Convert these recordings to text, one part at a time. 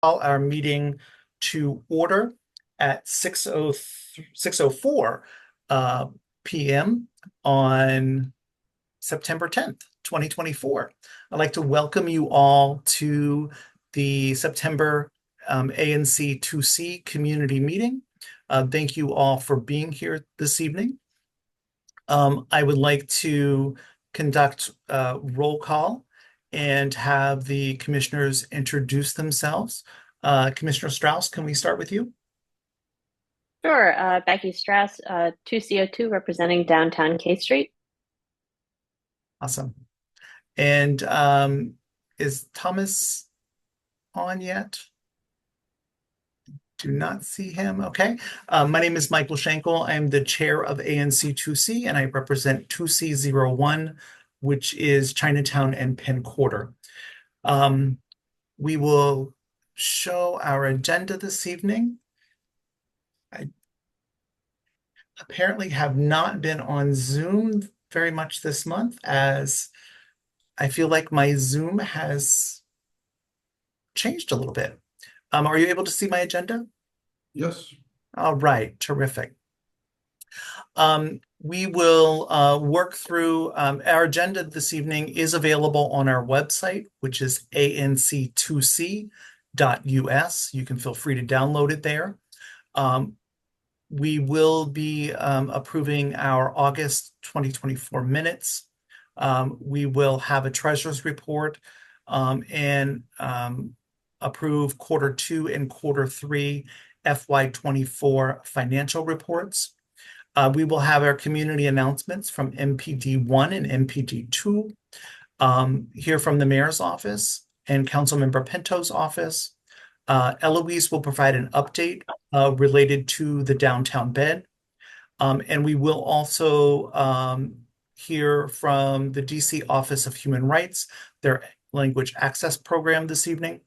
call our meeting to order at 6:04 p.m. on September 10th, 2024. I'd like to welcome you all to the September ANC 2C community meeting. Thank you all for being here this evening. I would like to conduct a roll call and have the commissioners introduce themselves. Commissioner Strauss, can we start with you? Sure. Becky Strauss, 2CO2, representing downtown K Street. Awesome. And is Thomas on yet? Do not see him. Okay. My name is Michael Schenkel. I'm the chair of ANC2C, and I represent 2C01, which is Chinatown and Penn Quarter. We will show our agenda this evening. I apparently have not been on Zoom very much this month, as I feel like my Zoom has changed a little bit. Are you able to see my agenda? Yes. All right, terrific. We will work through our agenda this evening is available on our website, which is anc2c.us. You can feel free to download it there. We will be approving our August 2024 minutes. We will have a treasurer's report and approve Q2 and Q3 FY24 financial reports. We will have our community announcements from MPD1 and MPD2, hear from the mayor's office and Councilmember Pinto's office. Eloise will provide an update related to the downtown bed. And we will also hear from the DC Office of Human Rights, their language access program this evening.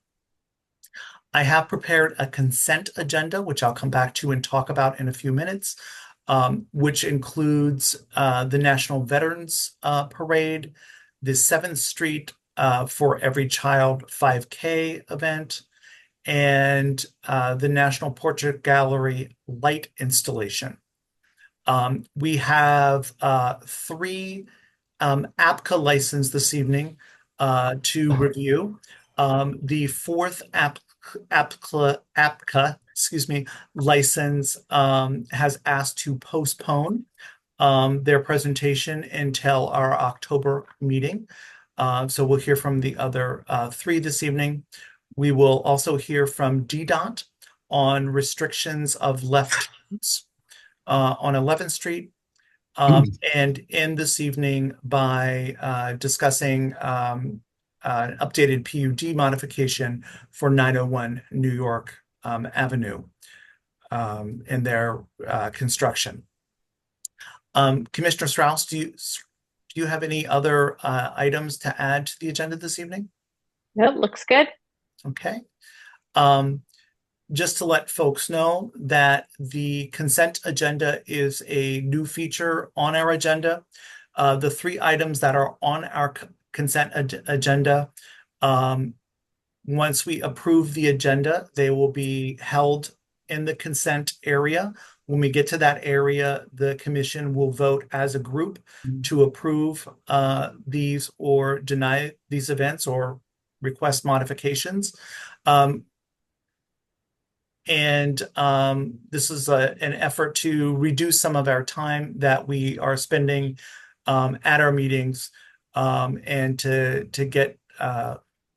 I have prepared a consent agenda, which I'll come back to and talk about in a few minutes, which includes the National Veterans Parade, the 7th Street for Every Child 5K event, and the National Portrait Gallery light installation. We have 3 APCA licenses this evening to review. The 4th APCA, license has asked to postpone their presentation until our October meeting. So we'll hear from the other 3 this evening. We will also hear from DDOT on restrictions of left turns on 11th Street. And end this evening by discussing an updated PUD modification for 901 New York Avenue and their construction. Commissioner Strauss, do you have any other items to add to the agenda this evening? Nope, looks good. Okay. Just to let folks know that the consent agenda is a new feature on our agenda. The 3 items that are on our consent agenda, once we approve the agenda, they will be held in the consent area. When we get to that area, the commission will vote as a group to approve these or deny these events or request modifications. This is an effort to reduce some of our time that we are spending at our meetings and to get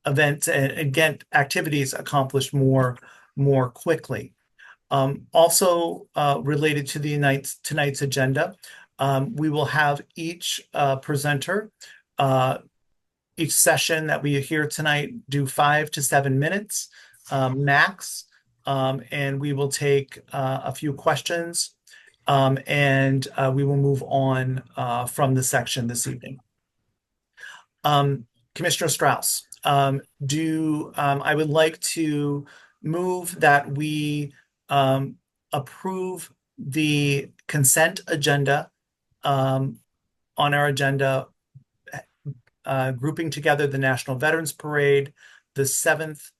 events and get activities accomplished more quickly. Also related to tonight's agenda, we will have each presenter, each session that we hear tonight, do 5 to 7 minutes max. And we will take a few questions and we will move on from the section this evening. Commissioner Strauss, I would like to move that we approve the consent agenda on our agenda, grouping together the National Veterans Parade, the 7th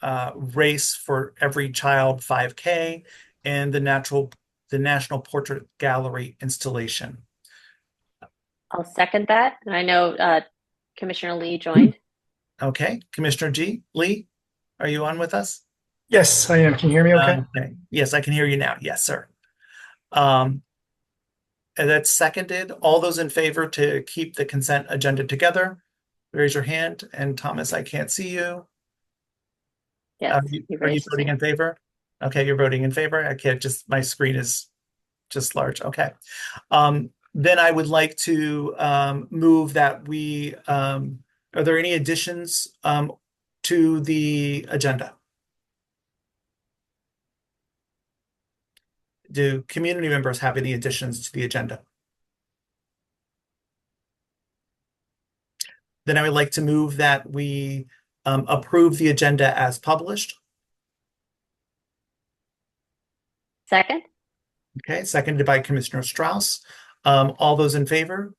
Race for Every Child 5K and the National Portrait Gallery installation. I'll second that. And I know Commissioner Lee joined. Okay, Commissioner Lee, are you on with us? Yes, I am. Can you hear me okay? Okay. Yes, I can hear you now. Yes, sir. Um, and that's seconded. All those in favor to keep the consent agenda together, raise your hand. And Thomas, I can't see you. Yes, he Are you raised his voting in hand. favor? Okay, you're voting in favor. I can't just, my screen is just large. Okay. Then I would like to move that are there any additions to the agenda? Do community members have any additions to the agenda? Then I would like to move that we approve the agenda as published. Second? Okay, seconded by Commissioner Strauss. All those in favor?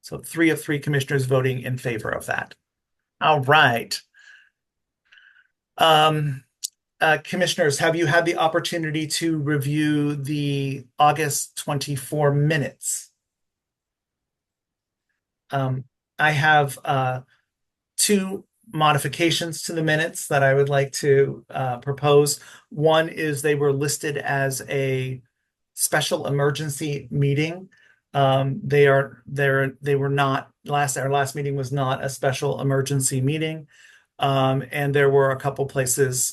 So 3 of 3 commissioners voting in favor of that. All right. Commissioners, have you had the opportunity to review the August 24 minutes? I have 2 modifications to the minutes that I would like to propose. One is they were listed as a special emergency meeting. They were not our last meeting was not a special emergency meeting. And there were a couple places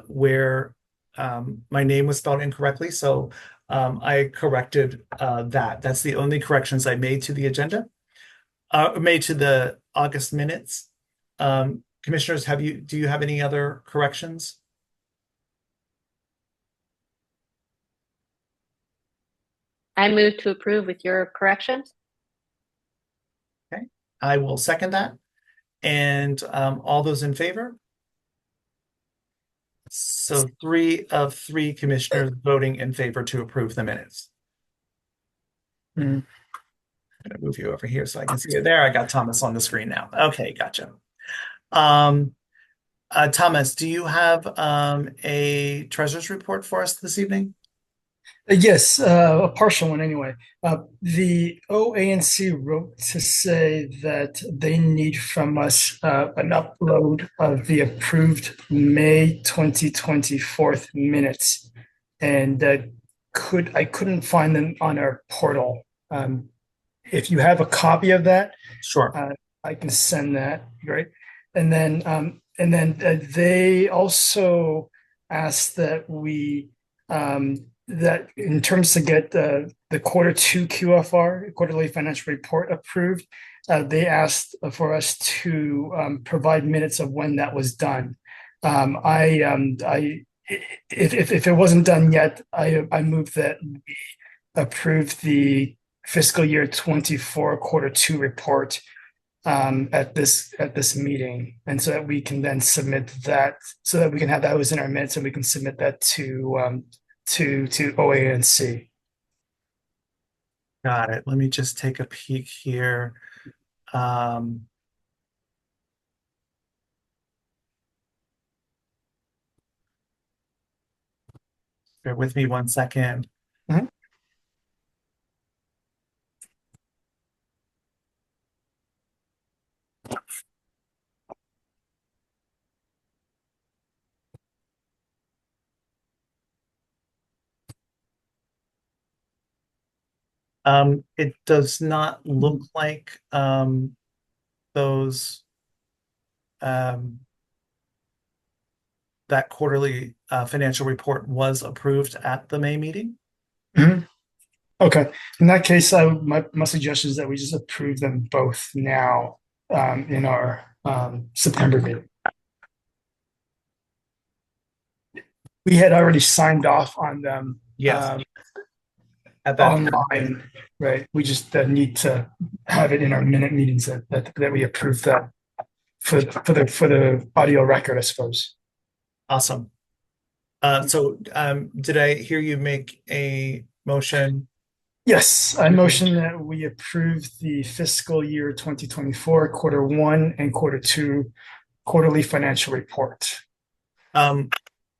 where my name was spelled incorrectly. So I corrected that. That's the only corrections I made to the agenda, made to the August minutes. Commissioners, do you have any other corrections? I move to approve with your corrections. Okay, I will second that. And all those in favor? So 3 of 3 commissioners voting in favor to approve the minutes. Mhm. I'm gonna move you over here so I can see you there. I got Thomas on the screen now. Okay, gotcha. Thomas, do you have a treasurer's report for us this evening? Yes, a partial one anyway. The ANC wrote to say that they need from us an upload of the approved May 2024 minutes, and I couldn't find them on our portal. If you have a copy of that, Sure. I can send that, right? And then they also asked that we that in terms to get the Q2 QFR, quarterly financial report approved, they asked for us to provide minutes of when that was done. If it wasn't done yet, I moved that we approve the fiscal year 24 Q2 report at this meeting, and so that we can then submit that, so that we can have those in our minutes and we can submit that to OANC. Got it. Let me just take a peek here. Bear with me 1 second. Mhm. It does not look like those that quarterly financial report was approved at the May meeting. Mhm. Okay, in that case, my suggestion is that we just approve them both now in our September meeting. We had already signed off on them Yes. At that time. online, right? We just need to have it in our minute meetings that we approve that for the audio record, I suppose. Awesome. So did I hear you make a motion? Yes, I motion that we approve the fiscal year 2024 Q1 and Q2 quarterly financial report.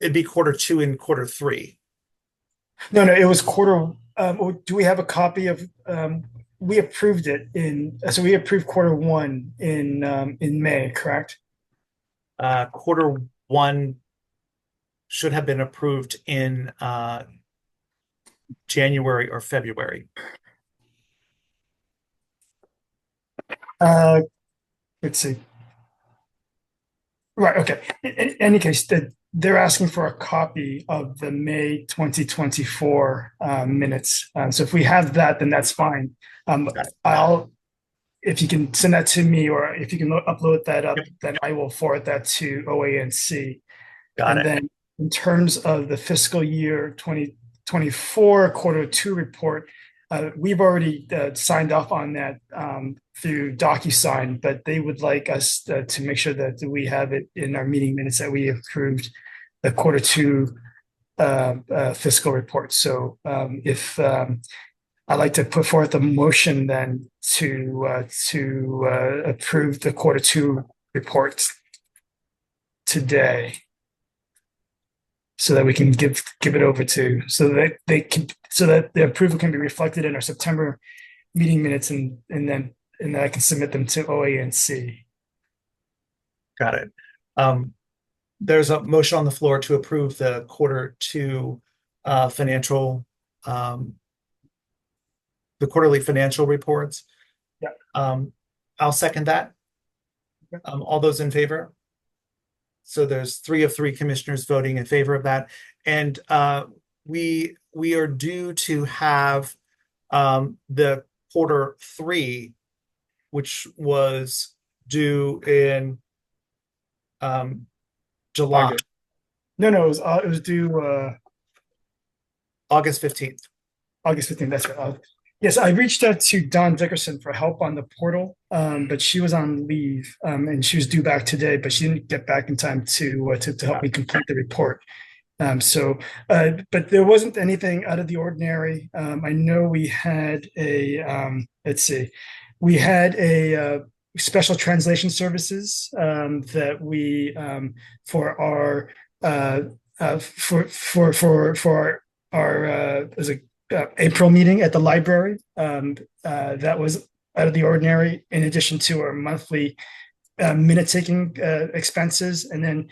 it'd be quarter 2 and quarter 3. No, it was quarter. Do we have a copy of? We approved it so we approved quarter 1 in May, correct? Quarter 1 should have been approved in January or February. Let's see. Right. Okay. In any case, they're asking for a copy of the May 2024 minutes. So if we have that, then that's fine. If you can send that to me, or if you can upload that up, then I will forward that to OANC. Got it. Then in terms of the fiscal year 2024 quarter 2 report, we've already signed off on that through DocuSign, but they would like us to make sure that we have it in our meeting minutes that we approved the quarter 2 fiscal report. So if I'd like to put forth a motion then to approve the quarter 2 report today, so that we can give it over to, so that the approval can be reflected in our September meeting minutes, and then I can submit them to OANC. Got it. There's a motion on the floor to approve the quarter 2 financial, the quarterly financial reports. Yeah. I'll second that. Okay. All those in favor? So there's 3 of 3 commissioners voting in favor of that. And we are due to have the quarter 3, which was due in July. August. No, it was due August 15th. August 15th. That's right. Yes, I reached out to Dawn Dickerson for help on the portal, but she was on leave, and she was due back today, but she didn't get back in time to help me complete the report. But there wasn't anything out of the ordinary. I know we had we had a special translation services that we for our as a April meeting at the library. That was out of the ordinary, in addition to our monthly minute taking expenses. And then,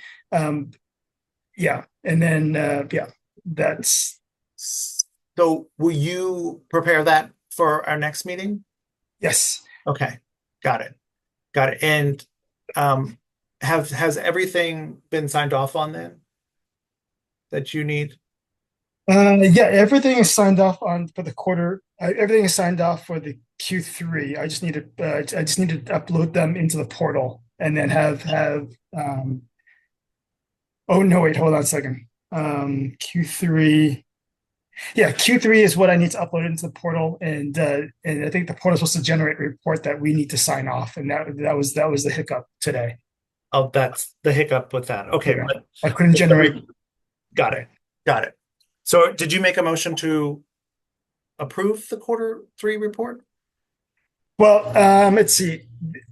that's. So will you prepare that for our next meeting? Yes. Okay. Got it. And has everything been signed off on then that you need? Yeah, everything is signed off on for the quarter. Everything is signed off for the Q3. I just need to upload them into the portal, and then have oh no, wait, hold on a second. Q3. Yeah, Q3 is what I need to upload into the portal, and I think the portal is supposed to generate a report that we need to sign off, and that was the hiccup today. Oh, that's the hiccup with that. Okay, Yeah. but I couldn't generate. got it. So did you make a motion to approve the quarter 3 report? Well, let's see.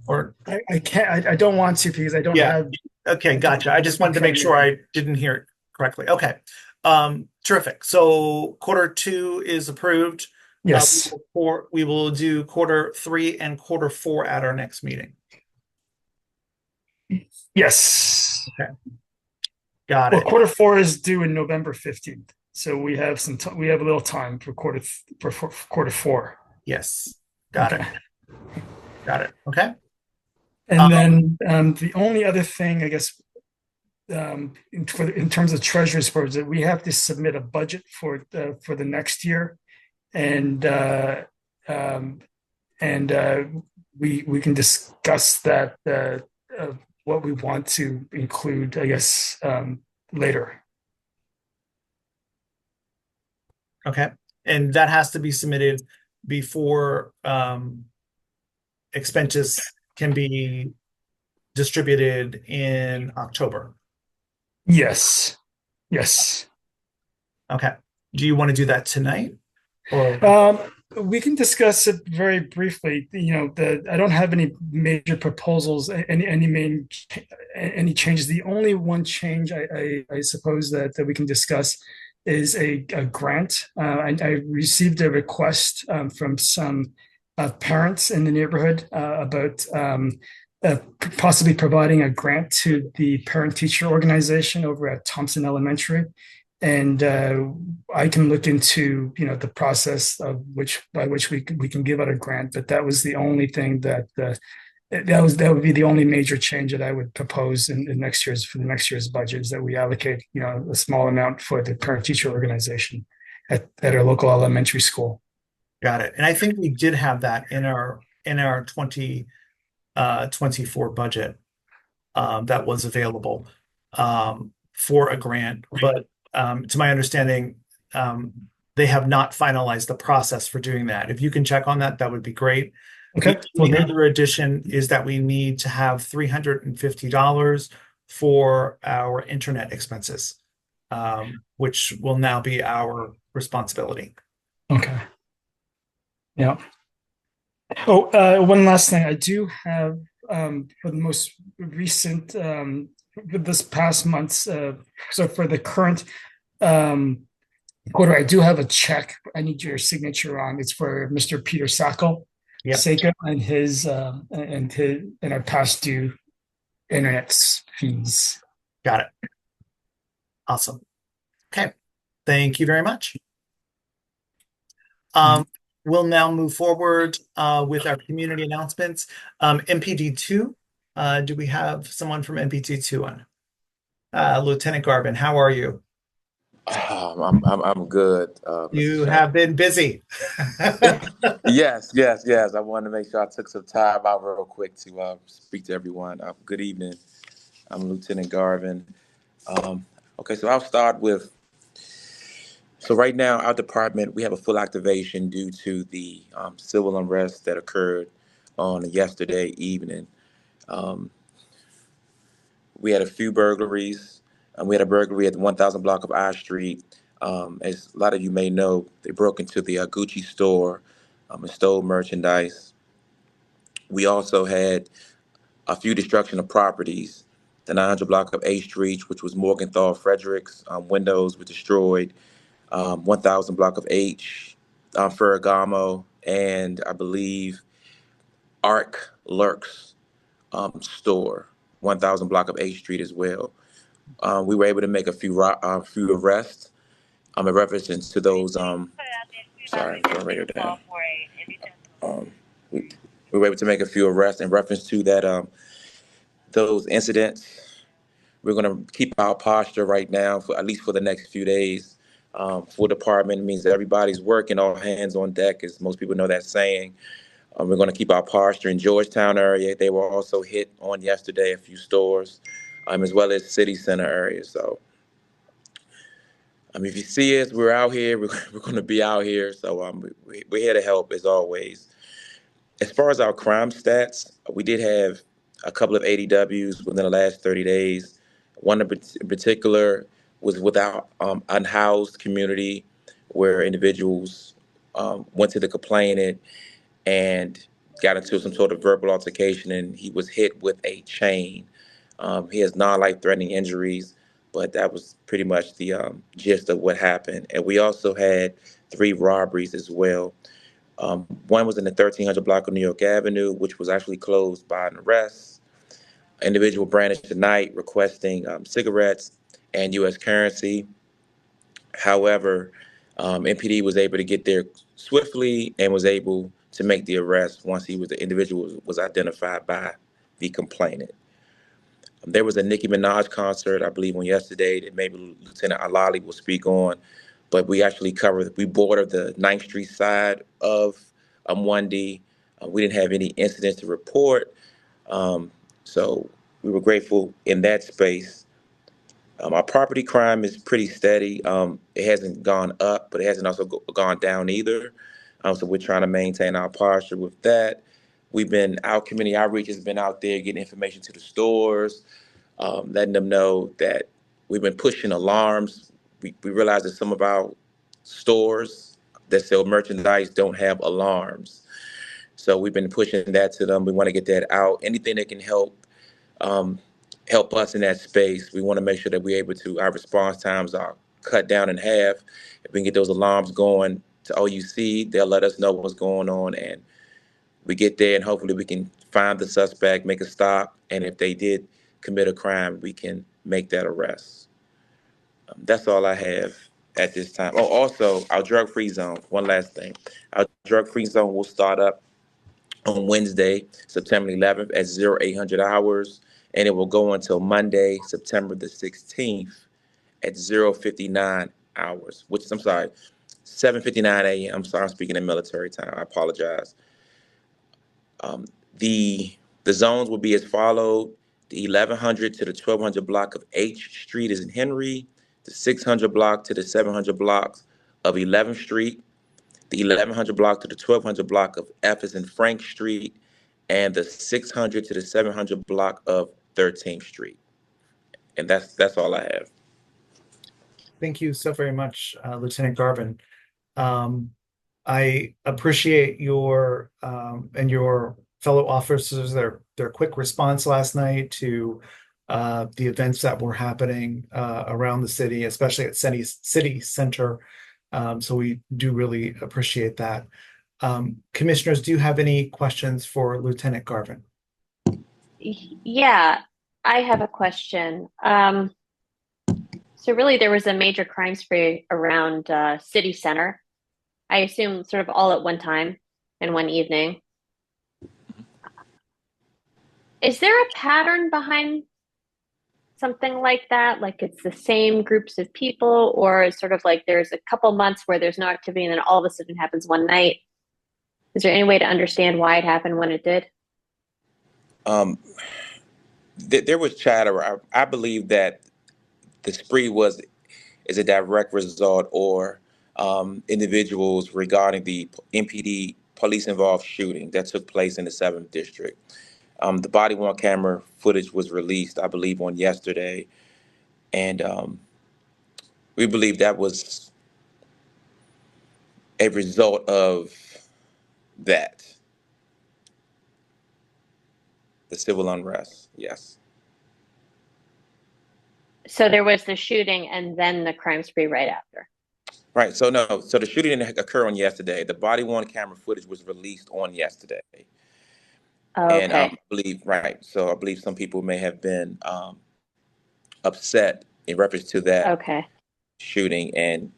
Or I can't. I don't want to, because I don't have. Okay, gotcha. I just wanted to make sure I didn't hear it correctly. Okay. Terrific. So quarter 2 is approved. Yes. We will do quarter 3 and quarter 4 at our next meeting. Yes. Okay. Got Well, it. quarter 4 is due in November 15th, so we have we have a little time for quarter 4. Yes. Got it. Okay. And then the only other thing, I guess, in terms of treasurer's report, is that we have to submit a budget for the next year, and we can discuss that what we want to include, I guess, later. Okay. And that has to be submitted before expenses can be distributed in October. Yes. Okay. Do you want to do that tonight? Or we can discuss it very briefly. I don't have any major proposals, any changes. The only one change I suppose that we can discuss is a grant. I received a request from some parents in the neighborhood about possibly providing a grant to the parent-teacher organization over at Thompson Elementary. And I can look into the process of by which we can give out a grant. But that was the only thing that would be the only major change that I would propose in next year's for the next year's budget, is that we allocate a small amount for the parent teacher organization at our local elementary school. Got it. And I think we did have that in our 2024 budget that was available for a grant. But to my understanding, they have not finalized the process for doing that. If you can check on that, that would be great. Okay. The other addition is that we need to have $350 for our internet expenses, which will now be our responsibility. Okay. Yeah. Oh, one last thing. I do have for the most recent for this past month's so for the current quarter, I do have a check I need your signature on. It's for Mr. Peter Sacco. Yep. Seiko and our past due internet fees. Got it. Awesome. Okay. Thank you very much. We'll now move forward with our community announcements. MPD2, do we have someone from MPD2 on? Lieutenant Garvin, how are you? I'm good. You have been busy. Yes. I wanted to make sure I took some time out real quick to speak to everyone. Good evening. I'm Lieutenant Garvin. Okay, so I'll start with. So right now, our department, we have a full activation due to the civil unrest that occurred on yesterday evening. We had a few burglaries. We had a burglary at the 1000 block of I Street. As a lot of you may know, they broke into the Gucci store and stole merchandise. We also had a few destruction of properties. The 900 block of A Street, which was Morgenthau Fredericks, windows were destroyed. 1000 block of H, Ferragamo, and I believe Arc Lurks store, 1000 block of H Street as well. We were able to make a few arrests in reference to those. Sorry, I'm radio down. We were able to make a few arrests in reference to that those incidents. We're going to keep our posture right now for at least for the next few days. Full department means everybody's working, all hands on deck, as most people know that saying. We're going to keep our posture in Georgetown area. They were also hit on yesterday, a few stores, as well as city center areas. So, if you see us, we're out here. We're going to be out here. So we're here to help as always. As far as our crime stats, we did have a couple of ADWs within the last 30 days. One in particular was with our unhoused community, where individuals went to the complainant and got into some sort of verbal altercation, and he was hit with a chain. He has non-life-threatening injuries, but that was pretty much the gist of what happened. And we also had 3 robberies as well. One was in the 1300 block of New York Avenue, which was actually closed by an arrest. An individual brandished a knife requesting cigarettes and U.S. currency. However, MPD was able to get there swiftly and was able to make the arrest once the individual was identified by the complainant. There was a Nicki Minaj concert, I believe, on yesterday that maybe Lieutenant Alali will speak on, but we bordered the 9th Street side of 1D. We didn't have any incidents to report, so we were grateful in that space. Our property crime is pretty steady. It hasn't gone up, but it hasn't also gone down either. So we're trying to maintain our posture with that. Our community outreach has been out there getting information to the stores, letting them know that we've been pushing alarms. We realize that some of our stores that sell merchandise don't have alarms. So we've been pushing that to them. We want to get that out. Anything that can um, help us in that space. We want to make sure that we're able to, our response times are cut down in half. If we can get those alarms going to OUC, they'll let us know what's going on, and we get there and hopefully we can find the suspect, make a stop, and if they did commit a crime, we can make that arrest. That's all I have at this time. Oh, also, our drug-free zone, one last thing. Our drug-free zone will start up on Wednesday, September 11th at 0800 hours, and it will go until Monday, September the 16th at 059 hours, which is, I'm sorry, 7:59 a.m. I'm sorry, I'm speaking in military time. I apologize. Um, the zones will be as followed. The 1100 to the 1200 block of H Street is in Henry. The 600 block to the 700 blocks of 11th Street. The 1100 block to the 1200 block of F is in Frank Street. And the 600 to the 700 block of 13th Street. And that's all I have. Thank you so very much, Lieutenant Garvin. Um, I appreciate your and your fellow officers their quick response last night to the events that were happening around the city, especially at City Center. So we do really appreciate that. Commissioners, do you have any questions for Lieutenant Garvin? Yeah, I have a question. So really, there was a major crime spree around City Center. I assume sort of all at one time in one evening. Is there a pattern behind something like that? Like it's the same groups of people, or it's sort of like there's a couple months where there's no activity and then all of a sudden it happens one night? Is there any way to understand why it happened when it did? Um, there was chatter. I believe that the spree is a direct result or individuals regarding the MPD police involved shooting that took place in the 7th District. The body worn camera footage was released, I believe, on yesterday. And we believe that was a result of that, the civil unrest. Yes. So there was the shooting and then the crime spree right after. Right. So no. So the shooting didn't occur on yesterday. The body worn camera footage was released on yesterday, and I Okay. believe right. So I believe some people may have been upset in reference to that Okay. shooting, and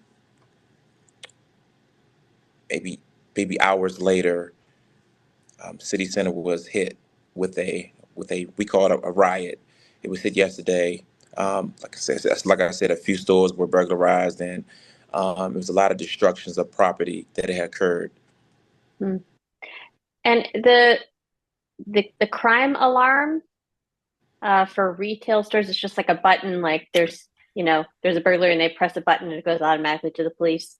maybe hours later, City Center was hit with a we call it a riot. It was hit yesterday. Like I said, a few stores were burglarized, and it was a lot of destructions of property that had occurred. Hmm. And the crime alarm for retail stores is just like a button, like there's a burglar and they press a button and it goes automatically to the police.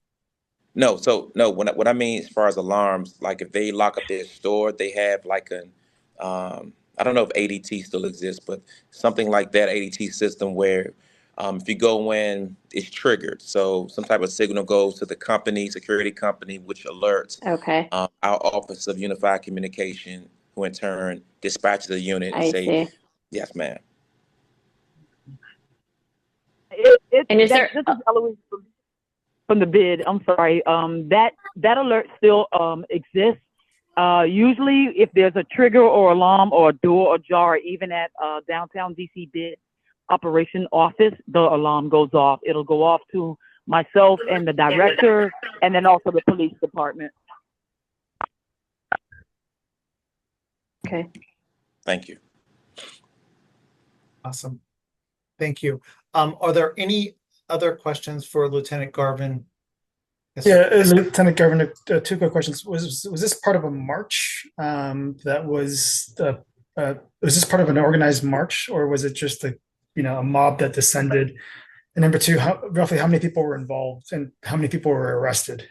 No, so no. What I mean as far as alarms, like if they lock up their store, they have like an I don't know if ADT still exists, but something like that ADT system where if you go in, it's triggered. So some type of signal goes to the company, security company, which alerts Okay, our Office of Unified Communication, who in turn dispatches a unit and I say, see. "Yes, ma'am." And is there, This is Eloise from the bid. I'm sorry. That alert still exists. Usually, if there's a trigger or alarm or a door ajar, even at downtown DC bid operation office, the alarm goes off. It'll go off to myself and the director, and then also the police department. okay. Thank you. Awesome. Thank you. Are there any other questions for Lieutenant Garvin? Yes, sir. Yeah, Lieutenant Governor, two quick questions. Was this part of a march that was this part of an organized march, or was it just a mob that descended? And number two, roughly how many people were involved and how many people were arrested?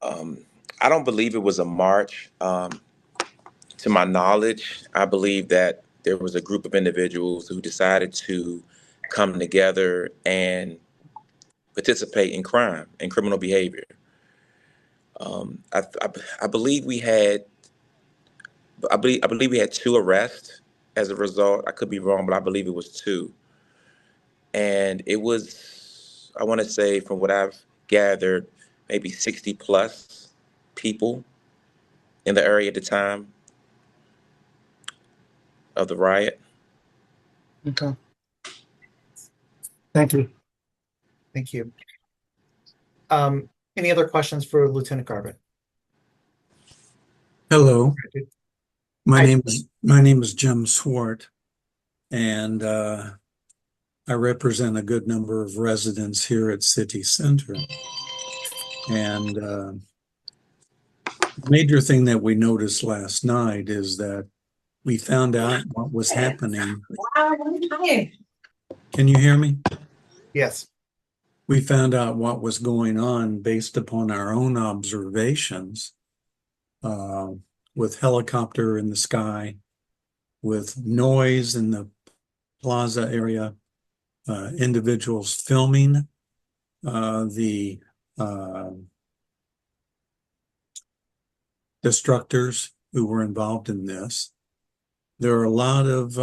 I don't believe it was a march. To my knowledge, I believe that there was a group of individuals who decided to come together and participate in crime and criminal behavior. I believe we had, I believe we had 2 arrests as a result. I could be wrong, but I believe it was 2. And it was, I want to say, from what I've gathered, maybe 60 plus people in the area at the time of the riot. Okay. Thank you. Thank you. Any other questions for Lieutenant Garvin? Hello, my Hi. name is Jim Swart, and I represent a good number of residents here at City Center. And the major thing that we noticed last night is that we found out what was happening. Can you hear me? Yes. We found out what was going on based upon our own observations, with helicopter in the sky, with noise in the plaza area, individuals filming the destructors who were involved in this. There are a lot of,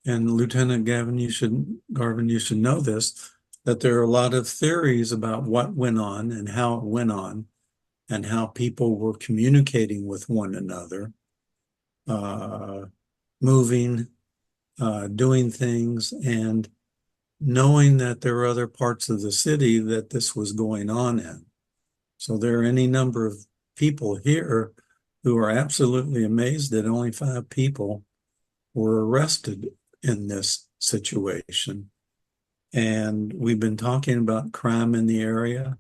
and Lieutenant Garvin, you should know this, that there are a lot of theories about what went on and how it went on and how people were communicating with one another, moving, doing things, and knowing that there are other parts of the city that this was going on in. So there are any number of people here who are absolutely amazed that only 5 people were arrested in this situation. And we've been talking about crime in the area,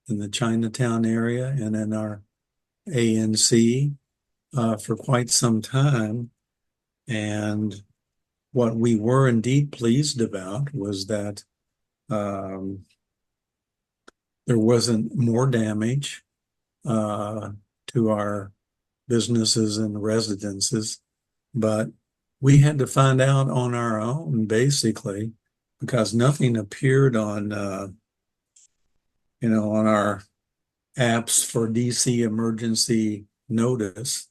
in the Chinatown area, and in our ANC for quite some time. And what we were indeed pleased about was that there wasn't more damage to our businesses and residences, but we had to find out on our own, basically, because nothing appeared on, on our apps for DC emergency notice.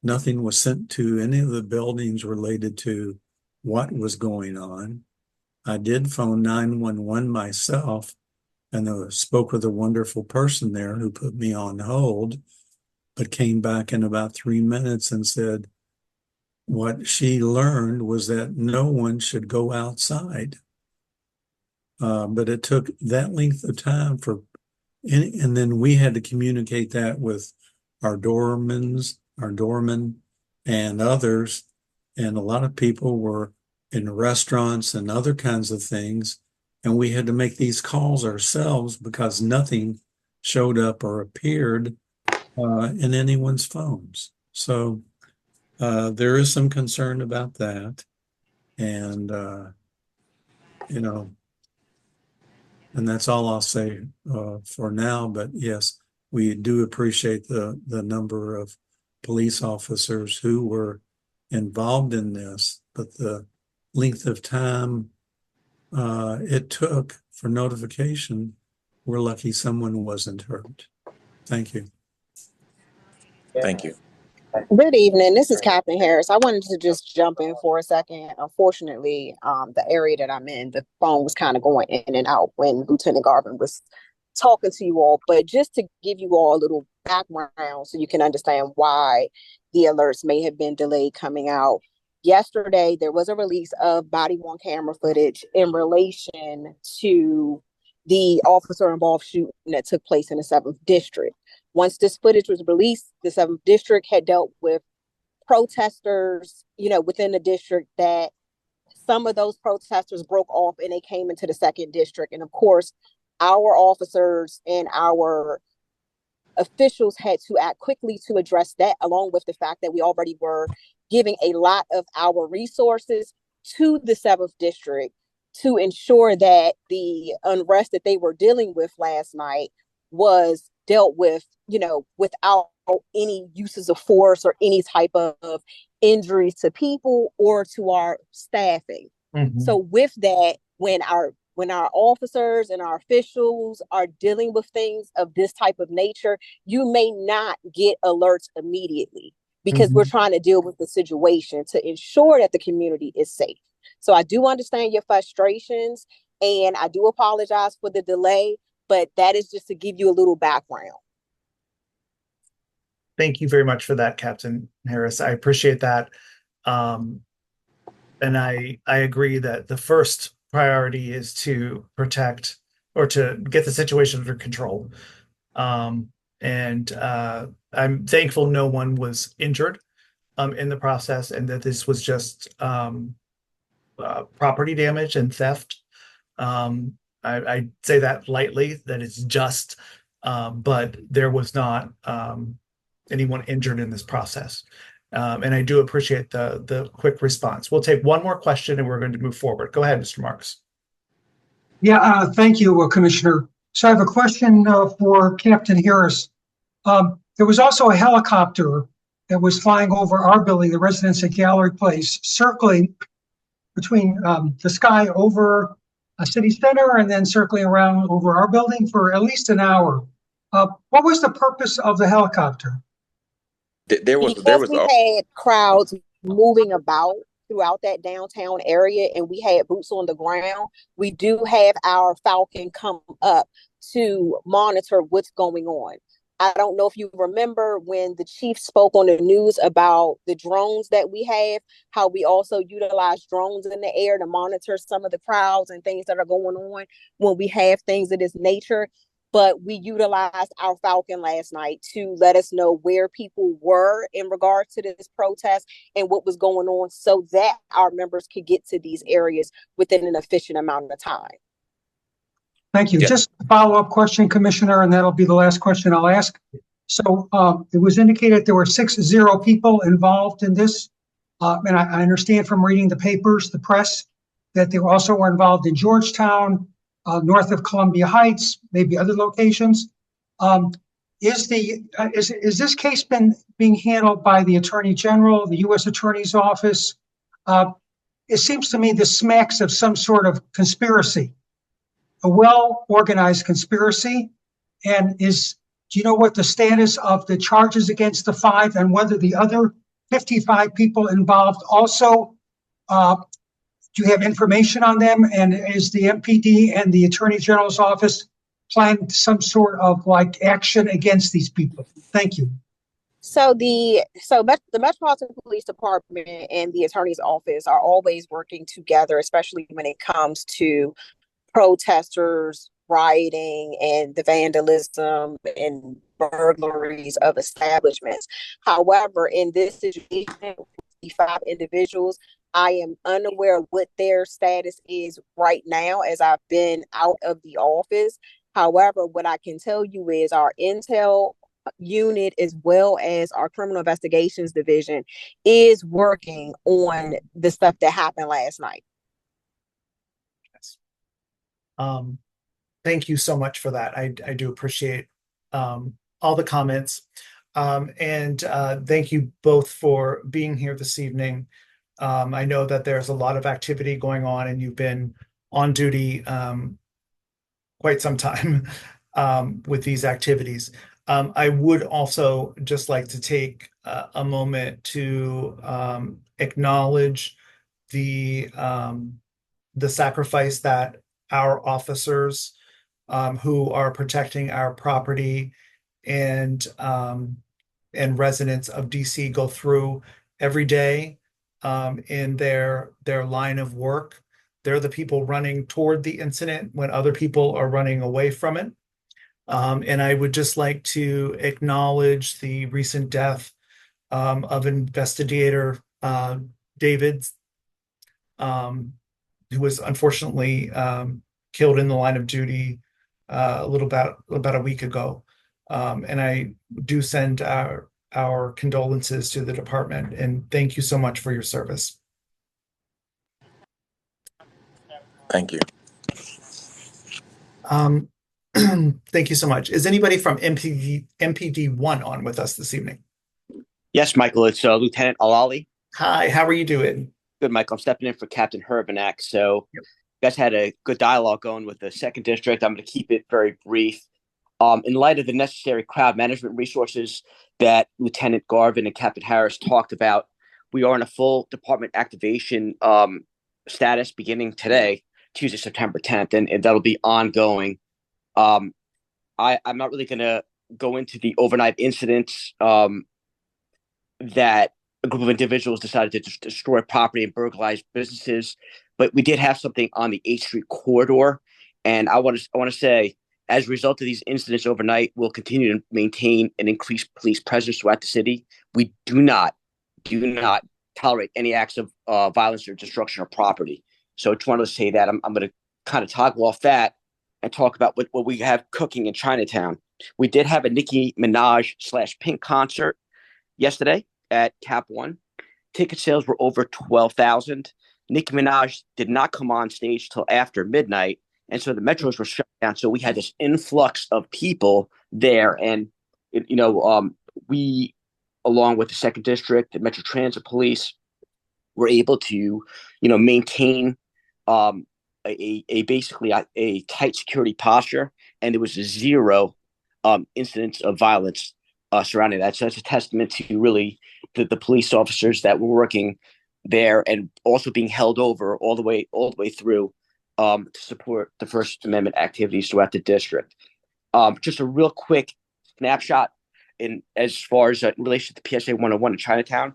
Nothing was sent to any of the buildings related to what was going on. I did phone 911 myself and spoke with a wonderful person there who put me on hold, but came back in about 3 minutes and said what she learned was that no one should go outside. But it took that length of time and then we had to communicate that with our doorman and others. And a lot of people were in restaurants and other kinds of things. And we had to make these calls ourselves because nothing showed up or appeared in anyone's phones. So there is some concern about that. And, and that's all I'll say for now. But yes, we do appreciate the number of police officers who were involved in this, but the length of time it took for notification, we're lucky someone wasn't hurt. Thank you. Thank you. Good evening. This is Captain Harris. I wanted to just jump in for a second. Unfortunately, the area that I'm in, the phone was kind of going in and out when Lieutenant Garvin was talking to you all. But just to give you all a little background so you can understand why the alerts may have been delayed coming out. Yesterday, there was a release of body-worn camera footage in relation to the officer-involved shooting that took place in the 7th District. Once this footage was released, the 7th District had dealt with protesters, within the district, that some of those protesters broke off and they came into the 2nd District. And of course, our officers and our officials had to act quickly to address that, along with the fact that we already were giving a lot of our resources to the 7th District to ensure that the unrest that they were dealing with last night was dealt with, without any uses of force or any type of injuries to people or to our staffing. Mm-hmm. So with that, when our when our officers and our officials are dealing with things of this type of nature, you may not get alerts immediately because we're trying to deal with the situation to ensure that the community is safe. So I do understand your frustrations, and I do apologize for the delay, but that is just to give you a little background. Thank you very much for that, Captain Harris. I appreciate that. And I agree that the first priority is to protect or to get the situation under control. And I'm thankful no one was injured in the process, and that this was just property damage and theft. I say that lightly, that it's just, but there was not anyone injured in this process. And I do appreciate the quick response. We'll take one more question and we're going to move forward. Go ahead, Mr. Marks. Yeah, thank you, Commissioner. So I have a question for Captain Harris. There was also a helicopter that was flying over our building, the Residence at Gallery Place, circling between the sky over a city center and then circling around over our building for at least an hour. What was the purpose of the helicopter? Because we had crowds moving about throughout that downtown area and we had boots on the ground, we do have our Falcon come up to monitor what's going on. I don't know if you remember when the chief spoke on the news about the drones that we have, how we also utilize drones in the air to monitor some of the crowds and things that are going on when we have things of this nature. But we utilized our Falcon last night to let us know where people were in regards to this protest and what was going on so that our members could get to these areas within an efficient amount of time. Thank you. Yeah. Just a follow-up question, Commissioner, and that'll be the last question I'll ask. So it was indicated there were 60 people involved in this. And I understand from reading the papers, the press, that they also were involved in Georgetown, north of Columbia Heights, maybe other locations. Is this case being handled by the Attorney General, the U.S. Attorney's Office? It seems to me this smacks of some sort of conspiracy, a well-organized conspiracy. And do you know what the status of the charges against the 5 and whether the other 55 people involved also, do you have information on them? And is the MPD and the Attorney General's office planning some sort of like action against these people? Thank you. So the Metropolitan Police Department and the Attorney's Office are always working together, especially when it comes to protesters, rioting, and the vandalism and burglaries of establishments. However, in this situation, 5 individuals, I am unaware of what their status is right now as I've been out of the office. However, what I can tell you is our intel unit as well as our criminal investigations division is working on the stuff that happened last night. Thank you so much for that. I do appreciate all the comments. And thank you both for being here this evening. I know that there's a lot of activity going on and you've been on duty quite some time with these activities. I would also just like to take a moment to acknowledge the sacrifice that our officers who are protecting our property and residents of DC go through every day in their line of work. They're the people running toward the incident when other people are running away from it. And I would just like to acknowledge the recent death of investigator David, who was unfortunately killed in the line of duty about a week ago. And I do send our condolences to the department and thank you so much for your service. Thank you. Thank you so much. Is anybody from MPD 1 on with us this evening? Yes, Michael, it's Lieutenant Alali. Hi, how are you doing? Good, Michael. I'm stepping in for Captain Herbenak. So guys had a good dialogue going with the second district. I'm going to keep it very brief. In light of the necessary crowd management resources that Lieutenant Garvin and Captain Harris talked about, we are in a full department activation status beginning today, Tuesday, September 10th, and that'll be ongoing. I'm not really going to go into the overnight incidents that a group of individuals decided to destroy property and burglarize businesses, but we did have something on the 8th Street corridor, and I want to say, as a result of these incidents overnight, we'll continue to maintain an increased police presence throughout the city. We do not tolerate any acts of violence or destruction of property. So I just wanted to say that I'm going to kind of toggle off that and talk about what we have cooking in Chinatown. We did have a Nicki Minaj / Pink concert yesterday at Cap One. Ticket sales were over 12,000. Nicki Minaj did not come on stage till after midnight, and so the metros were shut down. So we had this influx of people there, and we, along with the second district, the Metro Transit Police, were able to, maintain basically a tight security posture, and there was zero incidents of violence surrounding that. So that's a testament to really the police officers that were working there and also being held over all the way through to support the First Amendment activities throughout the district. Just a real quick snapshot as far as in relation to PSA 101 in Chinatown.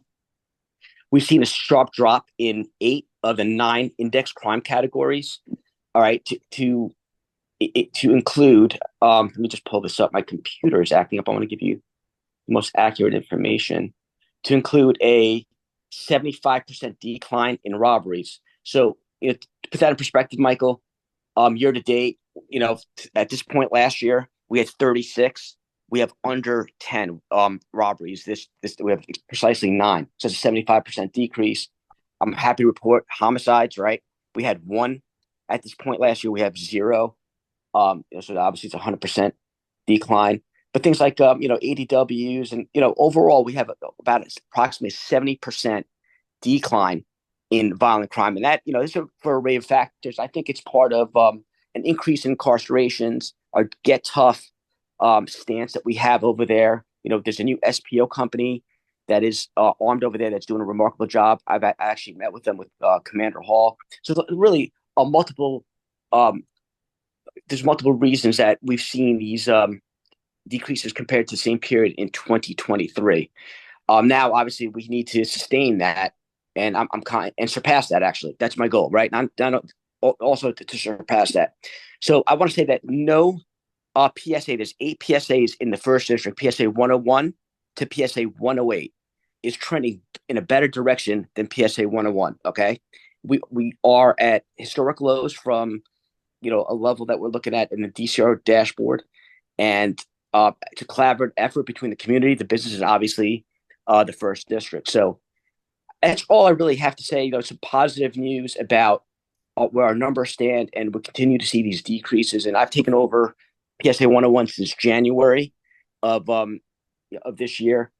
We've seen a sharp drop in 8 of the 9 index crime categories. All right, to include, let me just pull this up. My computer is acting up. I want to give you the most accurate information. To include a 75% decline in robberies. So, to put that in perspective, Michael, year to date, at this point last year, we had 36. We have under 10 robberies. This we have precisely 9. So it's a 75% decrease. I'm happy to report homicides, right? We had 1 at this point last year. We have 0. So obviously it's 100% decline. But things like ADWs and overall we have about approximately 70% decline in violent crime, and that this is for a array of factors. I think it's part of an increase in incarcerations, our get tough stance that we have over there. There's a new SPO company that is armed over there that's doing a remarkable job. I actually met with them with Commander Hall. So really, there's multiple reasons that we've seen these decreases compared to the same period in 2023. Now, obviously, we need to sustain that, and I'm and surpass that. Actually, that's my goal, right? And I'm also to surpass that. So I want to say that no PSA. There's 8 PSAs in the first district. PSA 101 to PSA 108 is trending in a better direction than PSA 101. Okay, we are at historic lows from a level that we're looking at in the DCR dashboard, and to collaborative effort between the community, the businesses, obviously, the first district. So that's all I really have to say. Some positive news about where our numbers stand, and we continue to see these decreases. And I've taken over PSA 101 since January of this year,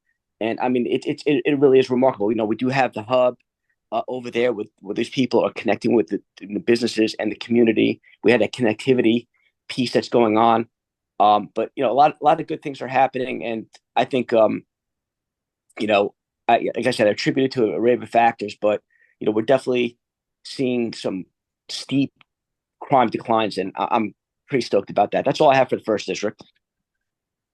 and I mean it really is remarkable. We do have the hub over there where these people are connecting with the businesses and the community. We had that connectivity piece that's going on. But a lot of good things are happening, and I think like I said, I attribute it to an array of factors, but we're definitely seeing some steep crime declines, and I'm pretty stoked about that. That's all I have for the first district.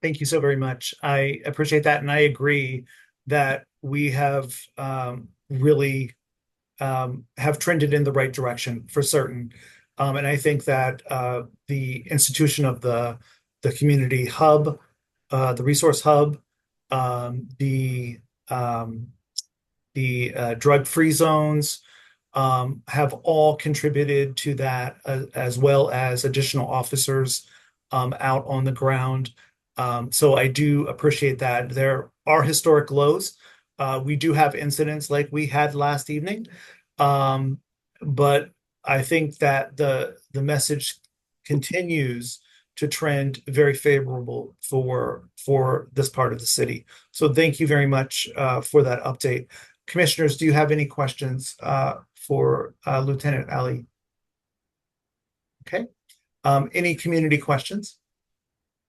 Thank you so very much. I appreciate that, and I agree that we have really have trended in the right direction for certain. And I think that the institution of the community hub, the resource hub, the drug-free zones have all contributed to that, as well as additional officers out on the ground. So I do appreciate that. There are historic lows. We do have incidents like we had last evening, but I think that the message continues to trend very favorable for this part of the city. So thank you very much for that update. Commissioners, do you have any questions for Lieutenant Ali? Okay. Any community questions?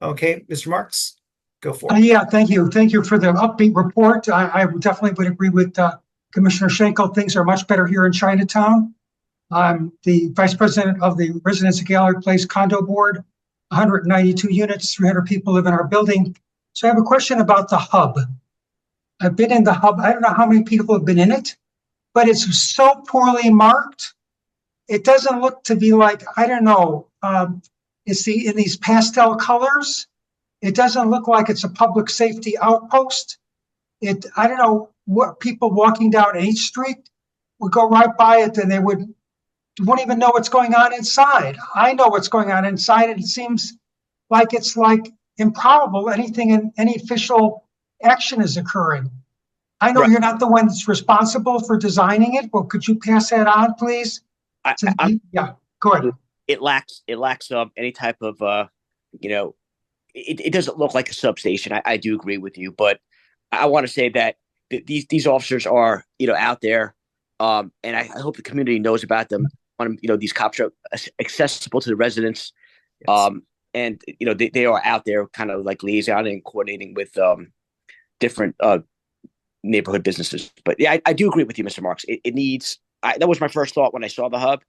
Okay, Mr. Marks, go for it. Yeah, thank you. Thank you for the upbeat report. I definitely would agree with Commissioner Schenkel. Things are much better here in Chinatown. I'm the vice president of the Residence Gallery Place Condo Board. 192 units, 300 people live in our building. So I have a question about the hub. I've been in the hub. I don't know how many people have been in it, but it's so poorly marked. It doesn't look to be like, I don't know, it's in these pastel colors. It doesn't look like it's a public safety outpost. I don't know what people walking down 8th Street would go right by it and they won't even know what's going on inside. I know what's going on inside, and it seems like it's like improbable any official action is occurring. I know Right. you're not the one that's responsible for designing it, but could you pass that on, please? Yeah, go ahead. It lacks any type of it doesn't look like a substation. I do agree with you, but I want to say that these officers are out there, and I hope the community knows about them. These cops are accessible to the residents, Yes. and they are out there kind of like liaisoning and coordinating with different neighborhood businesses. But yeah, I do agree with you, Mr. Marks. It needs. That was my first thought when I saw the hub.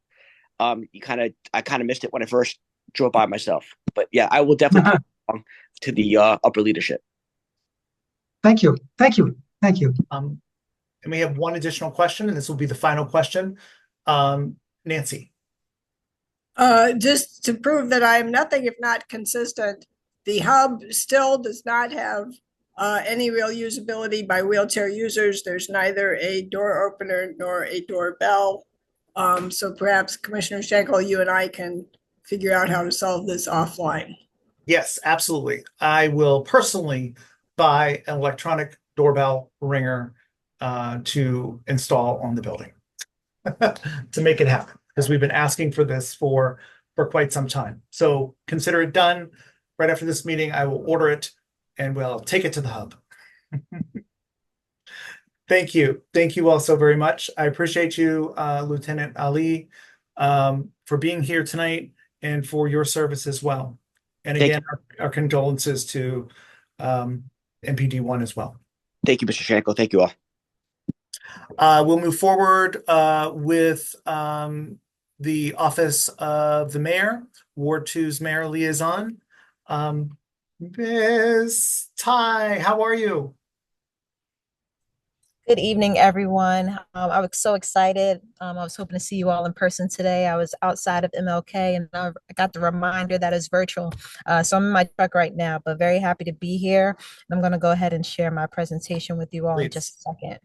I kind of missed it when I first drove by myself. But yeah, I will definitely put it along to the upper leadership. Thank you. Thank you. Thank you. And we have one additional question, and this will be the final question. Nancy. Just to prove that I am nothing if not consistent, the hub still does not have any real usability by wheelchair users. There's neither a door opener nor a doorbell. So perhaps Commissioner Schenkel, you and I can figure out how to solve this offline. Yes, absolutely. I will personally buy an electronic doorbell ringer to install on the building to make it happen, because we've been asking for this for quite some time. So consider it done. Right after this meeting, I will order it and we'll take it to the hub. Thank you. Thank you all so very much. I appreciate you, Lieutenant Ali, for being here tonight and for your service as well. And again, our condolences to MPD1 as well. Thank you, Mr. Schenkel. Thank you all. We'll move forward with the Office of the Mayor, Ward 2's Mayor Liaison. Ms. Ty, how are you? Good evening, everyone. I was so excited. I was hoping to see you all in person today. I was outside of MLK and I got the reminder that it's virtual. So I'm in my truck right now, but very happy to be here. I'm going to go ahead and share my presentation with you all in just a second.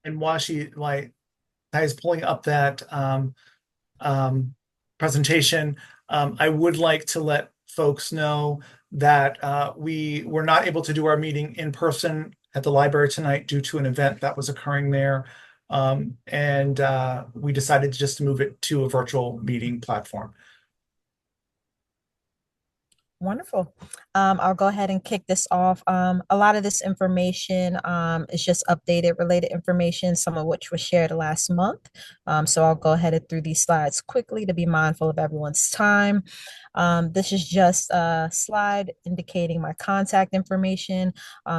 And while Ty's pulling up that presentation, I would like to let folks know that we were not able to do our meeting in person at the library tonight due to an event that was occurring there. And we decided just to move it to a virtual meeting platform. Wonderful. I'll go ahead and kick this off. A lot of this information is just updated related information, some of which was shared last month. So I'll go ahead and through these slides quickly to be mindful of everyone's time. This is just a slide indicating my contact information.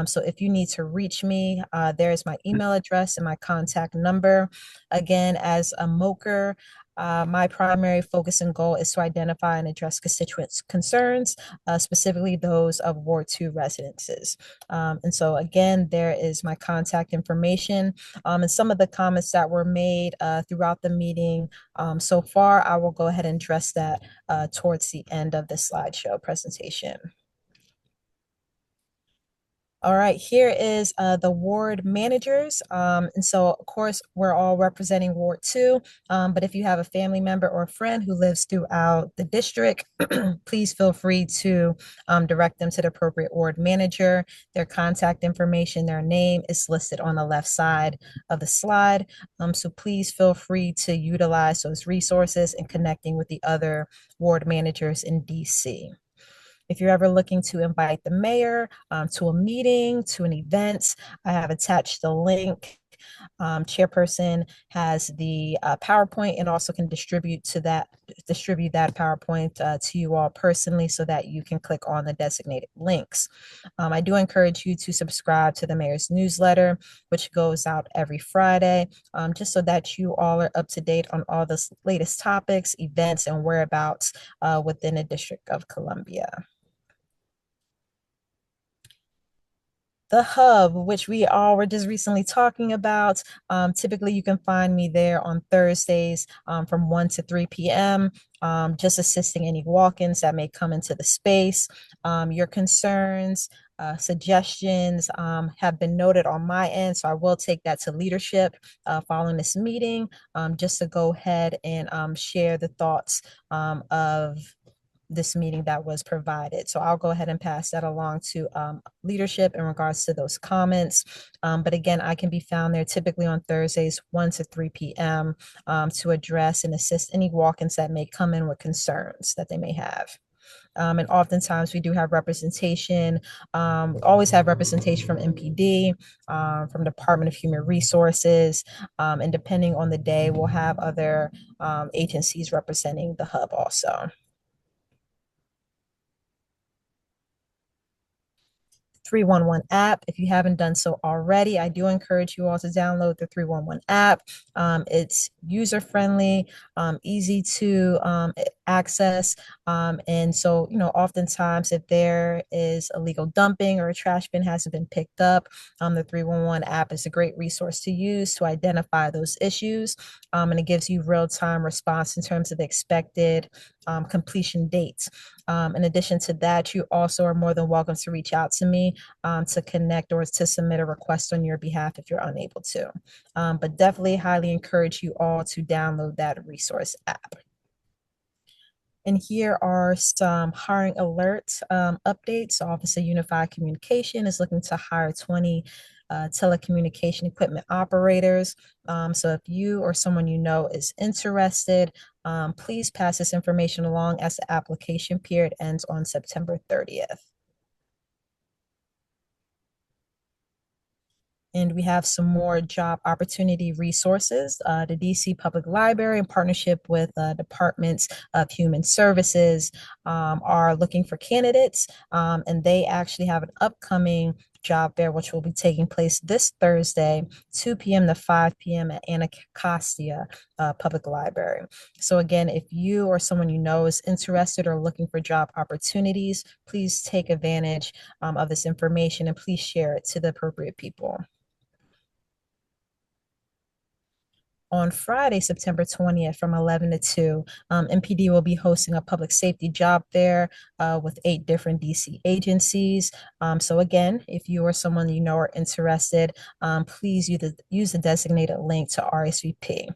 So if you need to reach me, there's my email address and my contact number. Again, as a MOCR, my primary focus and goal is to identify and address constituents' concerns, specifically those of Ward 2 residences. And so again, there is my contact information and some of the comments that were made throughout the meeting so far. I will go ahead and address that towards the end of the slideshow presentation. All right, here is the ward managers. And so, of course, we're all representing Ward 2, but if you have a family member or a friend who lives throughout the district, please feel free to direct them to the appropriate ward manager. Their contact information, their name is listed on the left side of the slide. So please feel free to utilize those resources in connecting with the other ward managers in DC. If you're ever looking to invite the mayor to a meeting, to an event, I have attached the link. Chairperson has the PowerPoint and also can distribute that PowerPoint to you all personally so that you can click on the designated links. I do encourage you to subscribe to the mayor's newsletter, which goes out every Friday, just so that you all are up to date on all the latest topics, events, and whereabouts within the District of Columbia. The hub, which we all were just recently talking about. Typically, you can find me there on Thursdays from 1 to 3 p.m., just assisting any walk-ins that may come into the space. Your concerns, suggestions have been noted on my end, so I will take that to leadership following this meeting, just to go ahead and share the thoughts of this meeting that was provided. So I'll go ahead and pass that along to leadership in regards to those comments. But again, I can be found there typically on Thursdays, 1 to 3 p.m. To address and assist any walk-ins that may come in with concerns that they may have. And oftentimes we do have representation, always have representation from MPD, from Department of Human Resources, and depending on the day, we'll have other agencies representing the hub also. 311 app. If you haven't done so already, I do encourage you all to download the 311 app. It's user-friendly, easy to access. And so, oftentimes if there is illegal dumping or a trash bin hasn't been picked up, the 311 app is a great resource to use to identify those issues. And it gives you real-time response in terms of expected completion dates. In addition to that, you also are more than welcome to reach out to me to connect or to submit a request on your behalf if you're unable to. But definitely highly encourage you all to download that resource app. And here are some hiring alert updates. Office of Unified Communication is looking to hire 20 telecommunication equipment operators. So if you or someone you know is interested, please pass this information along as the application period ends on September 30th. And we have some more job opportunity resources. The DC Public Library, in partnership with Departments of Human Services, are looking for candidates, and they actually have an upcoming job fair, which will be taking place this Thursday, 2 p.m. to 5 p.m. at Anacostia Public Library. So again, if you or someone you know is interested or looking for job opportunities, please take advantage of this information and please share it to the appropriate people. On Friday, September 20th from 11 to 2, MPD will be hosting a public safety job fair with 8 different DC agencies. So again, if you or someone you know are interested, please use the designated link to RSVP.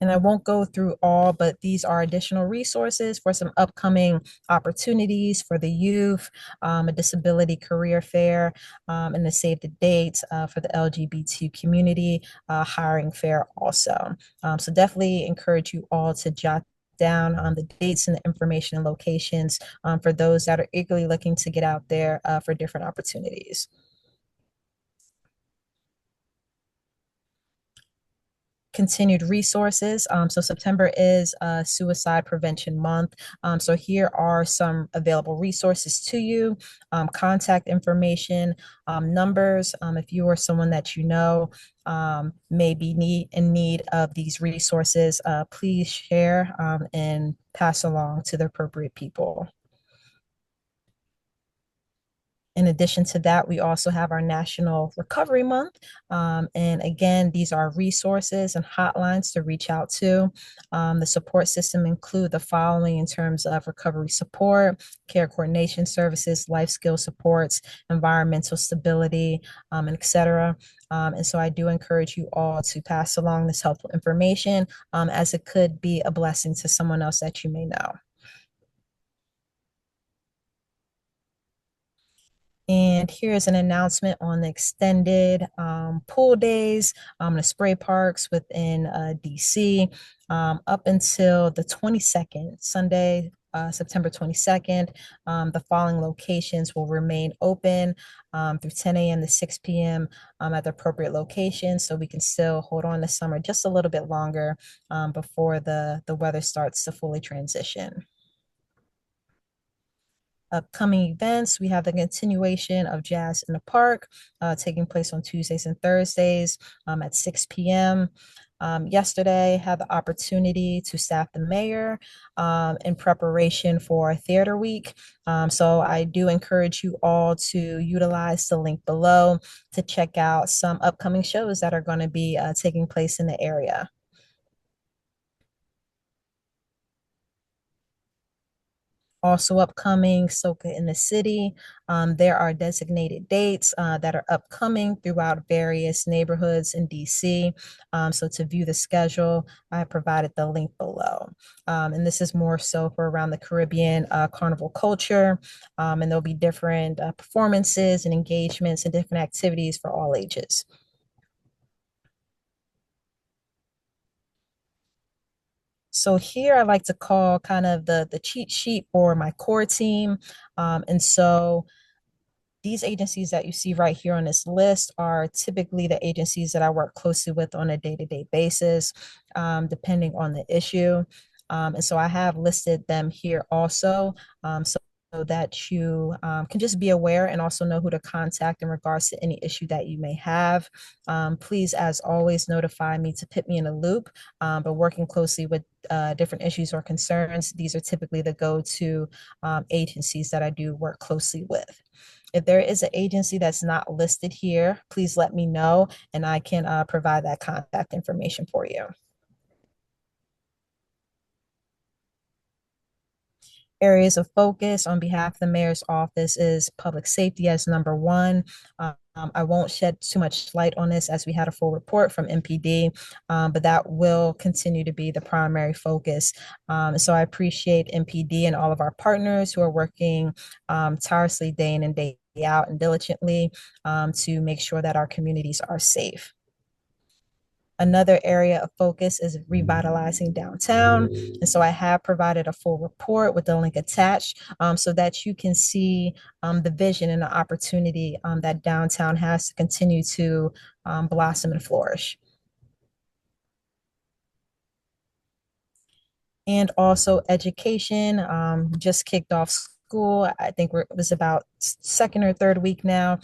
And I won't go through all, but these are additional resources for some upcoming opportunities for the youth, a disability career fair, and the save the dates for the LGBT community hiring fair also. So definitely encourage you all to jot down on the dates and the information and locations for those that are eagerly looking to get out there for different opportunities. Continued resources. So September is Suicide Prevention Month. So here are some available resources to you, contact information, numbers. If you or someone that you know may be in need of these resources, please share and pass along to the appropriate people. In addition to that, we also have our National Recovery Month. And again, these are resources and hotlines to reach out to. The support system include the following in terms of recovery support, care coordination services, life skill supports, environmental stability, and et cetera. And so I do encourage you all to pass along this helpful information as it could be a blessing to someone else that you may know. And And here's an announcement on the extended pool days, the spray parks within DC, up until the 22nd, Sunday, September 22nd. The following locations will remain open through 10 a.m. to 6 p.m. At the appropriate locations, so we can still hold on to summer just a little bit longer before the weather starts to fully transition. Upcoming events, we have the continuation of Jazz in the Park taking place on Tuesdays and Thursdays at 6 p.m. Yesterday, had the opportunity to staff the mayor in preparation for Theater Week. So I do encourage you all to utilize the link below to check out some upcoming shows that are going to be taking place in the area. Also upcoming, Soca in the City. There are designated dates that are upcoming throughout various neighborhoods in DC. So to view the schedule, I provided the link below. And this is more so for around the Caribbean carnival culture. And there'll be different performances and engagements and different activities for all ages. So here I like to call kind of the cheat sheet for my core team. And so these agencies that you see right here on this list are typically the agencies that I work closely with on a day-to-day basis, depending on the issue. And so I have listed them here also. So that you can just be aware and also know who to contact in regards to any issue that you may have. Please, as always, notify me to put me in a loop, but working closely with different issues or concerns, these are typically the go-to agencies that I do work closely with. If there is an agency that's not listed here, please let me know and I can provide that contact information for you. Areas of focus on behalf of the mayor's office is public safety as number one. I won't shed too much light on this as we had a full report from MPD, but that will continue to be the primary focus. So I appreciate MPD and all of our partners who are working tirelessly day in and day out and diligently to make sure that our communities are safe. Another area of focus is revitalizing downtown. And so I have provided a full report with the link attached so that you can see the vision and the opportunity that downtown has to continue to blossom and flourish. And also education, just kicked off school. I think it was about second or third week now.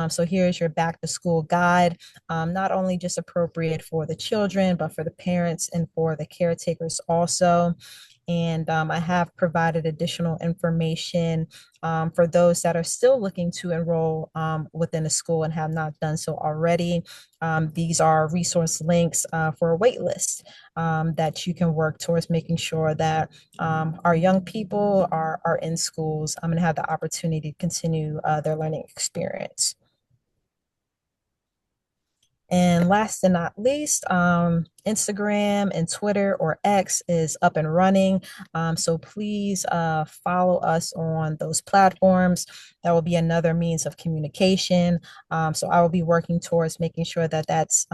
So here's your back to school guide, not only just appropriate for the children, but for the parents and for the caretakers also. And I have provided additional information for those that are still looking to enroll within the school and have not done so already. These are resource links for a wait list that you can work towards making sure that our young people are in schools and have the opportunity to continue their learning experience. And last and not least, Instagram and Twitter or X is up and running. So please follow us on those platforms. That will be another means of communication. So I will be working towards making sure that that's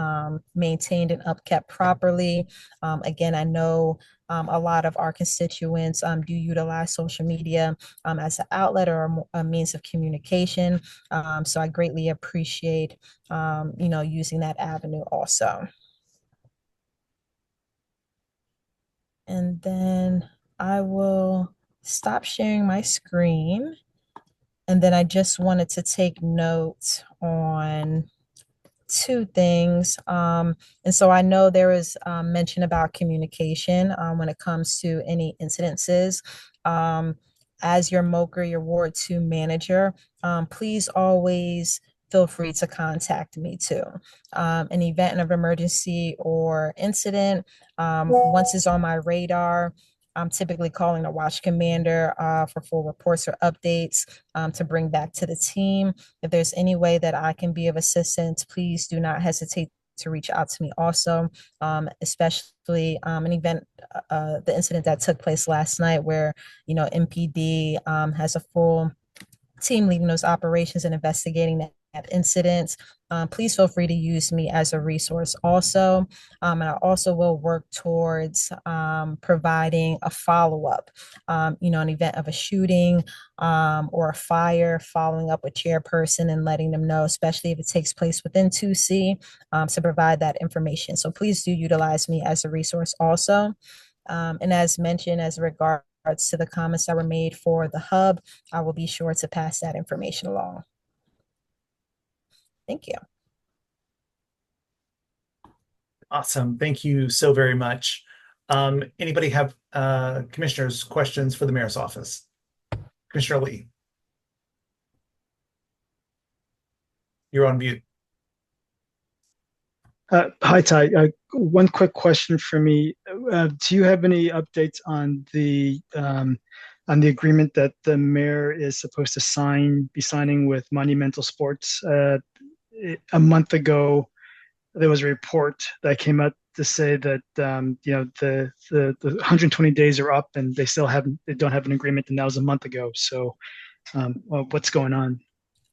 maintained and upkept properly. Again, I know a lot of our constituents do utilize social media as an outlet or a means of communication. So I greatly appreciate using that avenue also. And then I will stop sharing my screen. And then I just wanted to take note on two things. And so I know there was mention about communication when it comes to any incidences. As your MOCR, your Ward 2 manager, please always feel free to contact me too. An event of emergency or incident, once it's on my radar, I'm typically calling the watch commander for full reports or updates to bring back to the team. If there's any way that I can be of assistance, please do not hesitate to reach out to me also, especially an event, the incident that took place last night where, MPD has a full team leading those operations and investigating that incidents. Please feel free to use me as a resource also. And I also will work towards providing a follow-up, an event of a shooting or a fire, following up with chairperson and letting them know, especially if it takes place within 2C, to provide that information. So please do utilize me as a resource also. And as mentioned, as regards to the comments that were made for the hub, I will be sure to pass that information along. Thank you. Awesome. Thank you so very much. Anybody have commissioners' questions for the mayor's office? Commissioner Lee. You're on mute. Hi, Ty. One quick question for me. Do you have any updates on the agreement that the mayor is supposed to be signing with Monumental Sports? A month ago, there was a report that came out to say that the 120 days are up and they don't have an agreement, and that was a month ago. So, what's going on?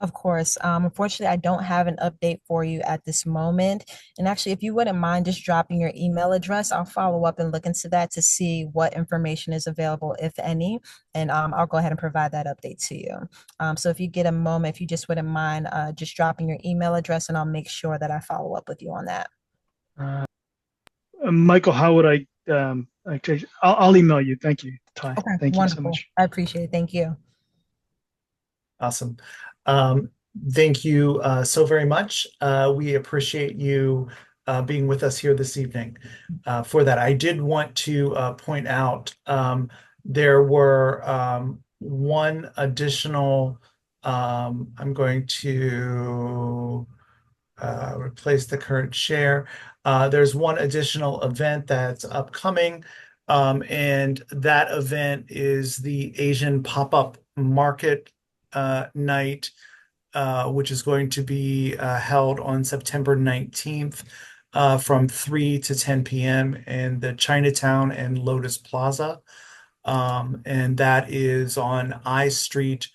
Of course. Unfortunately, I don't have an update for you at this moment. And actually, if you wouldn't mind just dropping your email address, I'll follow up and look into that to see what information is available, if any. And I'll go ahead and provide that update to you. So if you get a moment, if you just wouldn't mind just dropping your email address, and I'll make sure that I follow up with you on that. Michael, how would I'll email you. Thank you, Ty. Okay, Thank wonderful. you so much. I appreciate it. Thank you. Awesome. Thank you so very much. We appreciate you being with us here this evening. For that, I did want to point out there were one additional, I'm going to replace the current chair. There's one additional event that's upcoming, and that event is the Asian Pop-Up Market night, which is going to be held on September 19th from 3 to 10 p.m. in the Chinatown and Lotus Plaza. And that is on I Street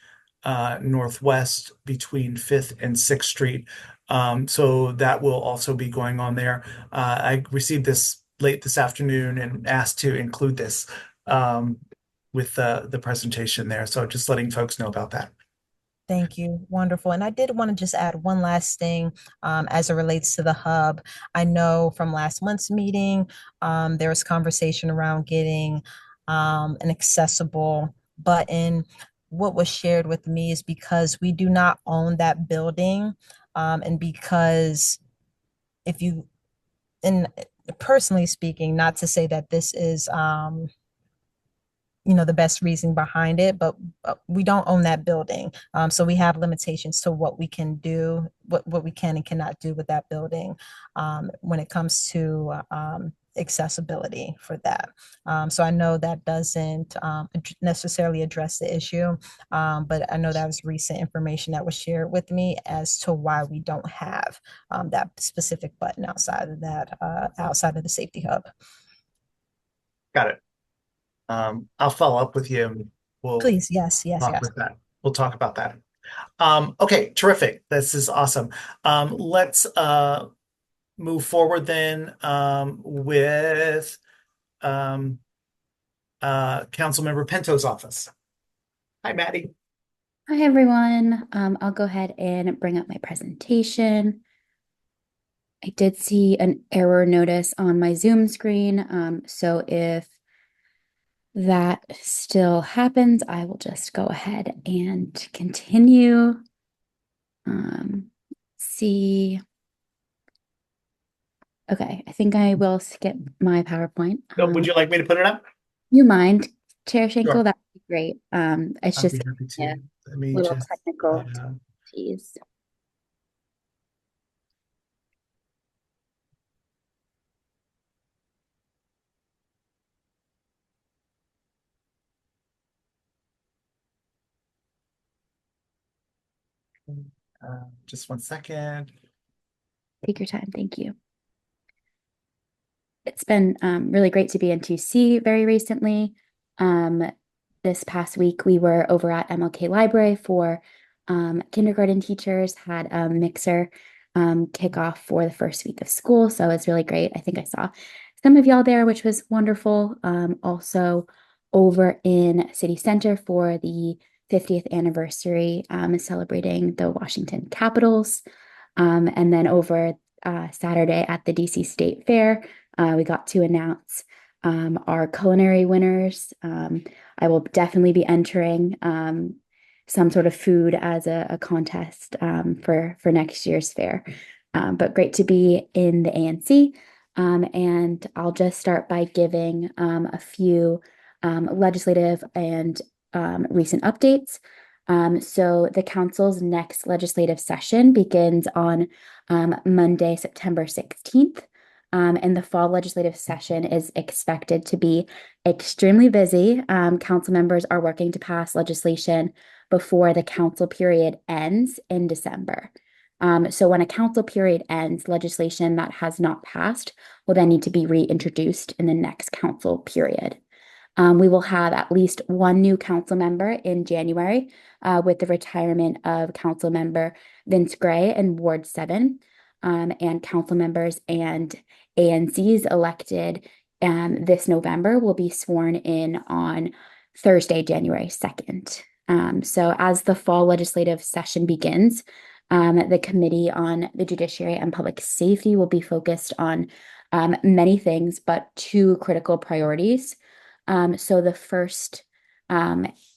Northwest between 5th and 6th Street. So that will also be going on there. I received this late this afternoon and asked to include this with the presentation there. So just letting folks know about that. Thank you. Wonderful. And I did want to just add one last thing as it relates to the hub. I know from last month's meeting, there was conversation around getting an accessible button. What was shared with me is because we do not own that building, and because and personally speaking, not to say that this is the best reason behind it, but we don't own that building. So we have limitations to what we can do, what we can and cannot do with that building when it comes to accessibility for that. So I know that doesn't necessarily address the issue, but I know that was recent information that was shared with me as to why we don't have that specific button outside of that, outside of the safety hub. Got it. I'll follow up with you and we'll Please. Yes. talk with that. We'll talk about that. Okay, terrific. This is awesome. Let's move forward then with Councilmember Pinto's office. Hi, Maddie. Hi, everyone. I'll go ahead and bring up my presentation. I did see an error notice on my Zoom screen. So if that still happens, I will just go ahead and continue. See. Okay, I think I will skip my PowerPoint. Would you like me to put it up? You mind, Chair Schenkel? Sure. That would be great. It's I'll just be happy to. Let me little just, technical difficulties. just 1 second. Take your time. Thank you. It's been really great to be in 2C very recently. This past week, we were over at MLK Library for Kindergarten teachers had a mixer kickoff for the first week of school. So it's really great. I think I saw some of y'all there, which was wonderful. Also over in City Center for the 50th anniversary, celebrating the Washington Capitals. And then over Saturday at the DC State Fair, we got to announce our culinary winners. I will definitely be entering some sort of food as a contest for next year's fair. But great to be in the ANC. And I'll just start by giving a few legislative and recent updates. So the council's next legislative session begins on Monday, September 16th. And the fall legislative session is expected to be extremely busy. Council members are working to pass legislation before the council period ends in December. So when a council period ends, legislation that has not passed will then need to be reintroduced in the next council period. We will have at least one new council member in January with the retirement of council member Vince Gray in Ward 7, and council members and ANCs elected this November will be sworn in on Thursday, January 2nd. So as the fall legislative session begins, the Committee on the Judiciary and Public Safety will be focused on many things, but two critical priorities. So the first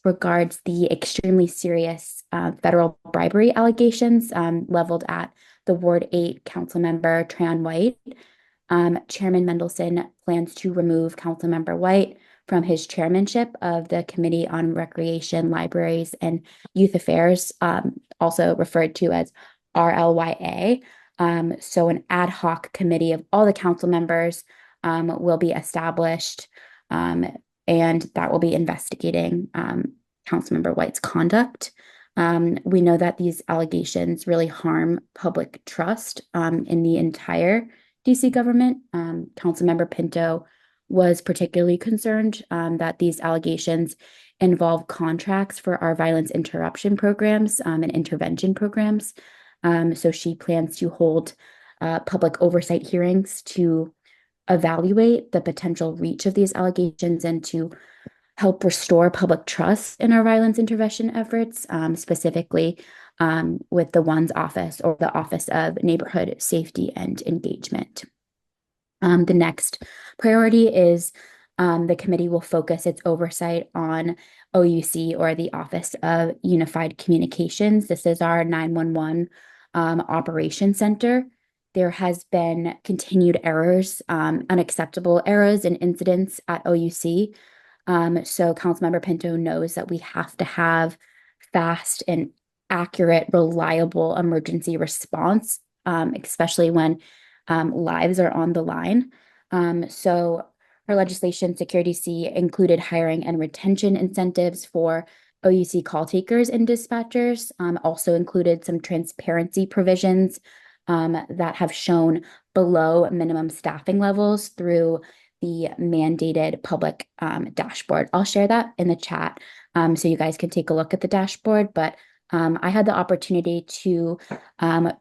regards the extremely serious federal bribery allegations leveled at the Ward 8 council member Tran White. Chairman Mendelson plans to remove Councilmember White from his chairmanship of the Committee on Recreation, Libraries, and Youth Affairs, also referred to as RLYA. So an ad hoc committee of all the council members will be established, and that will be investigating Councilmember White's conduct. We know that these allegations really harm public trust in the entire DC government. Councilmember Pinto was particularly concerned that these allegations involve contracts for our violence interruption programs and intervention programs. So she plans to hold public oversight hearings to evaluate the potential reach of these allegations and to help restore public trust in our violence intervention efforts, specifically with the ONE's office or the Office of Neighborhood Safety and Engagement. The next priority is the committee will focus its oversight on OUC, or the Office of Unified Communications. This is our 911 operation center. There has been continued errors, unacceptable errors and incidents at OUC. So Councilmember Pinto knows that we have to have fast and accurate, reliable emergency response, especially when lives are on the line. So her legislation, Security C, included hiring and retention incentives for OUC call takers and dispatchers, also included some transparency provisions that have shown below minimum staffing levels through the mandated public dashboard. I'll share that in the chat so you guys can take a look at the dashboard. But I had the opportunity to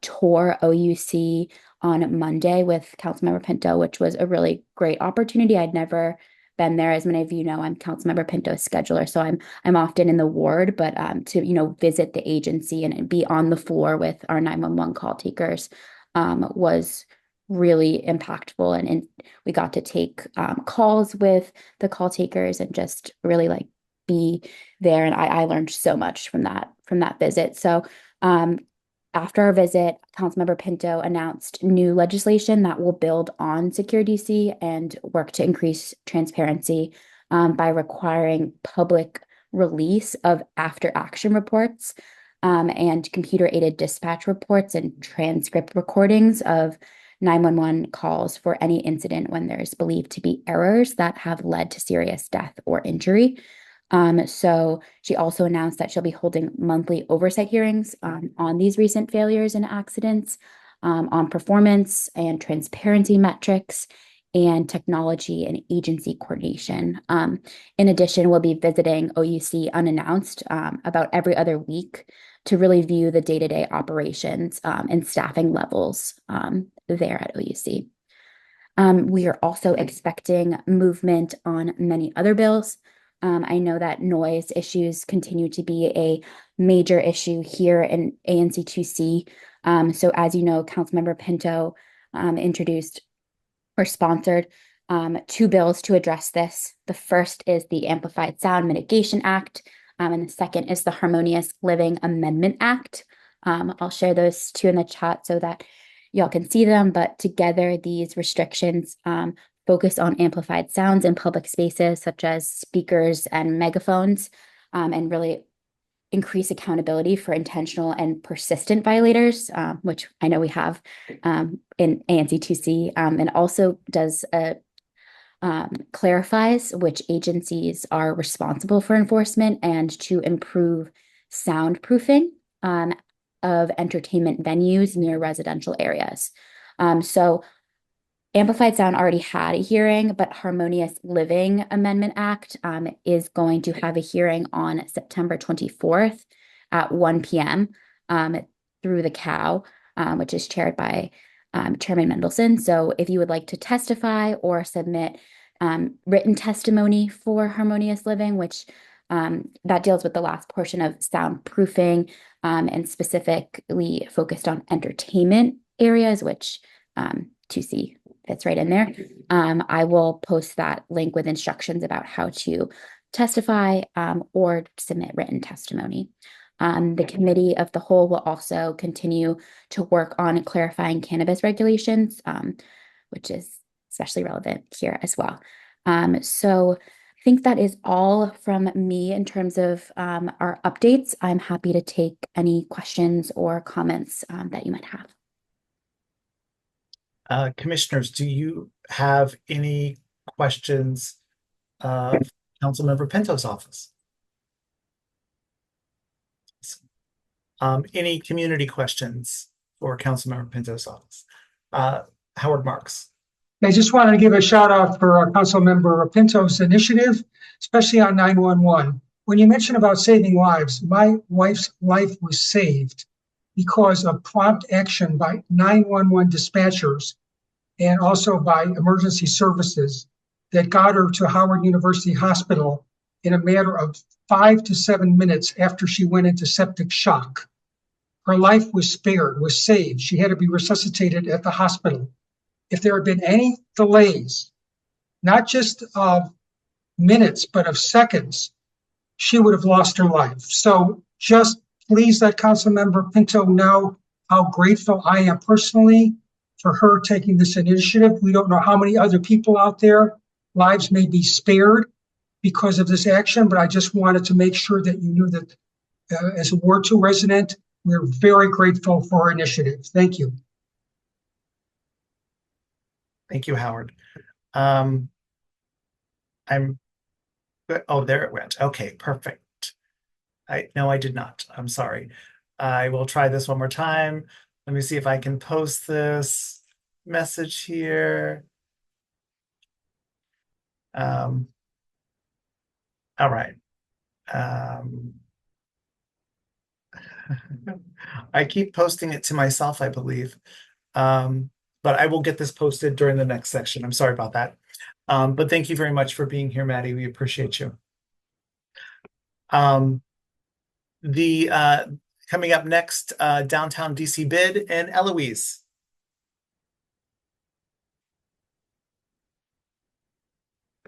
tour OUC on Monday with Councilmember Pinto, which was a really great opportunity. I'd never been there. As many of you know, I'm Councilmember Pinto's scheduler, so I'm often in the ward, but to visit the agency and be on the floor with our 911 call takers was really impactful, and we got to take calls with the call takers and just really be there. And I learned so much from that visit. So after our visit, Councilmember Pinto announced new legislation that will build on Security C and work to increase transparency by requiring public release of after action reports and computer aided dispatch reports and transcript recordings of 911 calls for any incident when there's believed to be errors that have led to serious death or injury. So she also announced that she'll be holding monthly oversight hearings on these recent failures and accidents, on performance and transparency metrics, and technology and agency coordination. In addition, we'll be visiting OUC unannounced about every other week to really view the day-to-day operations and staffing levels there at OUC. We are also expecting movement on many other bills. I know that noise issues continue to be a major issue here in ANC 2C. So as you know, Councilmember Pinto introduced or sponsored two bills to address this. The first is the Amplified Sound Mitigation Act, and the second is the Harmonious Living Amendment Act. I'll share those two in the chat so that y'all can see them, but together these restrictions focus on amplified sounds in public spaces such as speakers and megaphones, and really increase accountability for intentional and persistent violators, which I know we have in ANC2C, and also does clarifies which agencies are responsible for enforcement and to improve soundproofing of entertainment venues near residential areas. So Amplified Sound already had a hearing, but Harmonious Living Amendment Act is going to have a hearing on September 24th at 1 p.m. Through the COW, which is chaired by Chairman Mendelson. So if you would like to testify or submit written testimony for Harmonious Living, which that deals with the last portion of soundproofing and specifically focused on entertainment areas, which 2C fits right in there. I will post that link with instructions about how to testify or submit written testimony. The committee of the whole will also continue to work on clarifying cannabis regulations, which is especially relevant here as well. So I think that is all from me in terms of our updates. I'm happy to take any questions or comments that you might have. Commissioners, do you have any questions of Councilmember Pinto's office? Any community questions for Councilmember Pinto's office? Howard Marks. I just wanted to give a shout out for Councilmember Pinto's initiative, especially on 911. When you mentioned about saving lives, my wife's life was saved because of prompt action by 911 dispatchers and also by emergency services that got her to Howard University Hospital in a matter of 5 to 7 minutes after she went into septic shock. Her life was spared, was saved. She had to be resuscitated at the hospital. If there had been any delays, not just of minutes, but of seconds, she would have lost her life. So just please let Councilmember Pinto know how grateful I am personally for her taking this initiative. We don't know how many other people out there lives may be spared because of this action, but I just wanted to make sure that you knew that as a Ward 2 resident, we're very grateful for her initiative. Thank you. Thank you, Howard. Oh, there it went. Okay, perfect. No, I did not. I'm sorry. I will try this one more time. Let me see if I can post this message here. All right. I keep posting it to myself, I believe. But I will get this posted during the next section. I'm sorry about that. But thank you very much for being here, Maddie. We appreciate you. Coming up next, downtown DC bid and Eloise.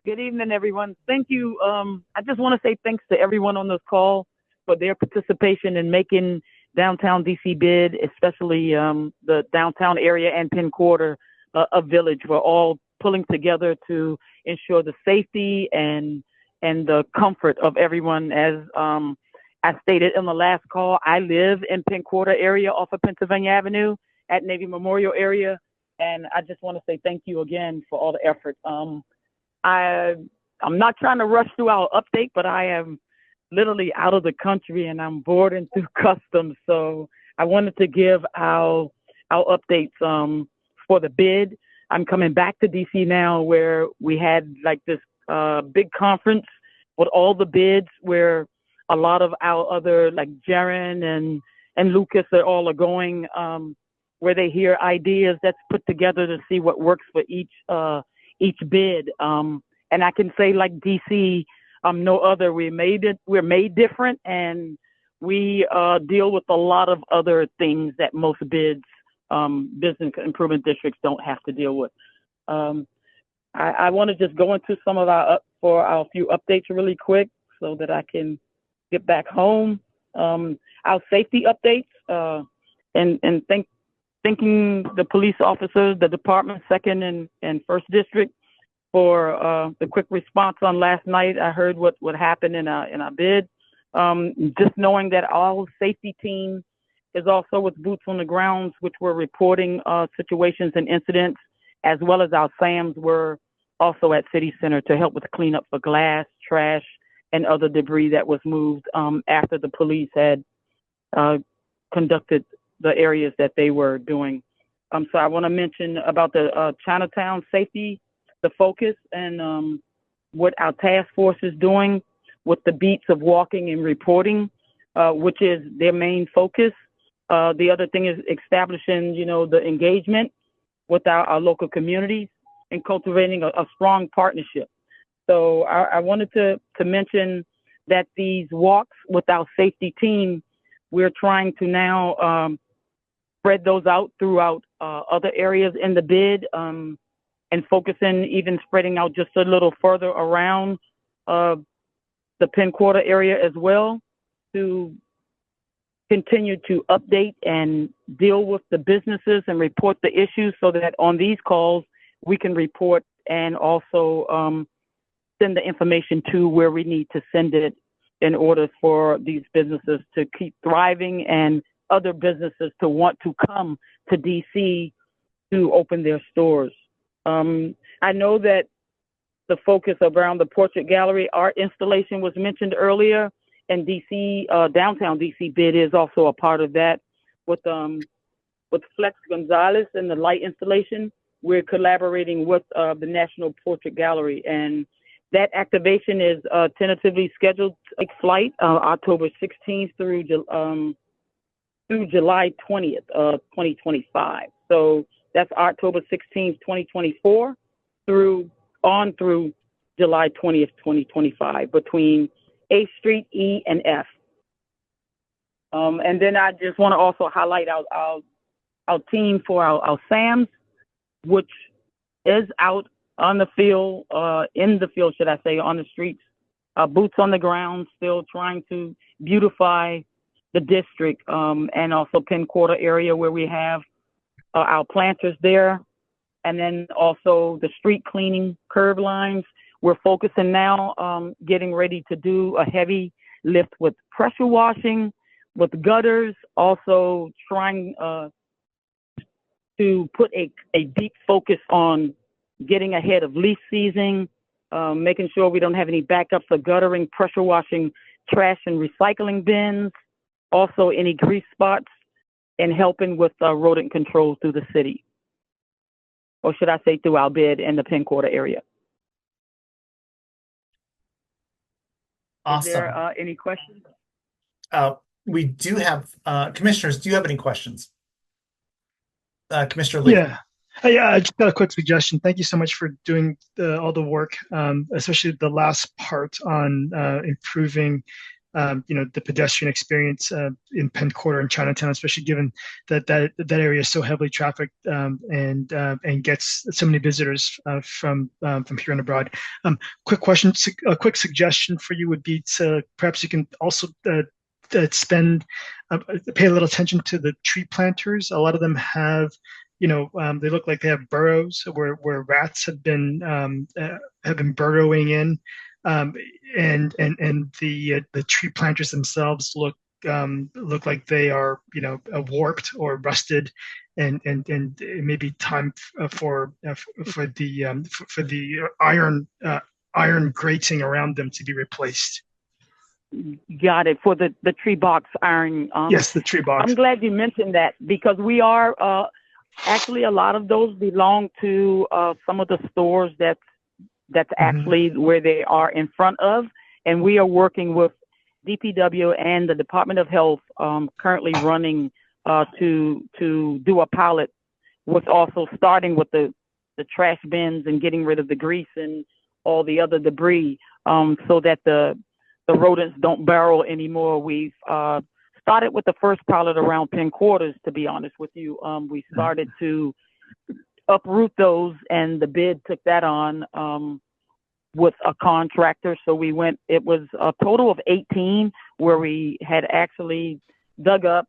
Good evening, everyone. Thank you. I just want to say thanks to everyone on this call for their participation in making downtown DC bid, especially the downtown area and Penn Quarter a village. We're all pulling together to ensure the safety and the comfort of everyone. As I stated in the last call, I live in Penn Quarter area off of Pennsylvania Avenue at Navy Memorial area, and I just want to say thank you again for all the effort. I'm not trying to rush through our update, but I am literally out of the country and I'm boarding through customs. So I wanted to give our updates for the bid. I'm coming back to DC now where we had like this big conference with all the bids where a lot of our other, like Jaron and Lucas, they all are going, where they hear ideas that's put together to see what works for each bid. And I can say, like DC, no other. We're made different, and we deal with a lot of other things that most bids, business improvement districts don't have to deal with. I want to just go into some of our few updates really quick so that I can get back home. Our safety updates, and thanking the police officers, the department, 2nd and 1st District, for the quick response on last night. I heard what happened in our bid. Just knowing that our safety team is also with boots on the grounds, which were reporting situations and incidents, as well as our SAMs were also at City Center to help with cleanup for glass, trash, and other debris that was moved after the police had conducted the areas that they were doing. So I want to mention about the Chinatown safety, the focus, and what our task force is doing with the beats of walking and reporting, which is their main focus. The other thing is establishing, the engagement with our local communities and cultivating a strong partnership. So I wanted to mention that these walks with our safety team, we're trying to now spread those out throughout other areas in the bid, and focusing, even spreading out just a little further around the Penn Quarter area as well, to continue to update and deal with the businesses and report the issues, so that on these calls we can report and also send the information to where we need to send it in order for these businesses to keep thriving and other businesses to want to come to DC to open their stores. I know that the focus around the Portrait Gallery art installation was mentioned earlier, and DC, downtown DC bid is also a part of that. With Flex Gonzalez and the light installation, we're collaborating with the National Portrait Gallery, and that activation is tentatively scheduled to take flight October 16th through July 20th, 2025. So that's October 16th, 2024 through July 20th, 2025, between A Street, E, and F. And then I just want to also highlight our team for our SAMs, which is out on the field, in the field, should I say, on the streets, boots on the ground, still trying to beautify the district, and also Penn Quarter area where we have our planters there. And then also the street cleaning, curb lines. We're focusing now, getting ready to do a heavy lift with pressure washing, with gutters, also trying to put a deep focus on getting ahead of leaf season, making sure we don't have any backups for guttering, pressure washing, trash and recycling bins, also any grease spots, and helping with rodent control through the city. Or should I say through our bid in the Penn Quarter area. Awesome. Is there any questions? We do have, commissioners, do you have any questions? Commissioner Lee. Yeah. I just got a quick suggestion. Thank you so much for doing all the work, especially the last part on improving the pedestrian experience in Penn Quarter and Chinatown, especially given that area is so heavily trafficked and gets so many visitors from here and abroad. Quick question, a quick suggestion for you would be to perhaps you can also pay a little attention to the tree planters. A lot of them have, they look like they have burrows where rats have been burrowing in. And the tree planters themselves look like they are warped or rusted, and it may be time for the iron grating around them to be replaced. Got it. For the tree box iron. Yes, the tree box. I'm glad you mentioned that, because we are actually, a lot of those belong to some of the stores that's actually where they are in front of, and we are working with DPW and the Department of Health currently running to do a pilot with also starting with the trash bins and getting rid of the grease and all the other debris so that the rodents don't burrow anymore. We've started with the first pilot around Penn quarters, to be honest with you. We started to uproot those, and the bid took that on with a contractor. So it was a total of 18 where we had actually dug up,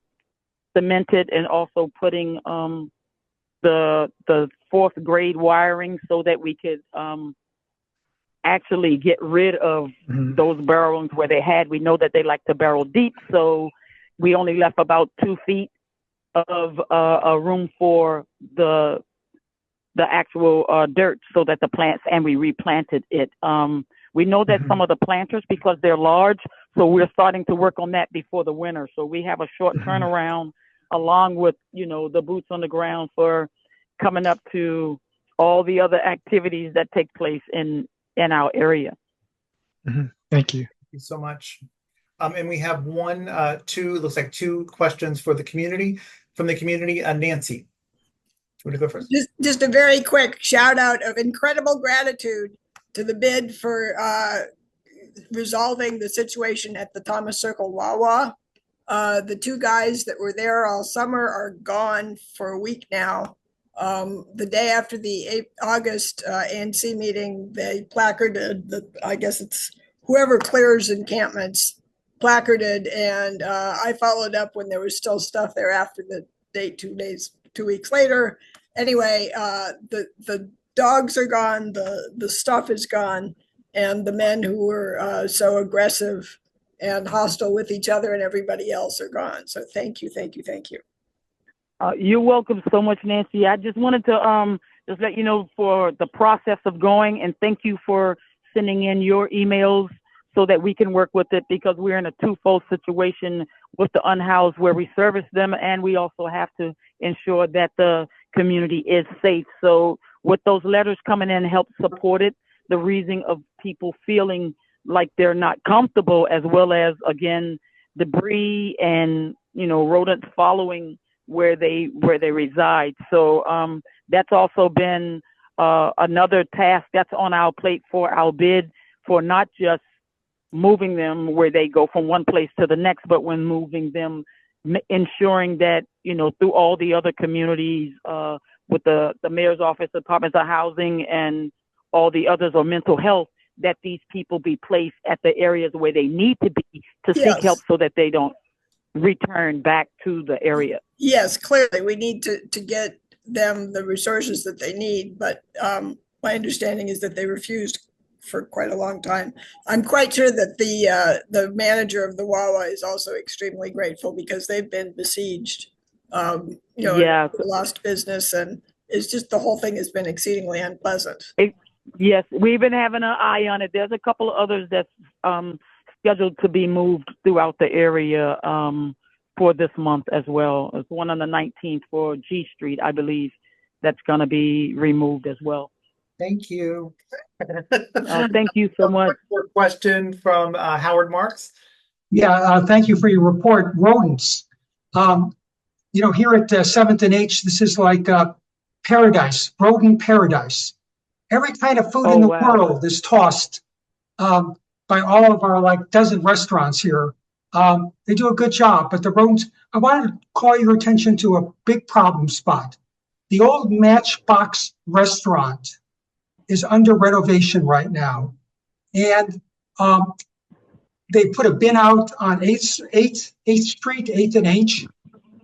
cemented, and also putting the fourth grade wiring so that we could actually get rid of those burrowings where we know that they like to burrow deep. So we only left about 2 feet of a room for the actual dirt so that the plants, and we replanted it. We know that some of the planters, because they're large, so we're starting to work on that before the winter. So we have a short turnaround along with, the boots on the ground for coming up to all the other activities that take place in our area. Thank you. Thank you so much. And we have looks like two questions for the community. From the community, Nancy. You want to go first? Just a very quick shout out of incredible gratitude to the bid for resolving the situation at the Thomas Circle Wawa. The 2 guys that were there all summer are gone for a week now. The day after the August ANC meeting, they placarded I guess it's whoever clears encampments placarded, and I followed up when there was still stuff there after the date 2 weeks later. Anyway, the dogs are gone, the stuff is gone, and the men who were so aggressive and hostile with each other and everybody else are gone. So thank you. You're welcome so much, Nancy. I just wanted to just let you know for the process of going, and thank you for sending in your emails so that we can work with it, because we're in a twofold situation with the unhoused where we service them, and we also have to ensure that the community is safe. So with those letters coming in, help support it, the reason of people feeling like they're not comfortable, as well as, again, debris and, rodents following where they reside. So that's also been another task that's on our plate for our bid, for not just moving them where they go from one place to the next, but when moving them, ensuring that, through all the other communities, with the mayor's office, departments of housing, and all the others, or mental health, that these people be placed at the areas where they need to be to seek help so that they don't return back to the area. Yes, clearly we need to get them the resources that they need, but my understanding is that they refused for quite a long time. I'm quite sure that the manager of the Wawa is also extremely grateful, because they've been besieged, lost business, and it's just, the whole thing has been exceedingly unpleasant. Yes, we've been having an eye on it. There's a couple of others that's scheduled to be moved throughout the area for this month as well. There's one on the 19th for G Street, I believe, that's going to be removed as well. Thank you. Thank you so much. Question from Howard Marks. Yeah, thank you for your report. Rodents. Here at 7th and H, this is like paradise, rodent paradise. Every kind of food in the world is tossed by all of our dozen restaurants here. They do a good job, but the rodents, I wanted to call your attention to a big problem spot. The old Matchbox restaurant is under renovation right now. And they put a bin out on 8th Street, 8th and H,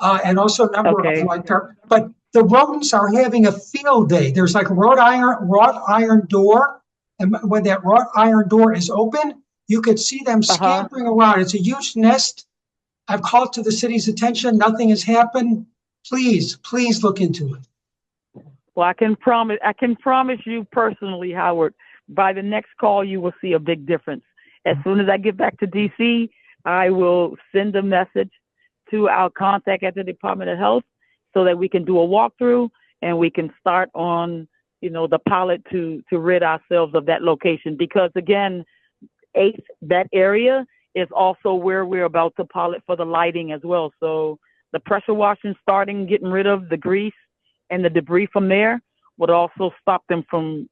and also a number of but the rodents are having a field day. There's like a wrought iron door. And when that wrought iron door is open, you could see them scampering around. It's a huge nest. I've called to the city's attention. Nothing has happened. Please look into it. Well, I can promise you personally, Howard, by the next call, you will see a big difference. As soon as I get back to DC, I will send a message to our contact at the Department of Health so that we can do a walkthrough and we can start on, the pilot to rid ourselves of that location. Because again, 8th, that area is also where we're about to pilot for the lighting as well. So the pressure washing starting, getting rid of the grease and the debris from there would also stop them from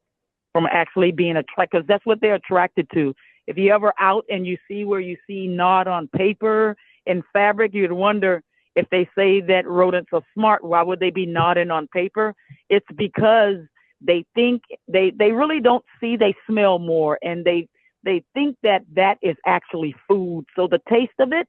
actually being attracted, because that's what they're attracted to. If you're ever out and you see where you see knot on paper and fabric, you'd wonder, if they say that rodents are smart, why would they be nodding on paper? It's because they think they really don't see, they smell more, and they think that is actually food. So the taste of it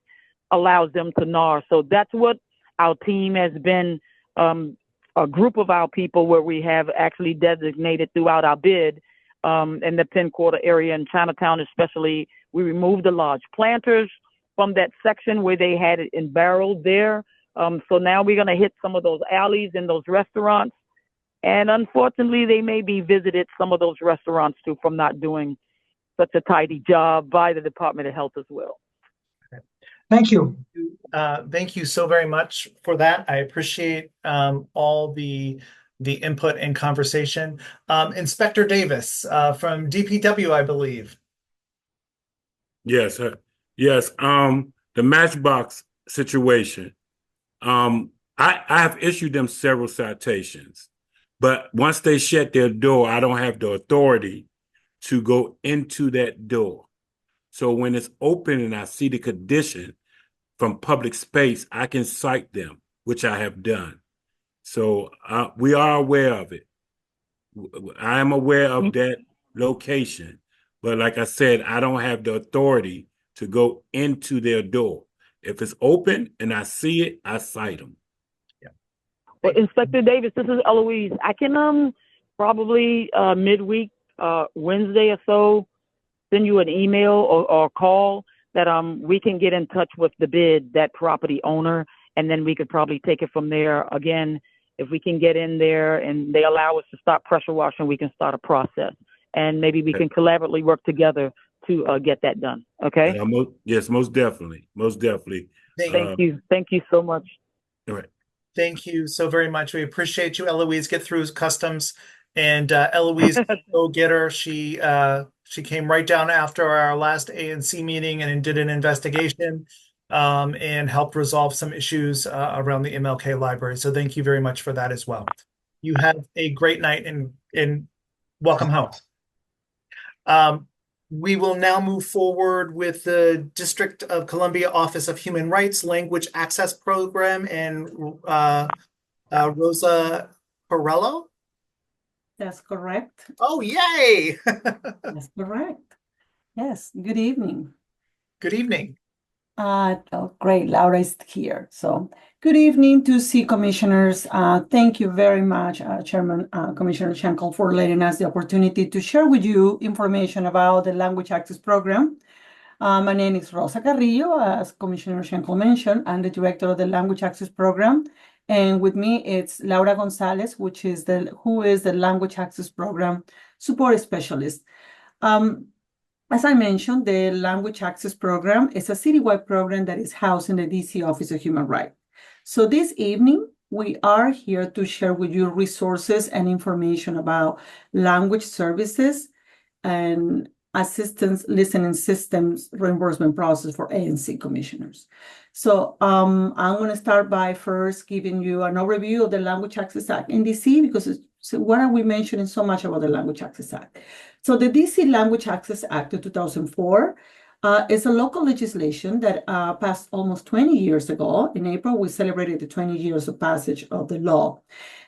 allows them to gnaw. So that's what our team has been, a group of our people where we have actually designated throughout our bid, in the Penn Quarter area in Chinatown especially. We removed the large planters from that section where they had it in barrels there. So now we're going to hit some of those alleys and those restaurants. And unfortunately, they may be visited, some of those restaurants too, from not doing such a tidy job by the Department of Health as well. Thank you. Thank you so very much for that. I appreciate all the input and conversation. Inspector Davis from DPW, I believe. Yes, yes. The Matchbox situation. I have issued them several citations, but once they shut their door, I don't have the authority to go into that door. So when it's open and I see the condition from public space, I can cite them, which I have done. So we are aware of it. I am aware of that location, but like I said, I don't have the authority to go into their door. If it's open and I see it, I cite them. Yeah. Well, Inspector Davis, this is Eloise. I can probably midweek, Wednesday or so, send you an email or call that we can get in touch with the bid, that property owner, and then we could probably take it from there. Again, if we can get in there and they allow us to start pressure washing, we can start a process, and maybe we can collaboratively work together to get that done. Okay. Yes, most definitely. Most definitely. Thank you. Thank you so much. All right. Thank you so very much. We appreciate you, Eloise. Get through customs, and Eloise, go get her. She came right down after our last ANC meeting and did an investigation and helped resolve some issues around the MLK library. So thank you very much for that as well. You have a great night and welcome home. We will now move forward with the District of Columbia Office of Human Rights Language Access Program and Rosa Corello. That's correct. Oh, yay! That's correct. Yes. Good evening. Good evening. Oh, great. Laura is here. So good evening to C commissioners. Thank you very much, Chairman Commissioner Schenkel, for letting us the opportunity to share with you information about the Language Access Program. My name is Rosa Carrillo, as Commissioner Schenkel mentioned. I'm the director of the Language Access Program. And with me, it's Laura Gonzalez, who is the Language Access Program Support Specialist. As I mentioned, the Language Access Program is a citywide program that is housed in the DC Office of Human Rights. So this evening, we are here to share with you resources and information about language services and assistance listening systems reimbursement process for ANC commissioners. So I'm going to start by first giving you an overview of the Language Access Act in DC, because what are we mentioning so much about the Language Access Act? So the DC Language Access Act of 2004 is a local legislation that passed almost 20 years ago. In April, we celebrated the 20 years of passage of the law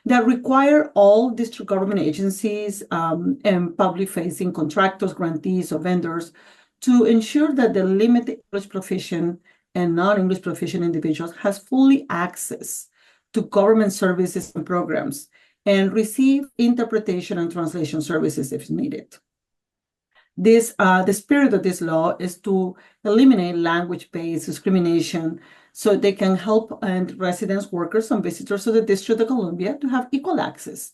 that require all district government agencies and public-facing contractors, grantees, or vendors to ensure that the limited English proficient and non-English proficient individuals has fully access to government services and programs and receive interpretation and translation services if needed. The spirit of this law is to eliminate language-based discrimination so they can help residents, workers, and visitors of the District of Columbia to have equal access.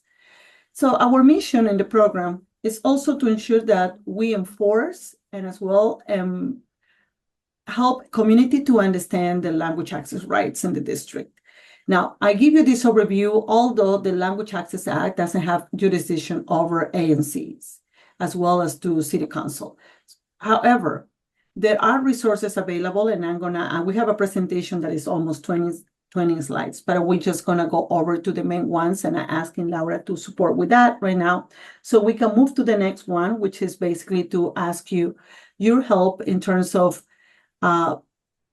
So our mission in the program is also to ensure that we enforce and as well help community to understand the language access rights in the district. Now, I give you this overview, although the Language Access Act doesn't have jurisdiction over ANCs, as well as to City Council. However, there are resources available, and we have a presentation that is almost 20 slides, but we're just gonna go over to the main ones, and I'm asking Laura to support with that right now. So we can move to the next one, which is basically to ask you your help in terms of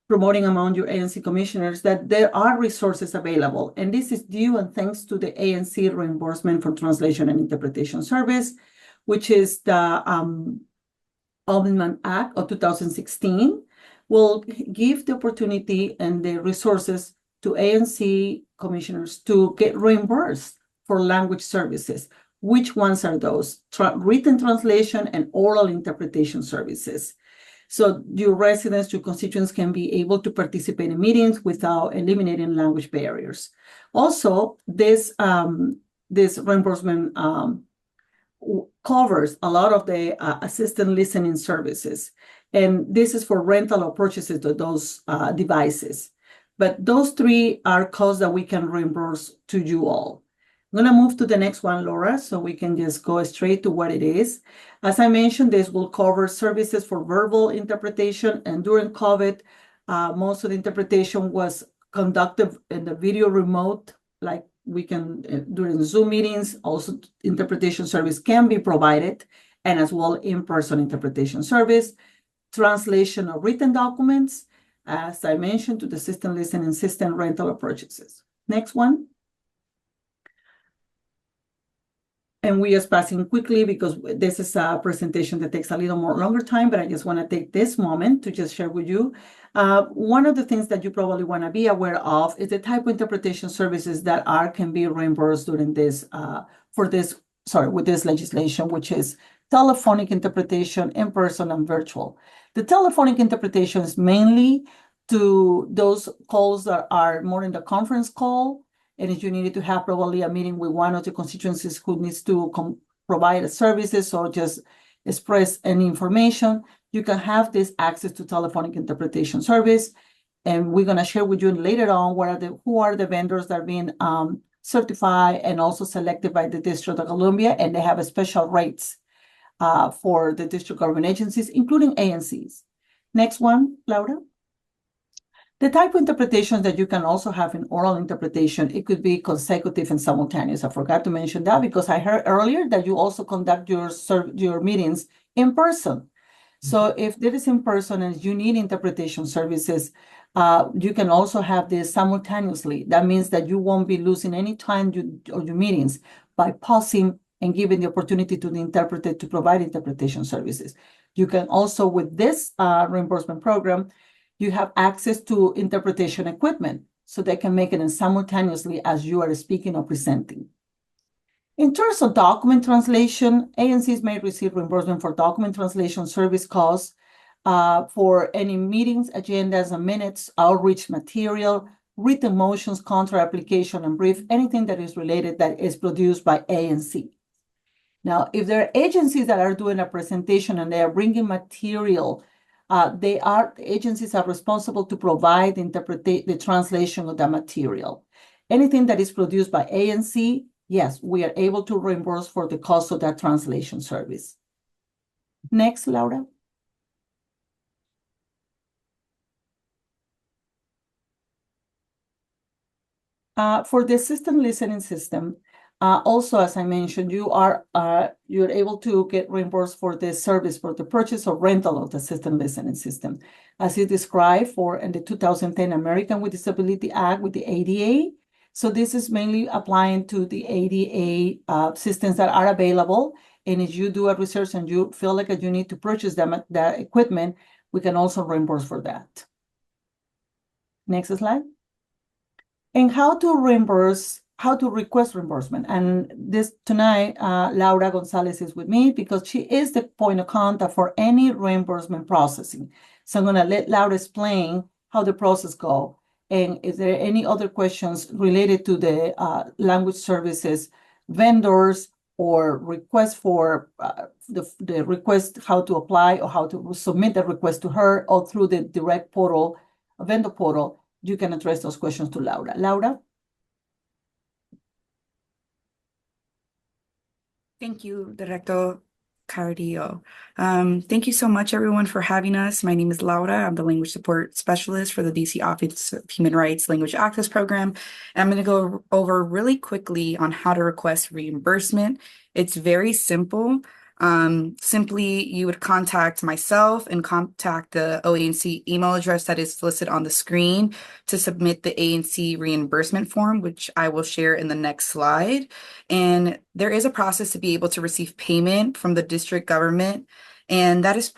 promoting among your ANC commissioners that there are resources available. And this is due and thanks to the ANC reimbursement for translation and interpretation service, which is the Ombudsman Act of 2016, will give the opportunity and the resources to ANC commissioners to get reimbursed for language services. Which ones are those? Written translation and oral interpretation services. So your residents, your constituents can be able to participate in meetings without eliminating language barriers. Also, this reimbursement covers a lot of the assistant listening services. And this is for rental or purchases of those devices. But those three are costs that we can reimburse to you all. I'm going to move to the next one, Laura, so we can just go straight to what it is. As I mentioned, this will cover services for verbal interpretation. And during COVID, most of the interpretation was conducted in the video remote, like we can, during Zoom meetings, also interpretation service can be provided, and as well in-person interpretation service, translation of written documents, as I mentioned, to the system listening system rental or purchases. Next one. And we are passing quickly because this is a presentation that takes a little more longer time, but I just want to take this moment to just share with you. One of the things that you probably want to be aware of is the type of interpretation services that can be reimbursed during this, with this legislation, which is telephonic interpretation, in-person, and virtual. The telephonic interpretation is mainly to those calls that are more in the conference call. And if you needed to have probably a meeting with one of the constituencies who needs to provide services or just express any information, you can have this access to telephonic interpretation service. And we're going to share with you later on who are the vendors that are being certified and also selected by the District of Columbia, and they have a special rates for the district government agencies, including ANCs. Next one, Laura. The type of interpretations that you can also have in oral interpretation, it could be consecutive and simultaneous. I forgot to mention that because I heard earlier that you also conduct your meetings in person. So if there is in person and you need interpretation services, you can also have this simultaneously. That means that you won't be losing any time or your meetings by pausing and giving the opportunity to the interpreter to provide interpretation services. You can also, with this reimbursement program, you have access to interpretation equipment, so they can make it simultaneously as you are speaking or presenting. In terms of document translation, ANCs may receive reimbursement for document translation service costs for any meetings, agendas, and minutes, outreach material, written motions, contract application, and brief, anything that is related that is produced by ANC. Now, if there are agencies that are doing a presentation and they are bringing material, the agencies are responsible to provide the translation of the material. Anything that is produced by ANC, yes, we are able to reimburse for the cost of that translation service. Next, Laura. For the system listening system, also, as I mentioned, you're able to get reimbursed for this service for the purchase or rental of the system listening system, as it described in the 2010 American with Disability Act with the ADA. So this is mainly applying to the ADA systems that are available. And if you do a research and you feel like you need to purchase the equipment, we can also reimburse for that. Next slide. And how to request reimbursement. And tonight, Laura Gonzalez is with me because she is the point of contact for any reimbursement processing. So I'm going to let Laura explain how the process goes. And if there are any other questions related to the language services vendors or requests for the request, how to apply or how to submit the request to her or through the direct portal, vendor portal, you can address those questions to Laura. Laura? Thank you, Director. Cardio. Thank you so much, everyone, for having us. My name is Laura. I'm the Language Support Specialist for the DC Office of Human Rights Language Access Program. And I'm going to go over really quickly on how to request reimbursement. It's very simple. Simply, you would contact myself and contact the OANC email address that is listed on the screen to submit the ANC reimbursement form, which I will share in the next slide. And there is a process to be able to receive payment from the district government. And that is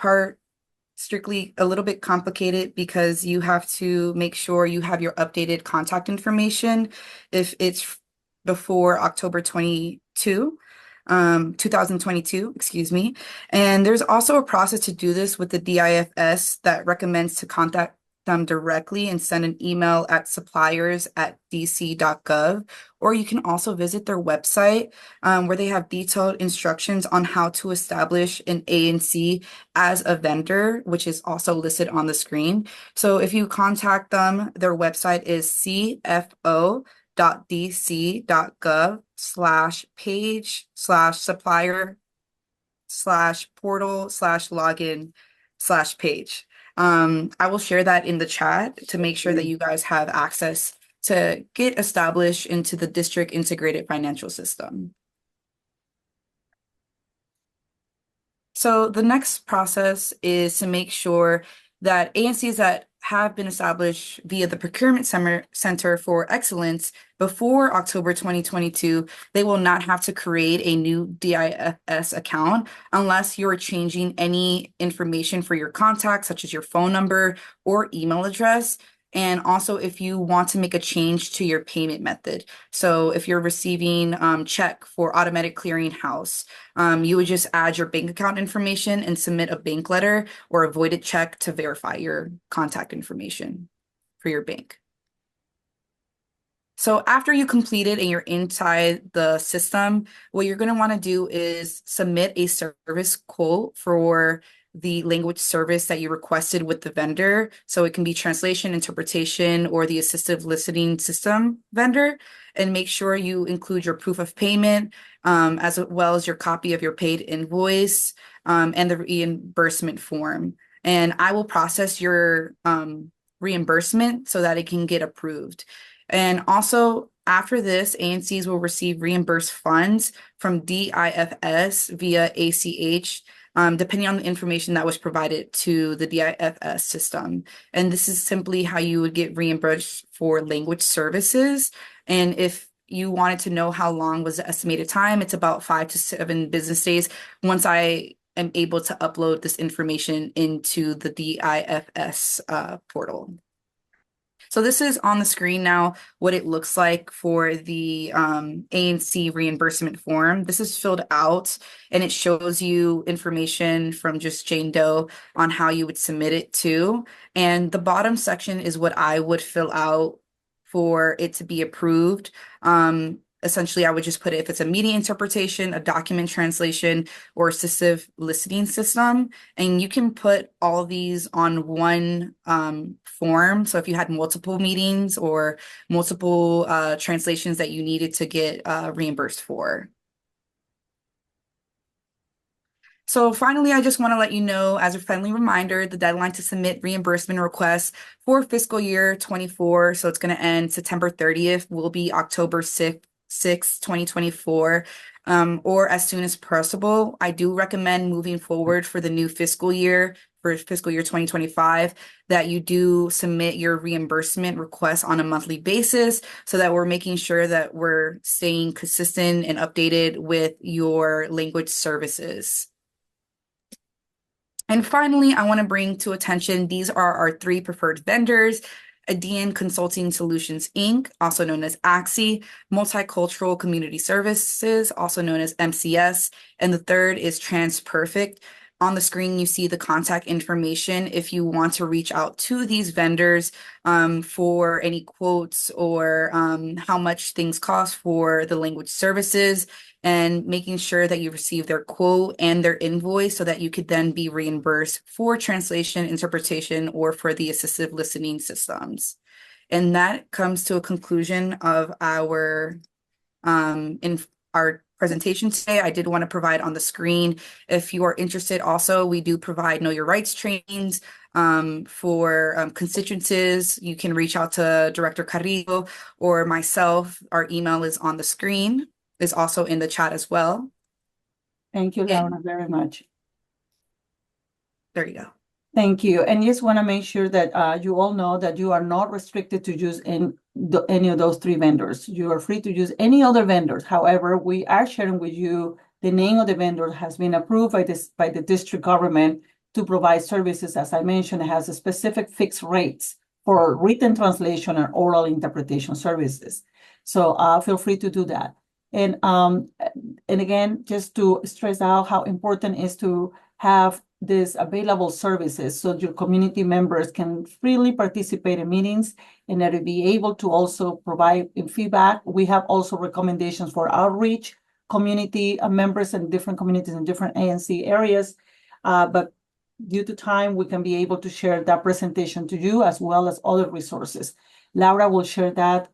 strictly a little bit complicated because you have to make sure you have your updated contact information if it's before October 2022, excuse me. And there's also a process to do this with the DIFS that recommends to contact them directly and send an email at suppliers@dc.gov, or you can also visit their website where they have detailed instructions on how to establish an ANC as a vendor, which is also listed on the screen. So if you contact them, their website is cfo.dc.gov/page/supplier/portal/login/page. I will share that in the chat to make sure that you guys have access to get established into the district integrated financial system. So the next process is to make sure that ANCs that have been established via the Procurement Center for Excellence before October 2022, they will not have to create a new DIFS account unless you're changing any information for your contacts, such as your phone number or email address. And also if you want to make a change to your payment method. So if you're receiving check for automatic clearinghouse, you would just add your bank account information and submit a bank letter or a voided check to verify your contact information for your bank. So after you complete it and you're inside the system, what you're going to want to do is submit a service quote for the language service that you requested with the vendor. So it can be translation, interpretation, or the assistive listening system vendor. And make sure you include your proof of payment, as well as your copy of your paid invoice, and the reimbursement form. And I will process your reimbursement so that it can get approved. And also, after this, ANCs will receive reimbursed funds from DIFS via ACH, depending on the information that was provided to the DIFS system. And this is simply how you would get reimbursed for language services. And if you wanted to know how long was the estimated time, it's about 5 to 7 business days once I am able to upload this information into the DIFS portal. So this is on the screen now, what it looks like for the ANC reimbursement form. This is filled out and it shows you information from just Jane Doe on how you would submit it to. And the bottom section is what I would fill out for it to be approved. Essentially, I would just put it if it's a media interpretation, a document translation, or assistive listening system. And you can put all these on one form. So if you had multiple meetings or multiple translations that you needed to get reimbursed for. So finally, I just want to let you know, as a friendly reminder, the deadline to submit reimbursement requests for fiscal year 24, so it's going to end September 30th, will be October 6th, 2024, or as soon as possible. I do recommend moving forward for the new fiscal year, for fiscal year 2025, that you do submit your reimbursement requests on a monthly basis so that we're making sure that we're staying consistent and updated with your language services. And finally, I want to bring to attention, these are our 3 preferred vendors: Adian Consulting Solutions, Inc., also known as AXI, Multicultural Community Services, also known as MCS, and the third is TransPerfect. On the screen, you see the contact information if you want to reach out to these vendors for any quotes or how much things cost for the language services, and making sure that you receive their quote and their invoice so that you could then be reimbursed for translation, interpretation, or for the assistive listening systems. And that comes to a conclusion of our presentation today, I did want to provide on the screen. If you are interested, also, we do provide Know Your Rights trainings for constituencies. You can reach out to Director Carrillo or myself. Our email is on the screen, is also in the chat as well. Thank you, Laura, very much. There you go. Thank you. And just want to make sure that you all know that you are not restricted to use any of those 3 vendors. You are free to use any other vendors. However, we are sharing with you the name of the vendor has been approved by the district government to provide services. As I mentioned, it has a specific fixed rates for written translation and oral interpretation services. So feel free to do that. And again, just to stress out how important it is to have these available services so your community members can freely participate in meetings and that be able to also provide feedback. We have also recommendations for outreach community members and different communities in different ANC areas. But due to time, we can be able to share that presentation to you as well as other resources. Laura will share that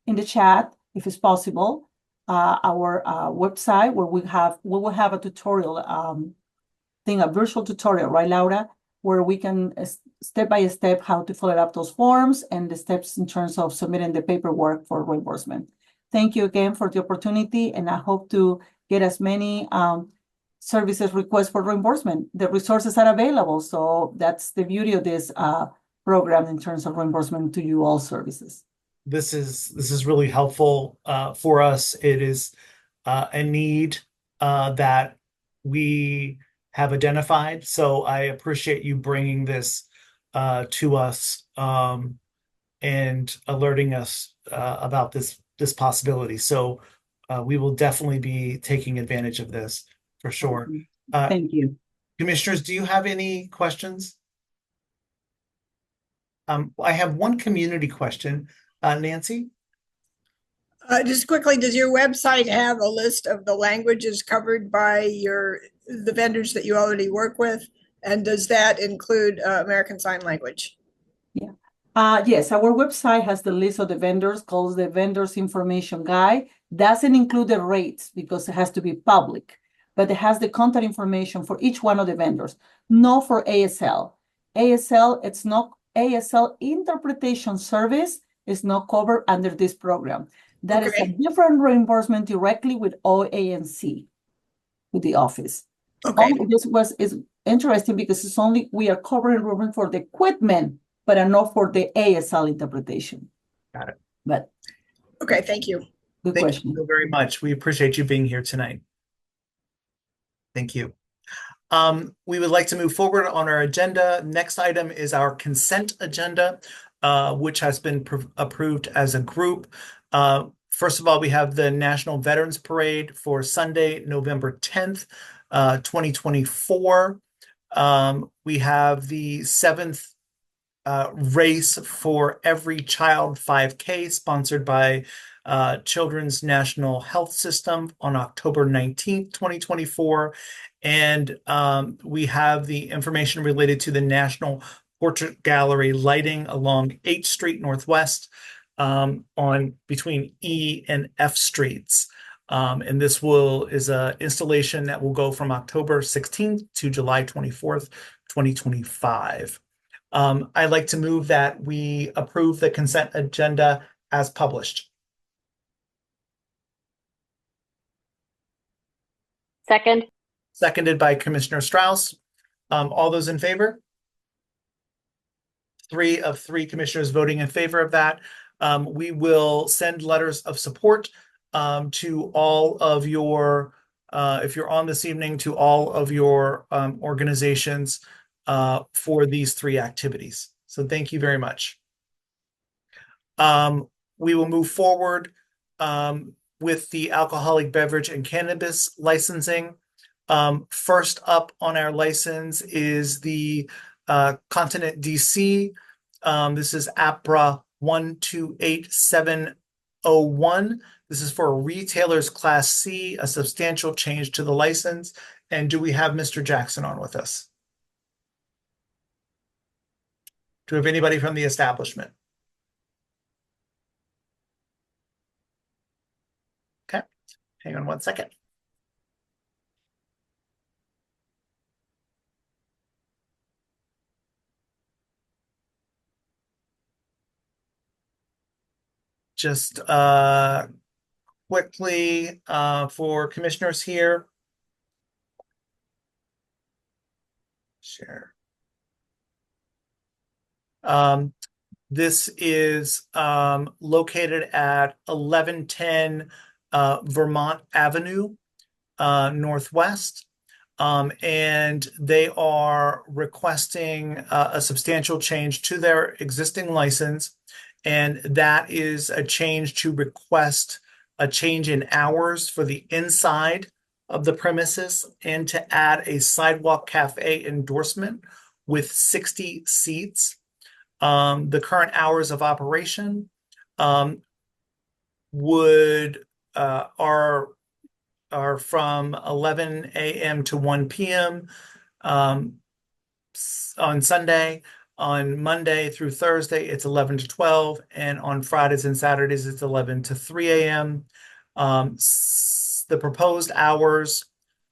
in the chat if it's possible. Our website where we will have a tutorial a virtual tutorial, right, Laura, where we can step by step how to fill up those forms and the steps in terms of submitting the paperwork for reimbursement. Thank you again for the opportunity, and I hope to get as many services requests for reimbursement. The resources are available, so that's the beauty of this program in terms of reimbursement to you all services. This is really helpful for us. It is a need that we have identified. So I appreciate you bringing this to us and alerting us about this possibility. So we will definitely be taking advantage of this for sure. Thank you. Commissioners, do you have any questions? I have one community question. Nancy? Just quickly, does your website have a list of the languages covered by the vendors that you already work with? And does that include American Sign Language? Yeah. Yes, our website has the list of the vendors called the Vendors Information Guide. Doesn't include the rates because it has to be public, but it has the contact information for each one of the vendors. No for ASL. It's not ASL interpretation service is not covered under this program. That is a different reimbursement directly with ANC, with the office. Okay. Is interesting because it's only we are covering reimbursement for the equipment, but are not for the ASL interpretation. Got it. But okay, thank you. Good Thank question. you very much. We appreciate you being here tonight. Thank you. We would like to move forward on our agenda. Next item is our consent agenda, which has been approved as a group. First of all, we have the National Veterans Parade for Sunday, November 10th, 2024. We have the 7th race for Every Child 5K, sponsored by Children's National Health System on October 19th, 2024. And we have the information related to the National Portrait Gallery lighting along H Street Northwest on between E and F Streets. And this is an installation that will go from October 16th to July 24th, 2025. I'd like to move that we approve the consent agenda as published. Second. Seconded by Commissioner Strauss. All those in favor? 3 of 3 commissioners voting in favor of that. We will send letters of support to all of your, if you're on this evening, to all of your organizations for these 3 activities. So thank you very much. We will move forward with the alcoholic beverage and cannabis licensing. First up on our license is the Continent DC. This is APRA 128701. This is for a retailer's Class C, a substantial change to the license. And do we have Mr. Jackson on with us? Do we have anybody from the establishment? Okay. Hang on one second. Just quickly for commissioners here. Share. This is located at 1110 Vermont Avenue Northwest. And they are requesting a substantial change to their existing license. And that is a change to request a change in hours for the inside of the premises and to add a sidewalk cafe endorsement with 60 seats. The current hours of operation are from 11 a.m. to 1 p.m. On Sunday. On Monday through Thursday, it's 11 to 12, and on Fridays and Saturdays, it's 11 to 3 a.m. The proposed hours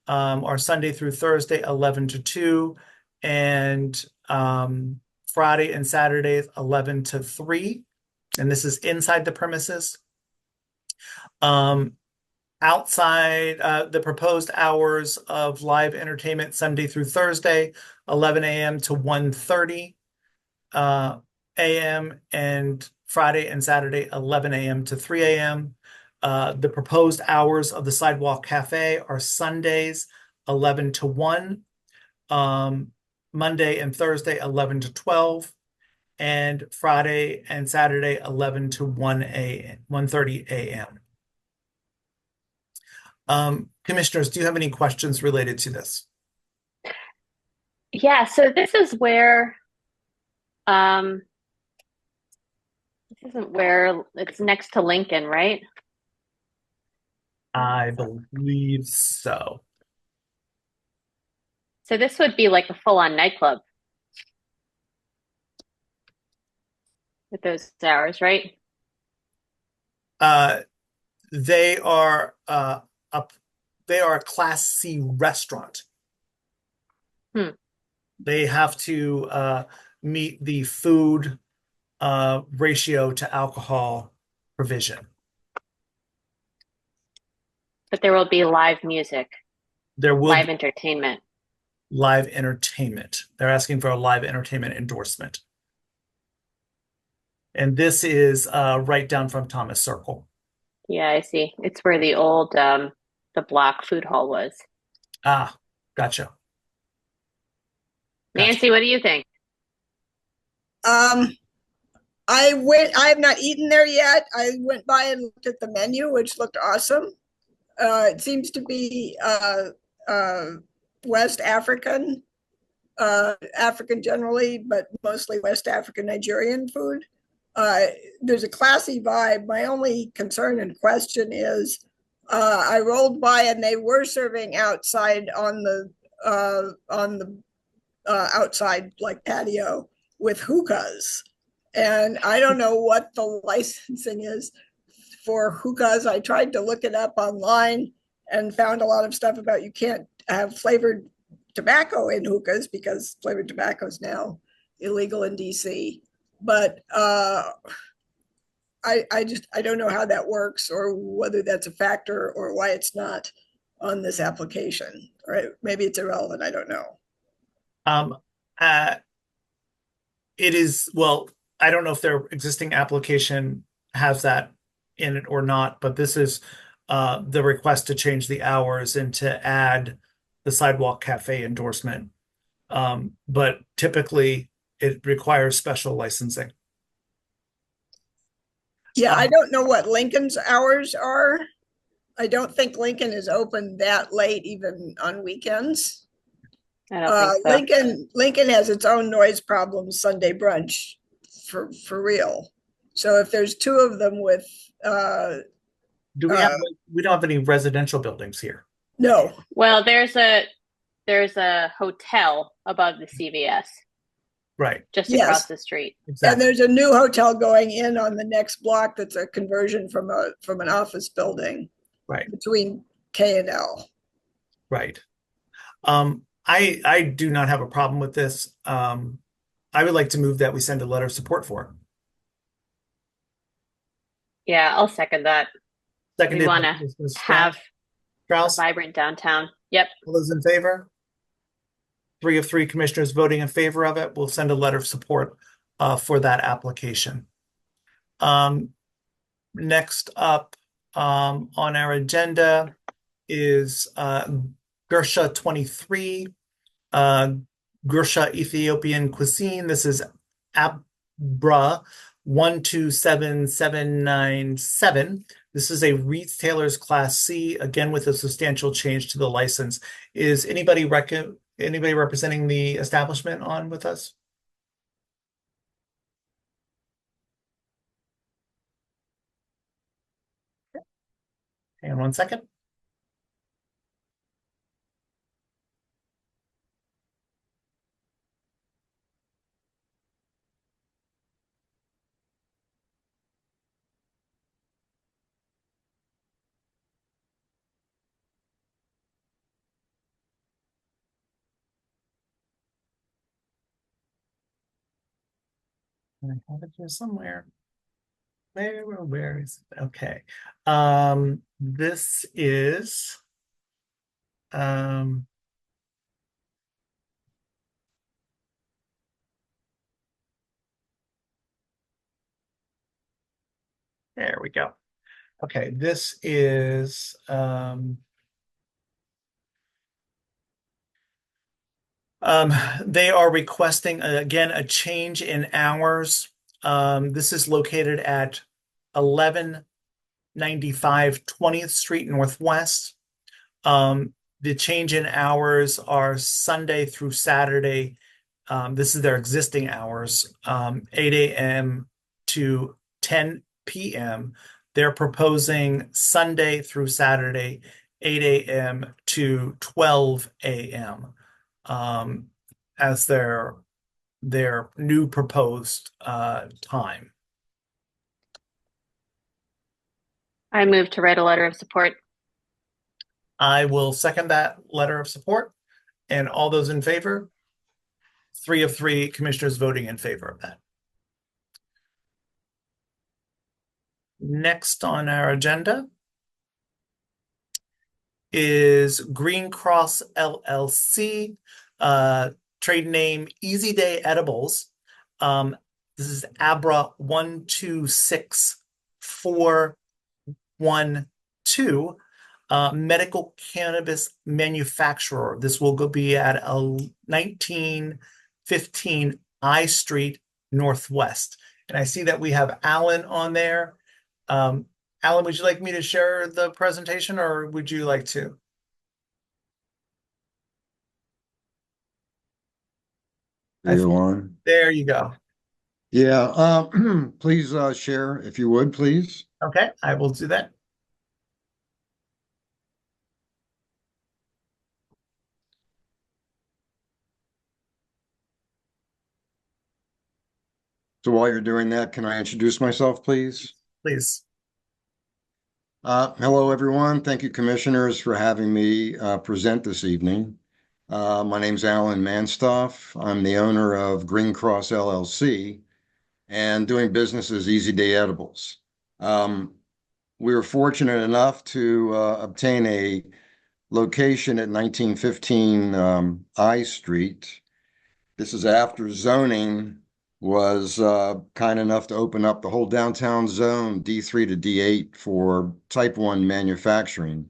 are Sunday through Thursday, 11 to 2, and Friday and Saturday, 11 to 3, and this is inside the premises. Outside, the proposed hours of live entertainment Sunday through Thursday, 11 a.m. to 1:30 a.m. and Friday and Saturday, 11 a.m. to 3 a.m. The proposed hours of the Sidewalk Cafe are Sundays, 11 to 1, Monday and Thursday, 11 to 12, and Friday and Saturday, 11 to 1:30 a.m. Commissioners, do you have any questions related to this? Yeah, so this is where this isn't where it's next to Lincoln, right? I believe so. So this would be like a full-on nightclub with those hours, right? They are a Class C restaurant. They have to meet the food ratio to alcohol provision. But there will be live music. There will live be entertainment. live entertainment. They're asking for a live entertainment endorsement. And this is right down from Thomas Circle. Yeah, I see. It's where the old the Block food hall was. Ah, gotcha. Nancy, what do you think? I have not eaten there yet. I went by and looked at the menu, which looked awesome. It seems to be West African, African generally, but mostly West African Nigerian food. There's a classy vibe. My only concern and question is I rolled by and they were serving outside on the outside like patio with hookahs. And I don't know what the licensing is for hookahs. I tried to look it up online and found a lot of stuff about you can't have flavored tobacco in hookahs because flavored tobacco is now illegal in DC. But I don't know how that works or whether that's a factor or why it's not on this application. Or maybe it's irrelevant. I don't know. It is, well, I don't know if their existing application has that in it or not, but this is the request to change the hours and to add the Sidewalk Cafe endorsement. But typically it requires special licensing. Yeah, I don't know what Lincoln's hours are. I don't think Lincoln is open that late, even on weekends. I don't think so. Lincoln has its own noise problems Sunday brunch for real. So if there's two of them with we don't have any residential buildings here. No. Well, there's a hotel above the CVS. Right. Just across the street. Exactly. And there's a new hotel going in on the next block that's a conversion from an office building. Right. between K and L. Right. I do not have a problem with this. I would like to move that we send a letter of support for it. Yeah, I'll second that. We Seconded by want to Commissioner have a Strauss. vibrant downtown. Yep. All those in favor? 3 of 3 commissioners voting in favor of it. We'll send a letter of support for that application. Next up on our agenda is Gersha 23, Gersha Ethiopian cuisine. This is Abra 127797. This is a retailer's class C, again with a substantial change to the license. Is anybody representing the establishment on with us? Hang on one second. I have it here somewhere. Where is it? Okay. This is there we go. Okay, this is they are requesting again a change in hours. This is located at 1195 20th Street Northwest. The change in hours are Sunday through Saturday. This is their existing hours, 8 a.m. to 10 p.m. They're proposing Sunday through Saturday, 8 a.m. to 12 a.m. As their new proposed time. I move to write a letter of support. I will second that letter of support. And all those in favor? 3 of 3 commissioners voting in favor of that. Next on our agenda is Green Cross LLC, trade name Easy Day Edibles. This is Abra 126412, medical cannabis manufacturer. This will be at 1915 I Street Northwest. And I see that we have Alan on there. Alan, would you like me to share the presentation or would you like to? Are you on? There you go. Yeah, please share if you would, please. Okay, I will do that. So while you're doing that, can I introduce myself, please? Please. Hello, everyone. Thank you, commissioners, for having me present this evening. My name's Alan Manstoff. I'm the owner of Green Cross LLC and doing business as Easy Day Edibles. We were fortunate enough to obtain a location at 1915 I Street. This is after zoning was kind enough to open up the whole downtown zone, D3 to D8, for type 1 manufacturing.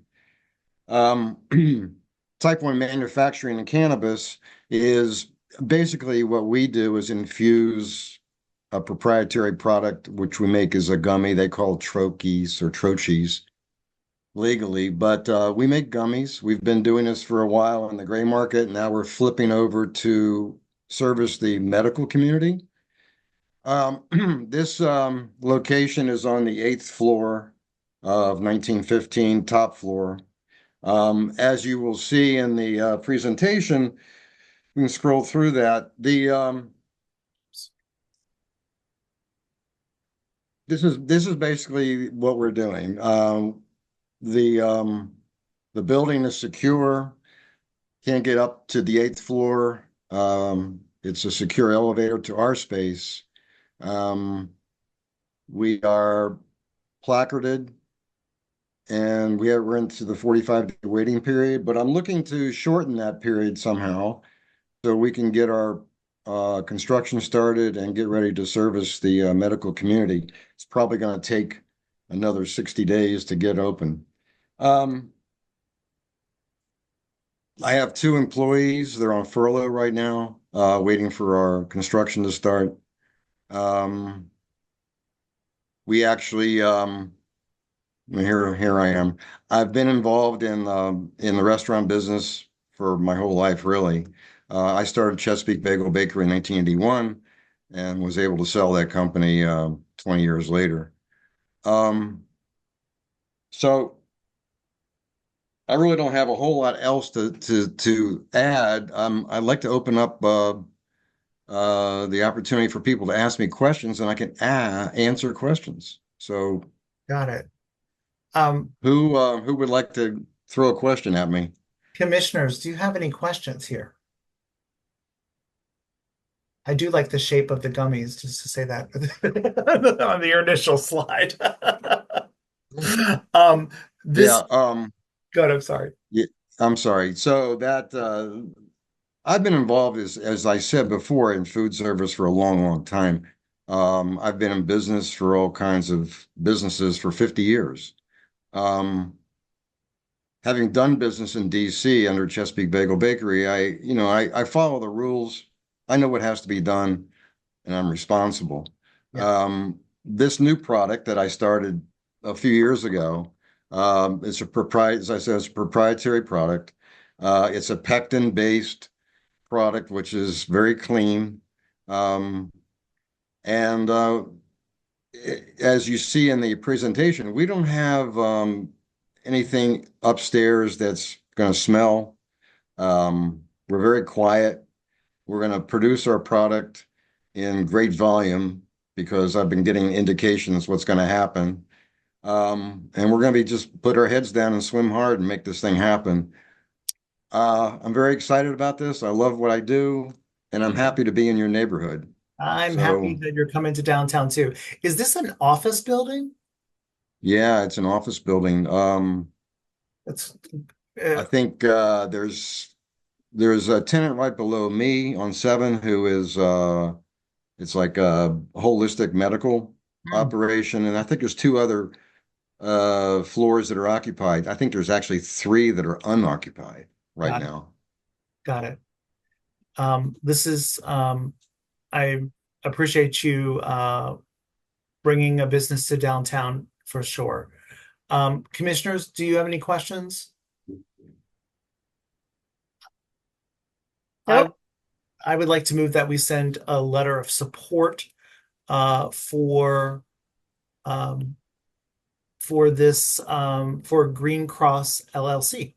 Type 1 manufacturing in cannabis is basically what we do is infuse a proprietary product, which we make as a gummy they call troches or troches legally, but we make gummies. We've been doing this for a while in the gray market. And now we're flipping over to service the medical community. This location is on the 8th floor of 1915, top floor. As you will see in the presentation, you can scroll through that. This is basically what we're doing. the building is secure. Can't get up to the 8th floor. It's a secure elevator to our space. We are placarded and we're into the 45-day waiting period, but I'm looking to shorten that period somehow so we can get our construction started and get ready to service the medical community. It's probably going to take another 60 days to get open. I have 2 employees. They're on furlough right now, waiting for our construction to start. We actually, here I am. I've been involved in the restaurant business for my whole life, really. I started Chesapeake Bagel Bakery in 1981 and was able to sell that company 20 years later. So I really don't have a whole lot else to add. I'd like to open up the opportunity for people to ask me questions, and I can answer questions. So, Got it. who would like to throw a question at me? Commissioners, do you have any questions here? I do like the shape of the gummies, just to say that on your initial slide. This Yeah. Go ahead, I'm sorry. Yeah, I'm sorry. So that I've been involved, as I said before, in food service for a long, long time. I've been in business for all kinds of businesses for 50 years. Having done business in DC under Chesapeake Bagel Bakery, I follow the rules. I know what has to be done, and I'm responsible. Yeah. This new product that I started a few years ago, it's as I said, it's a proprietary product. It's a pectin-based product, which is very clean. And as you see in the presentation, we don't have anything upstairs that's going to smell. We're very quiet. We're going to produce our product in great volume because I've been getting indications what's going to happen. And we're going to be just put our heads down and swim hard and make this thing happen. I'm very excited about this. I love what I do, and I'm happy to be in your neighborhood. I'm So, happy that you're coming to downtown too. Is this an office building? yeah, it's an office building. It's I think there's a tenant right below me on 7 who is it's like a holistic medical operation, and I think there's 2 other floors that are occupied. I think there's actually 3 that are unoccupied right Got it. now. Got it. I appreciate you bringing a business to downtown for sure. Commissioners, do you have any questions? Nope. I would like to move that we send a letter of support for this for Green Cross LLC.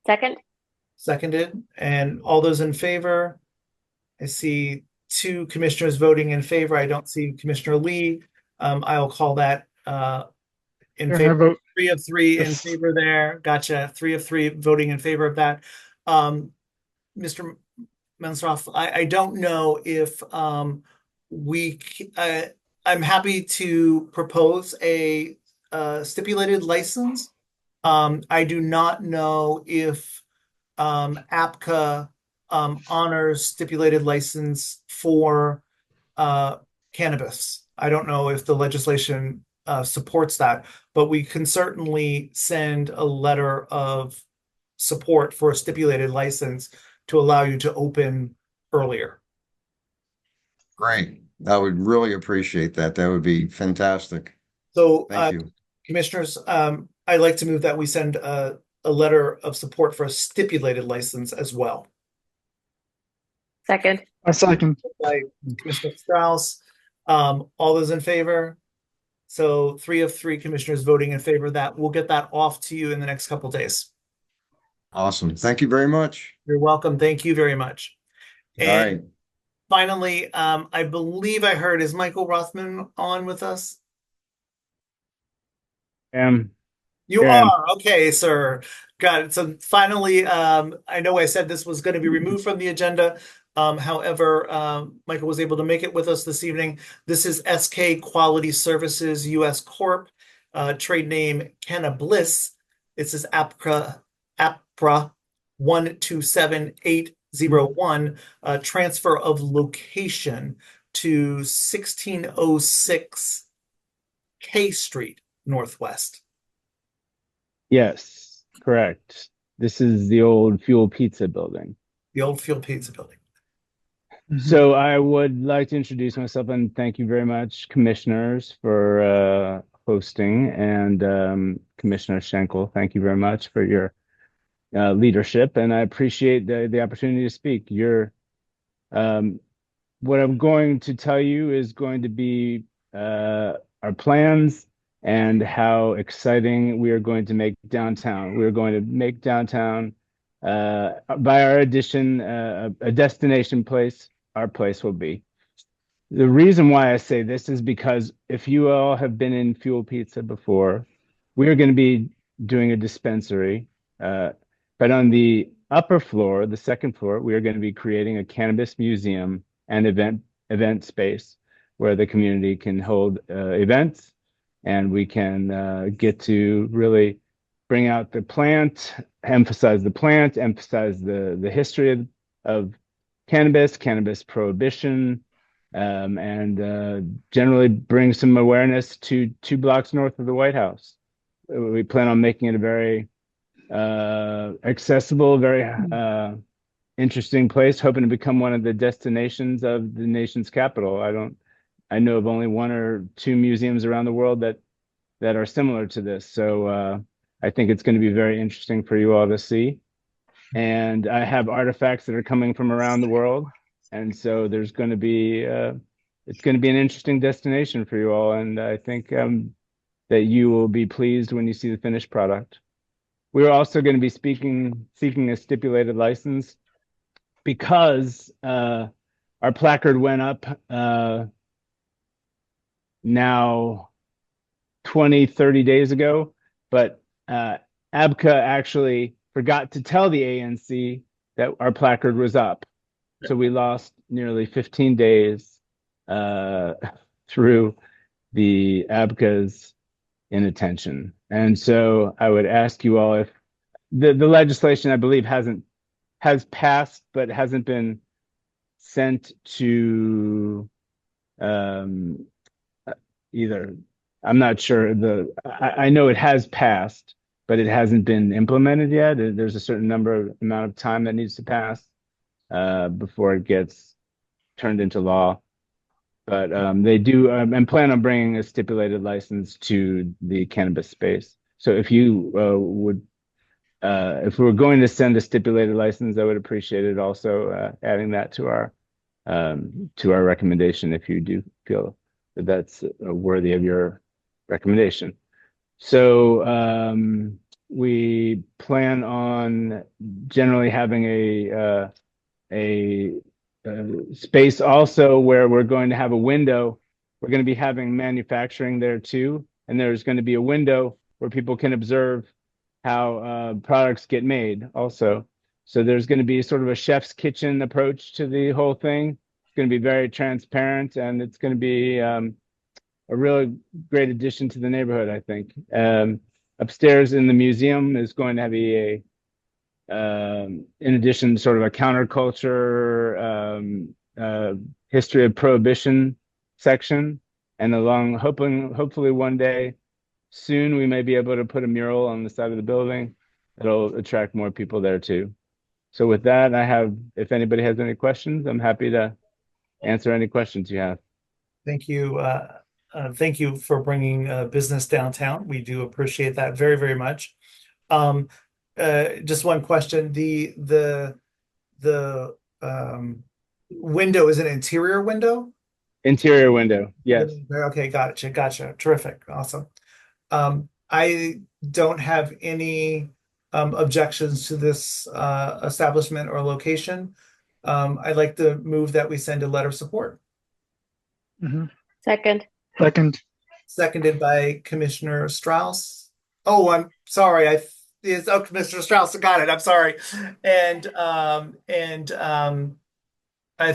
Second. Seconded, and all those in favor? I see 2 commissioners voting in favor. I don't see Commissioner Lee. I'll call that in Yeah, I favor. vote 3 of 3 in yes. favor there. Gotcha. 3 of 3 voting in favor of that. Mr. Mensroff, I don't know if I'm happy to propose a stipulated license. I do not know if APCA honors stipulated license for cannabis. I don't know if the legislation supports that, but we can certainly send a letter of support for a stipulated license to allow you to open earlier. Great. I would really appreciate that. That would be fantastic. So, Thank you. commissioners, I'd like to move that we send a letter of support for a stipulated license as well. Second. A second. By Commissioner Strauss. All those in favor? So 3 of 3 commissioners voting in favor of that. We'll get that off to you in the next couple of days. Awesome. Thank you very much. You're welcome. Thank you very much. All And right. finally, I believe I heard, is Michael Rothman on with us? You am. are okay, sir. Got it. So finally, I know I said this was going to be removed from the agenda. However, Michael was able to make it with us this evening. This is SK Quality Services US Corp, trade name Canna Bliss. This is APRA 127801, transfer of location to 1606 K Street Northwest. Yes, correct. This is the old Fuel Pizza building. The old Fuel Pizza building. So I would like to introduce myself and thank you very much, commissioners, for hosting, and Commissioner Schenkel, thank you very much for your leadership, and I appreciate the opportunity to speak. What I'm going to tell you is going to be our plans and how exciting we are going to make downtown. We are going to make downtown, by our addition, a destination place. Our place will be. The reason why I say this is because if you all have been in Fuel Pizza before, we are going to be doing a dispensary. But on the upper floor, the second floor, we are going to be creating a cannabis museum and event space where the community can hold events, and we can get to really bring out the plant, emphasize the history of cannabis prohibition, and generally bring some awareness to 2 blocks north of the White House. We plan on making it a very accessible, very interesting place, hoping to become one of the destinations of the nation's capital. I know of only 1 or 2 museums around the world that are similar to this. So I think it's going to be very interesting for you all to see. And I have artifacts that are coming from around the world. And so there's going to be, it's going to be an interesting destination for you all. And I think that you will be pleased when you see the finished product. We're also going to be seeking a stipulated license because our placard went up now 20, 30 days ago, but ABCA actually forgot to tell the ANC that our placard was up. So we lost nearly 15 days through the ABCA's inattention. And so I would ask you all, if the legislation, I believe, has passed, but hasn't been sent to either. I'm not sure. I know it has passed, but it hasn't been implemented yet. There's a certain amount of time that needs to pass before it gets turned into law. But they do and plan on bringing a stipulated license to the cannabis space. So if you if we're going to send a stipulated license, I would appreciate it also adding that to our recommendation if you do feel that that's worthy of your recommendation. So we plan on generally having a space also where we're going to have a window. We're going to be having manufacturing there too, and there's going to be a window where people can observe how products get made also. So there's going to be sort of a chef's kitchen approach to the whole thing. It's going to be very transparent, and it's going to be a really great addition to the neighborhood, I think. Upstairs in the museum is going to be in addition, sort of a counterculture, history of prohibition section, and hopefully one day soon we may be able to put a mural on the side of the building that'll attract more people there too. So with that, if anybody has any questions, I'm happy to answer any questions you have. Thank you. Thank you for bringing business downtown. We do appreciate that very, very much. Just one question. The window is an interior window? Interior window, yes. Okay, gotcha. Terrific. Awesome. I don't have any objections to this establishment or location. I'd like to move that we send a letter of support. Second. Seconded by Commissioner Strauss. Oh, I'm sorry. Mr. Strauss got it. I'm sorry.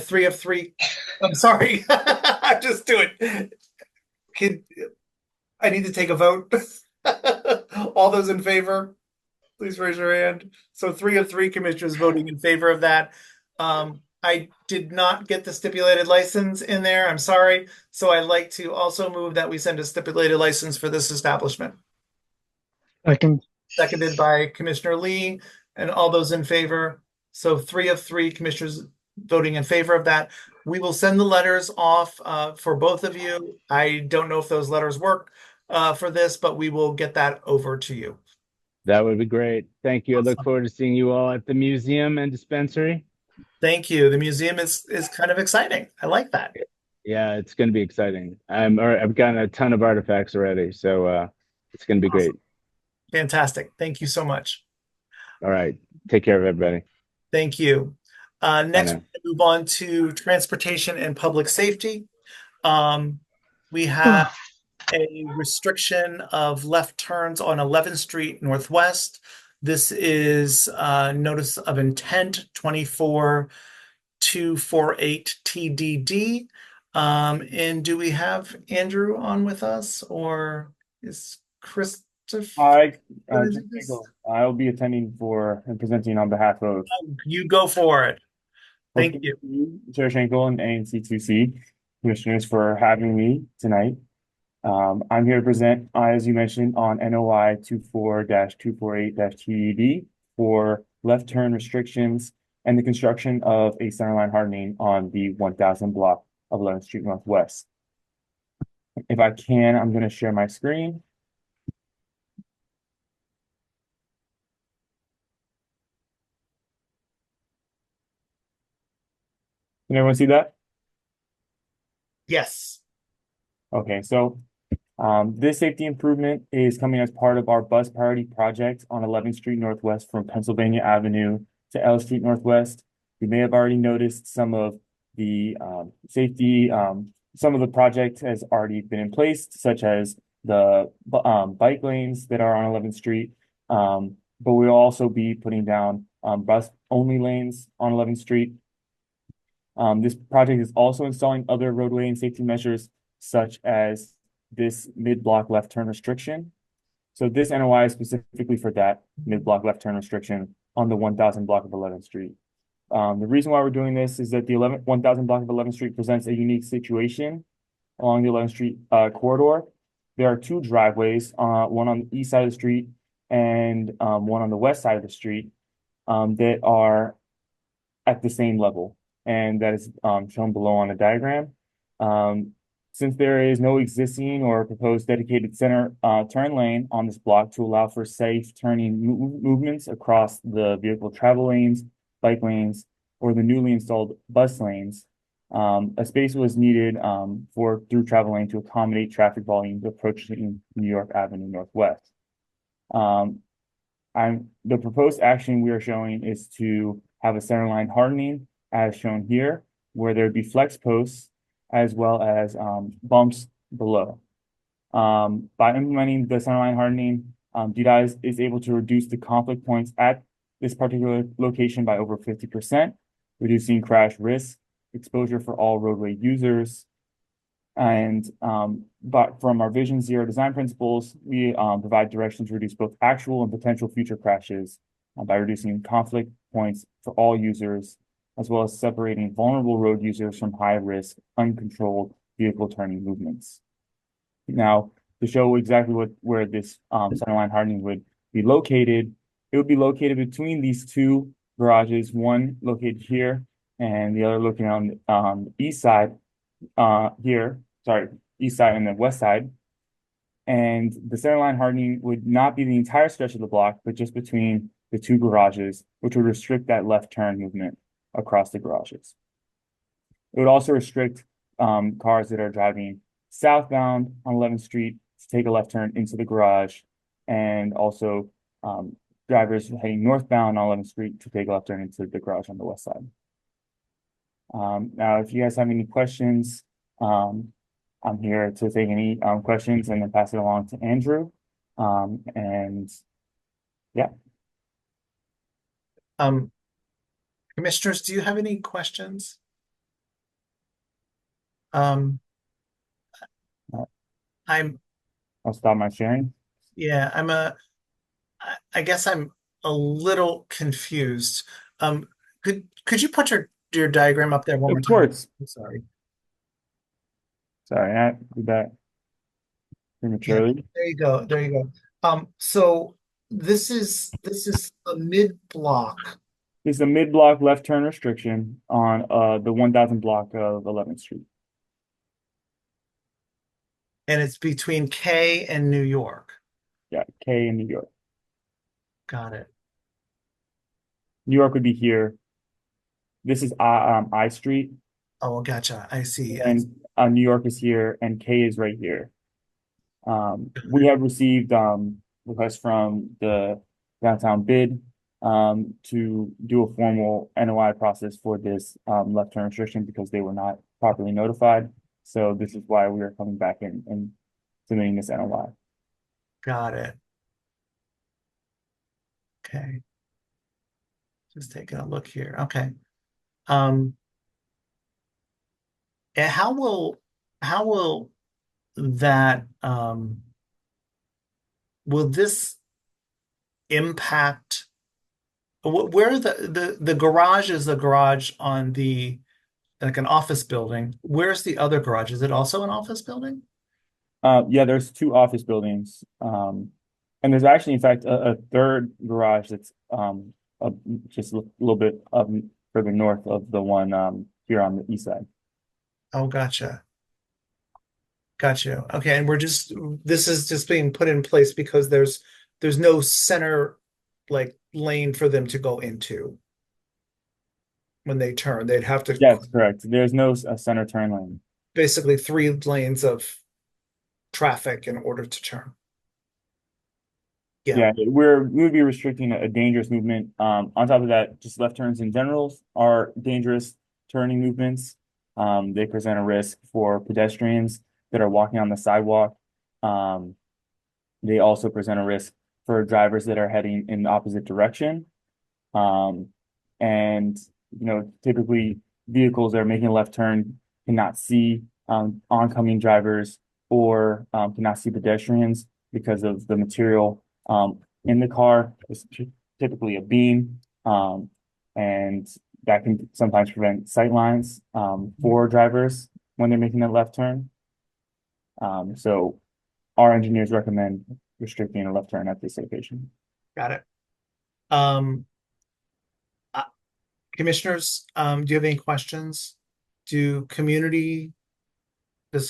Three of three. I'm sorry. I'm just doing. Can I need to take a vote? All those in favor, please raise your hand. So three of three commissioners voting in favor of that. I did not get the stipulated license in there. I'm sorry. So I'd like to also move that we send a stipulated license for this establishment. I can. Seconded by Commissioner Lee, and all those in favor. So three of three commissioners voting in favor of that. We will send the letters off for both of you. I don't know if those letters work for this, but we will get that over to you. That would be great. Thank you. I look forward to seeing you all at the museum and dispensary. Thank you. The museum is kind of exciting. I like that. Yeah, it's going to be exciting. I've gotten a ton of artifacts already, so it's going to be great. Fantastic. Thank you so much. All right. Take care of everybody. Thank you. Next, now. we move on to transportation and public safety. We have a restriction of left turns on 11th Street Northwest. This is notice of intent 24248 TDD. And do we have Andrew on with us, or is Christopher? Hi, I'll be attending for and presenting on behalf of. You go for it. Thank you. Chair Schenkel and ANC2C commissioners for having me tonight. I'm here to present, as you mentioned, on NOI 24-248-TED for left turn restrictions and the construction of a centerline hardening on the 1000 block of 11th Street Northwest. If I can, I'm going to share my screen. Can everyone see that? Yes. Okay, so this safety improvement is coming as part of our bus priority project on 11th Street Northwest from Pennsylvania Avenue to L Street Northwest. You may have already noticed some of the safety, some of the project has already been in place, such as the bike lanes that are on 11th Street. But we'll also be putting down bus only lanes on 11th Street. This project is also installing other roadway and safety measures, such as this mid-block left turn restriction. So this NOI is specifically for that mid-block left turn restriction on the 1000 block of 11th Street. The reason why we're doing this is that the 1000 block of 11th Street presents a unique situation along the 11th Street corridor. There are two driveways, one on the east side of the street and one on the west side of the street that are at the same level. And that is shown below on the diagram. Since there is no existing or proposed dedicated center turn lane on this block to allow for safe turning movements across the vehicle travel lanes, bike lanes, or the newly installed bus lanes, a space was needed for through travel lane to accommodate traffic volumes approaching New York Avenue Northwest. The proposed action we are showing is to have a center line hardening as shown here, where there'd be flex posts as well as bumps below. By implementing the centerline hardening, DDOT is able to reduce the conflict points at this particular location by over 50%, reducing crash risk, exposure for all roadway users. And but from our Vision Zero design principles, we provide directions to reduce both actual and potential future crashes by reducing conflict points for all users, as well as separating vulnerable road users from high-risk, uncontrolled vehicle turning movements. Now, to show exactly where this centerline hardening would be located, it would be located between these two garages, one located here and the other located on the east side east side and the west side. And the centerline hardening would not be the entire stretch of the block, but just between the two garages, which would restrict that left turn movement across the garages. It would also restrict cars that are driving southbound on 11th Street to take a left turn into the garage, and also drivers heading northbound on 11th Street to take a left turn into the garage on the west side. Now, if you guys have any questions, I'm here to take any questions and then pass it along to Andrew. And yeah. Commissioners, do you have any questions? I'm I'll stop my sharing. Yeah, I guess I'm a little confused. Could you put your diagram up there one more Of time? course. I'm sorry. Sorry, I did that Yeah, prematurely. there you go. There you go. So this is a mid-block, It's a mid-block left turn restriction on the 1000 block of 11th Street. and it's between K and New York. Yeah, K in New York. Got it. New York would be here. This is I Street, Oh, gotcha. I see. and New York is here, and K is right here. We have received requests from the downtown bid to do a formal NOI process for this left turn restriction because they were not properly notified. So this is why we are coming back in and submitting this NOI. Got it. Okay. Just taking a look here. Okay. And how will that will this impact where the garage is the garage on the like an office building? Where's the other garage? Is it also an office building? Yeah, there's two office buildings. And there's actually, in fact, a third garage that's just a little bit up further north of the one here on the east side. Oh, gotcha. Gotcha. Okay, and this is just being put in place because there's no center like lane for them to go into when they turn. They'd have to Yes, correct. There's no center turn lane. basically 3 lanes of traffic in order to turn. Yeah, we would be restricting a dangerous movement. On top of that, just left turns in general are dangerous turning movements. They present a risk for pedestrians that are walking on the sidewalk. They also present a risk for drivers that are heading in the opposite direction. And typically vehicles that are making a left turn cannot see oncoming drivers or cannot see pedestrians because of the material in the car. It's typically a beam, and that can sometimes prevent sight lines for drivers when they're making a left turn. So our engineers recommend restricting a left turn at this location. Got it. Commissioners, do you have any questions? Does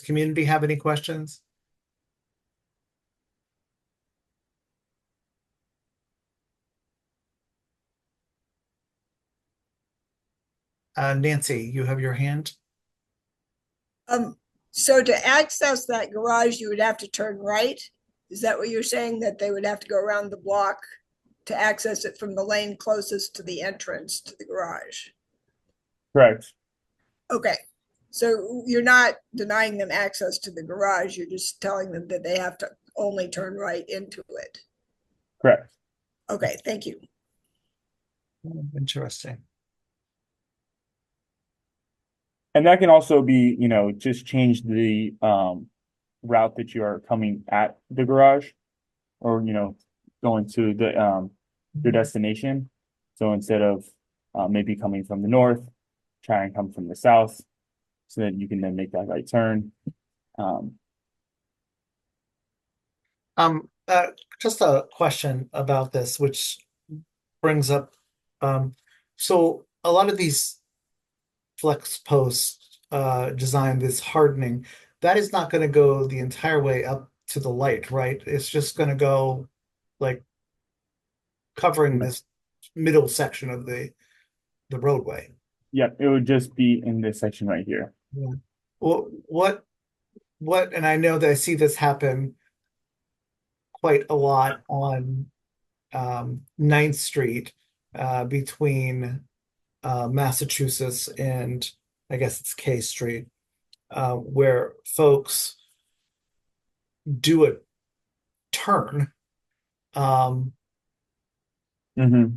community have any questions? Nancy, you have your hand. So to access that garage, you would have to turn right? Is that what you're saying, that they would have to go around the block to access it from the lane closest to the entrance to the garage? Correct. Okay, so you're not denying them access to the garage, you're just telling them that they have to only turn right into it? Correct. Okay, thank you. Interesting. And that can also be, just change the route that you are coming at the garage or, going to the your destination. So instead of maybe coming from the north, try and come from the south so that you can then make that right turn. Just a question about this, which brings up, so a lot of these flex posts design this hardening, that is not going to go the entire way up to the light, right? It's just going to go like covering this middle section of the roadway. Yeah, it would just be in this section right here. Yeah. Well, what, and I know that I see this happen quite a lot on 9th Street between Massachusetts and I guess it's K Street, where folks do a turn um,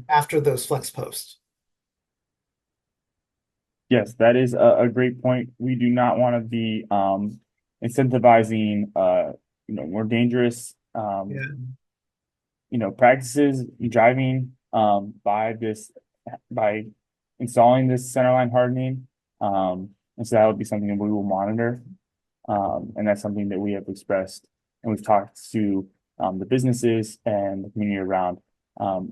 after those flex posts. Yes, that is a great point. We do not want to be incentivizing more dangerous Yeah. practices driving by installing this centerline hardening. And so that would be something that we will monitor. And that's something that we have expressed and we've talked to the businesses and the community around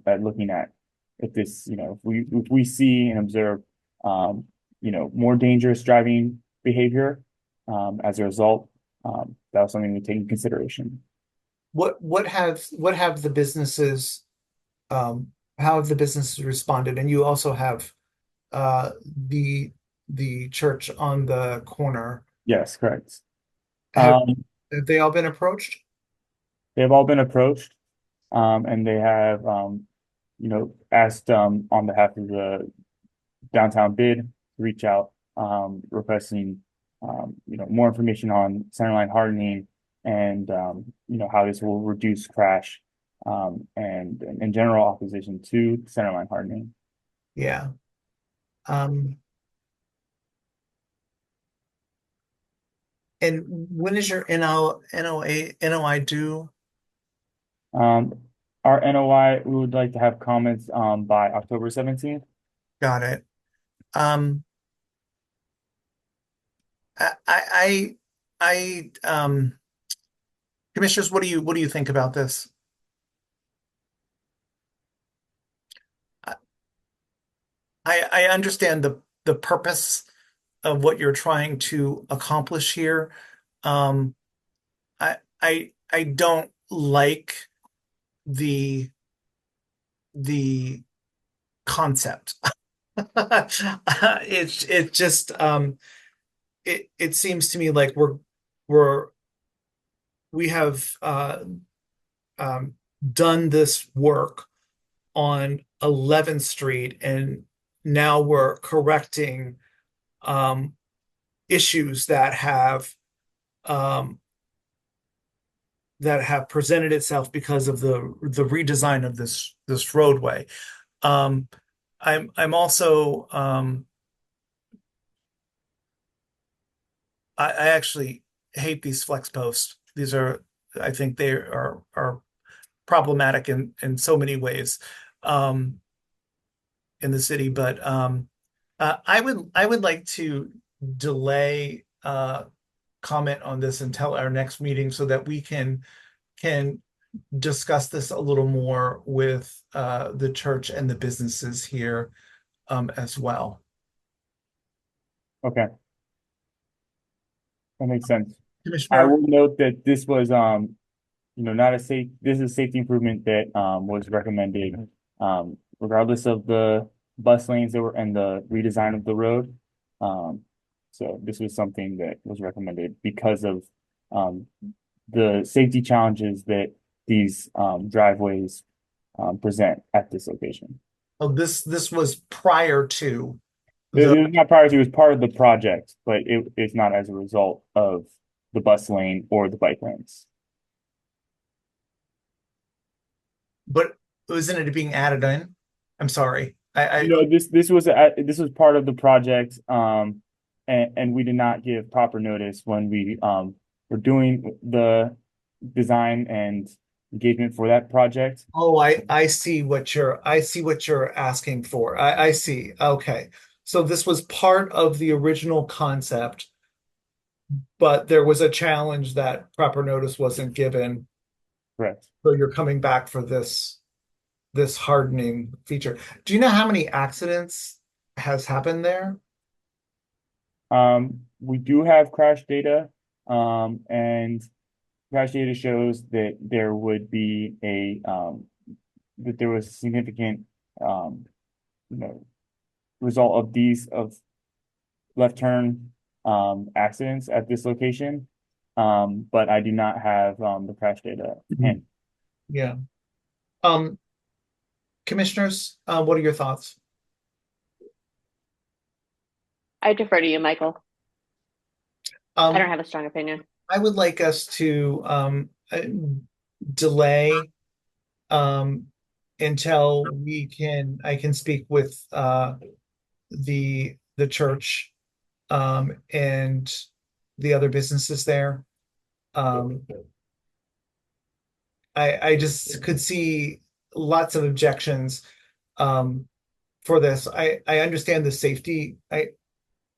at looking at if this, if we see and observe more dangerous driving behavior as a result, that was something we take into consideration. What have the businesses how have the businesses responded? And you also have the church on the corner. Yes, correct. Have they all been approached? They've all been approached, and they have asked on behalf of the downtown bid to reach out, requesting more information on centerline hardening and how this will reduce crash and in general opposition to centerline hardening. Yeah. And when is your NOI due? Our NOI, we would like to have comments by October 17th. Got it. Commissioners, what do you think about this? I understand the purpose of what you're trying to accomplish here. I don't like the concept. It just it seems to me like we have done this work on 11th Street, and now we're correcting issues that have presented itself because of the redesign of this roadway. I'm also I actually hate these flex posts. These are, I think they are problematic in so many ways in the city. But I would like to delay comment on this until our next meeting so that we can discuss this a little more with the church and the businesses here as well. Okay. That makes sense. Commissioner, I will note that this was not a safe, this is a safety improvement that was recommended regardless of the bus lanes that were and the redesign of the road. So this was something that was recommended because of the safety challenges that these driveways present at this location. oh, this was prior to It was not prior to, it was part of the project, but it's not as a result of the bus lane or the bike lanes. but isn't it being added in? I'm sorry. This was part of the project, and we did not give proper notice when we were doing the design and engagement for that project. Oh, I see what you're asking for. I see. Okay. So this was part of the original concept, but there was a challenge that proper notice wasn't given. Correct. So you're coming back for this hardening feature. Do you know how many accidents has happened there? We do have crash data, and crash data shows that there would be that there was a significant result of these left turn accidents at this location. But I do not have the crash data. Yeah. Commissioners, what are your thoughts? I defer to you, Michael. I don't have a strong opinion. I would like us to delay until I can speak with the church and the other businesses there. I just could see lots of objections for this. I understand the safety. I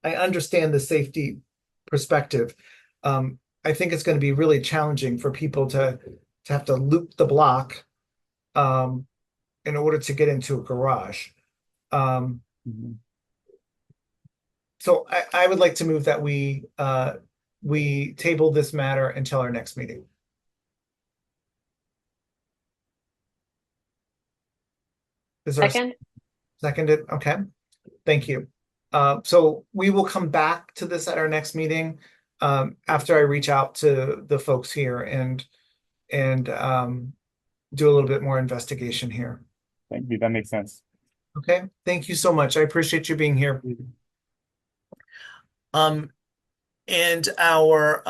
understand the safety perspective. I think it's going to be really challenging for people to have to loop the block in order to get into a garage. So I would like to move that we table this matter until our next meeting. Is there Second? Seconded? Okay. Thank you. So we will come back to this at our next meeting after I reach out to the folks here and do a little bit more investigation here. Thank you. That makes sense. Okay. Thank you so much. I appreciate you being here. And our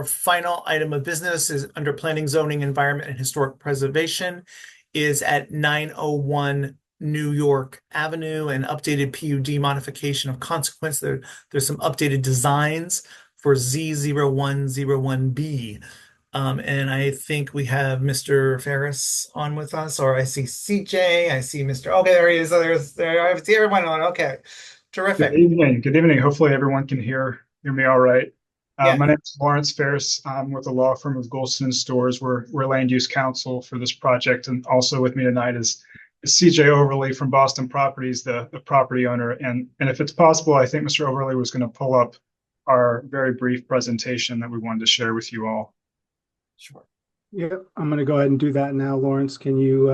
final item of business is under Planning, Zoning, Environment, and Historic Preservation is at 901 New York Avenue, an updated PUD modification of consequence. There's some updated designs for Z0101B. And I think we have Mr. Ferris on with us, or I see CJ, I see Mr. Okay, there he is. I see everyone on. Okay, terrific. Good evening. Good evening. Hopefully everyone can hear me all right. Yeah. My name is Lawrence Ferris. I'm with the law firm of Golston Stores. We're land use counsel for this project, and also with me tonight is CJ Overly from Boston Properties, the property owner. And if it's possible, I think Mr. Overly was going to pull up our very brief presentation that we wanted to share with you all. Sure. Yeah, I'm going to go ahead and do that now. Lawrence, can you?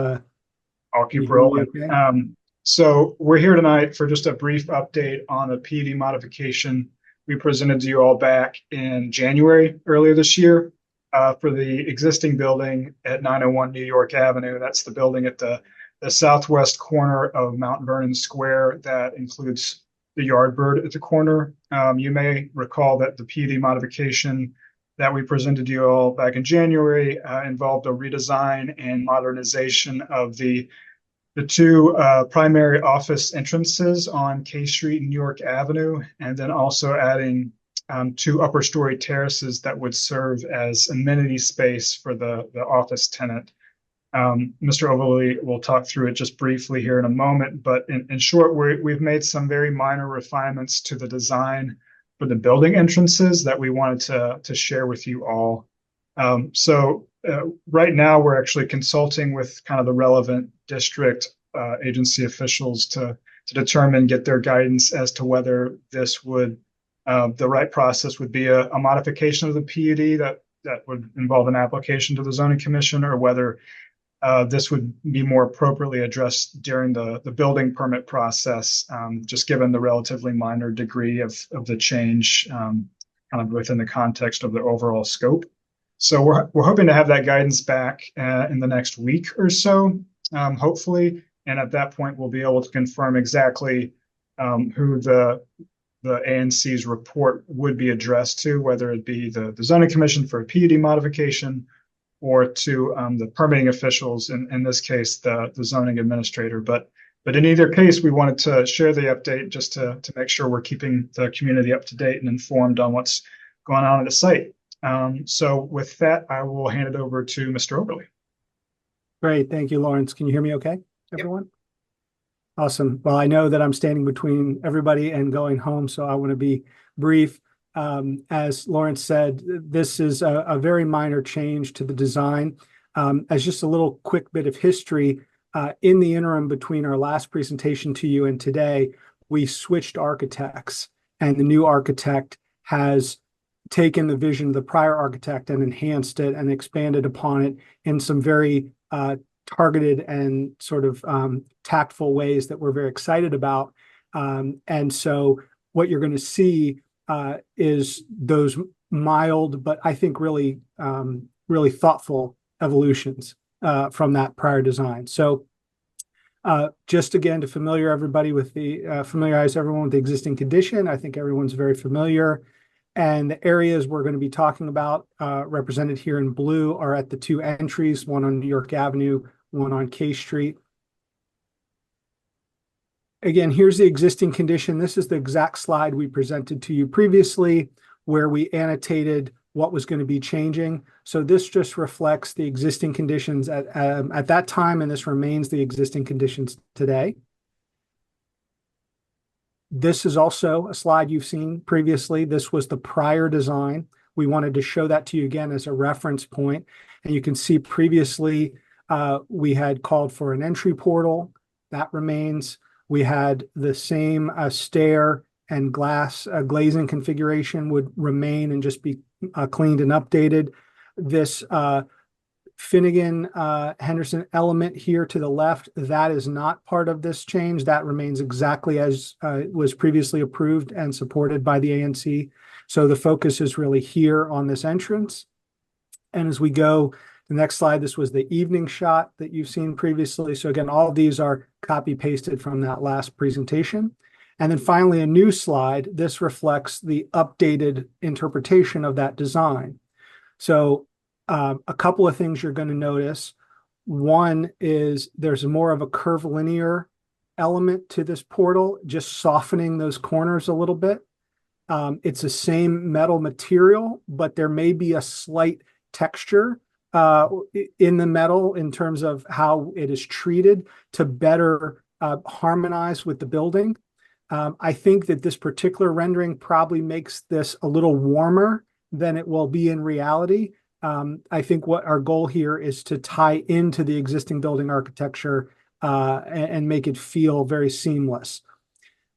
I'll keep rolling. Okay? So we're here tonight for just a brief update on the PUD modification we presented to you all back in January earlier this year for the existing building at 901 New York Avenue. That's the building at the southwest corner of Mount Vernon Square that includes the Yardbird at the corner. You may recall that the PUD modification that we presented to you all back in January involved a redesign and modernization of the two primary office entrances on K Street and New York Avenue, and then also adding two upper story terraces that would serve as amenity space for the office tenant. Mr. Overly will talk through it just briefly here in a moment, but in short, we've made some very minor refinements to the design for the building entrances that we wanted to share with you all. Right now, we're actually consulting with kind of the relevant district agency officials to get their guidance as to whether this would, the right process would be a modification of the PUD that would involve an application to the zoning commission, or whether this would be more appropriately addressed during the building permit process, just given the relatively minor degree of the change kind of within the context of the overall scope. So we're hoping to have that guidance back in the next week or so, hopefully. And at that point, we'll be able to confirm exactly who the ANC's report would be addressed to, whether it be the zoning commission for a PUD modification or to the permitting officials, in this case, the zoning administrator. But in either case, we wanted to share the update just to make sure we're keeping the community up to date and informed on what's going on at the site. So with that, I will hand it over to Mr. Overly. Great. Thank you, Lawrence. Can you hear me okay, everyone? Yep. Awesome. Well, I know that I'm standing between everybody and going home, so I want to be brief. As Lawrence said, this is a very minor change to the design. As just a little quick bit of history, in the interim between our last presentation to you and today, we switched architects, and the new architect has taken the vision of the prior architect and enhanced it and expanded upon it in some very targeted and sort of tactful ways that we're very excited about. And so what you're going to see is those mild, but I think really, really thoughtful evolutions from that prior design. So just again, to familiarize everyone with the existing condition, I think everyone's very familiar. And the areas we're going to be talking about, represented here in blue, are at the two entries, one on New York Avenue, one on K Street. Again, here's the existing condition. This is the exact slide we presented to you previously, where we annotated what was going to be changing. So this just reflects the existing conditions at that time, and this remains the existing conditions today. This is also a slide you've seen previously. This was the prior design. We wanted to show that to you again as a reference point. And you can see previously we had called for an entry portal. That remains. We had the same stair and glass glazing configuration would remain and just be cleaned and updated. This Finnegan Henderson element here to the left, that is not part of this change. That remains exactly as was previously approved and supported by the ANC. So the focus is really here on this entrance. And as we go, the next slide, this was the evening shot that you've seen previously. So again, all of these are copy pasted from that last presentation. And then finally, a new slide. This reflects the updated interpretation of that design. So a couple of things you're going to notice. One is there's more of a curvilinear element to this portal, just softening those corners a little bit. It's the same metal material, but there may be a slight texture in the metal in terms of how it is treated to better harmonize with the building. I think that this particular rendering probably makes this a little warmer than it will be in reality. I think what our goal here is to tie into the existing building architecture and make it feel very seamless.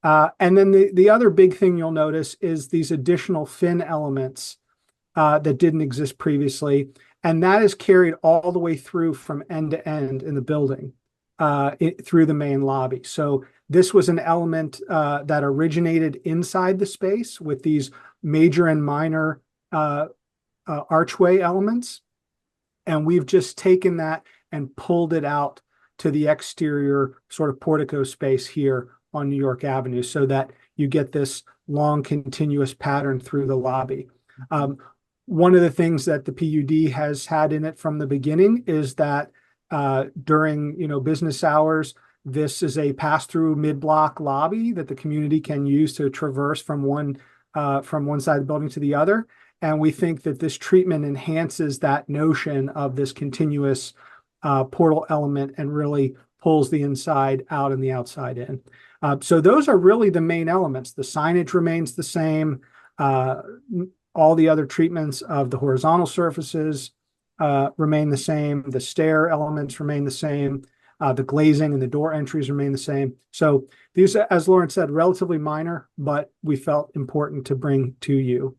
And then the other big thing you'll notice is these additional fin elements that didn't exist previously. And that is carried all the way through from end to end in the building through the main lobby. So this was an element that originated inside the space with these major and minor archway elements. And we've just taken that and pulled it out to the exterior sort of portico space here on New York Avenue so that you get this long continuous pattern through the lobby. One of the things that the PUD has had in it from the beginning is that during business hours, this is a pass-through mid-block lobby that the community can use to traverse from one side of the building to the other. And we think that this treatment enhances that notion of this continuous portal element and really pulls the inside out and the outside in. So those are really the main elements. The signage remains the same. All the other treatments of the horizontal surfaces remain the same. The stair elements remain the same. The glazing and the door entries remain the same. So these, as Lauren said, relatively minor, but we felt important to bring to you.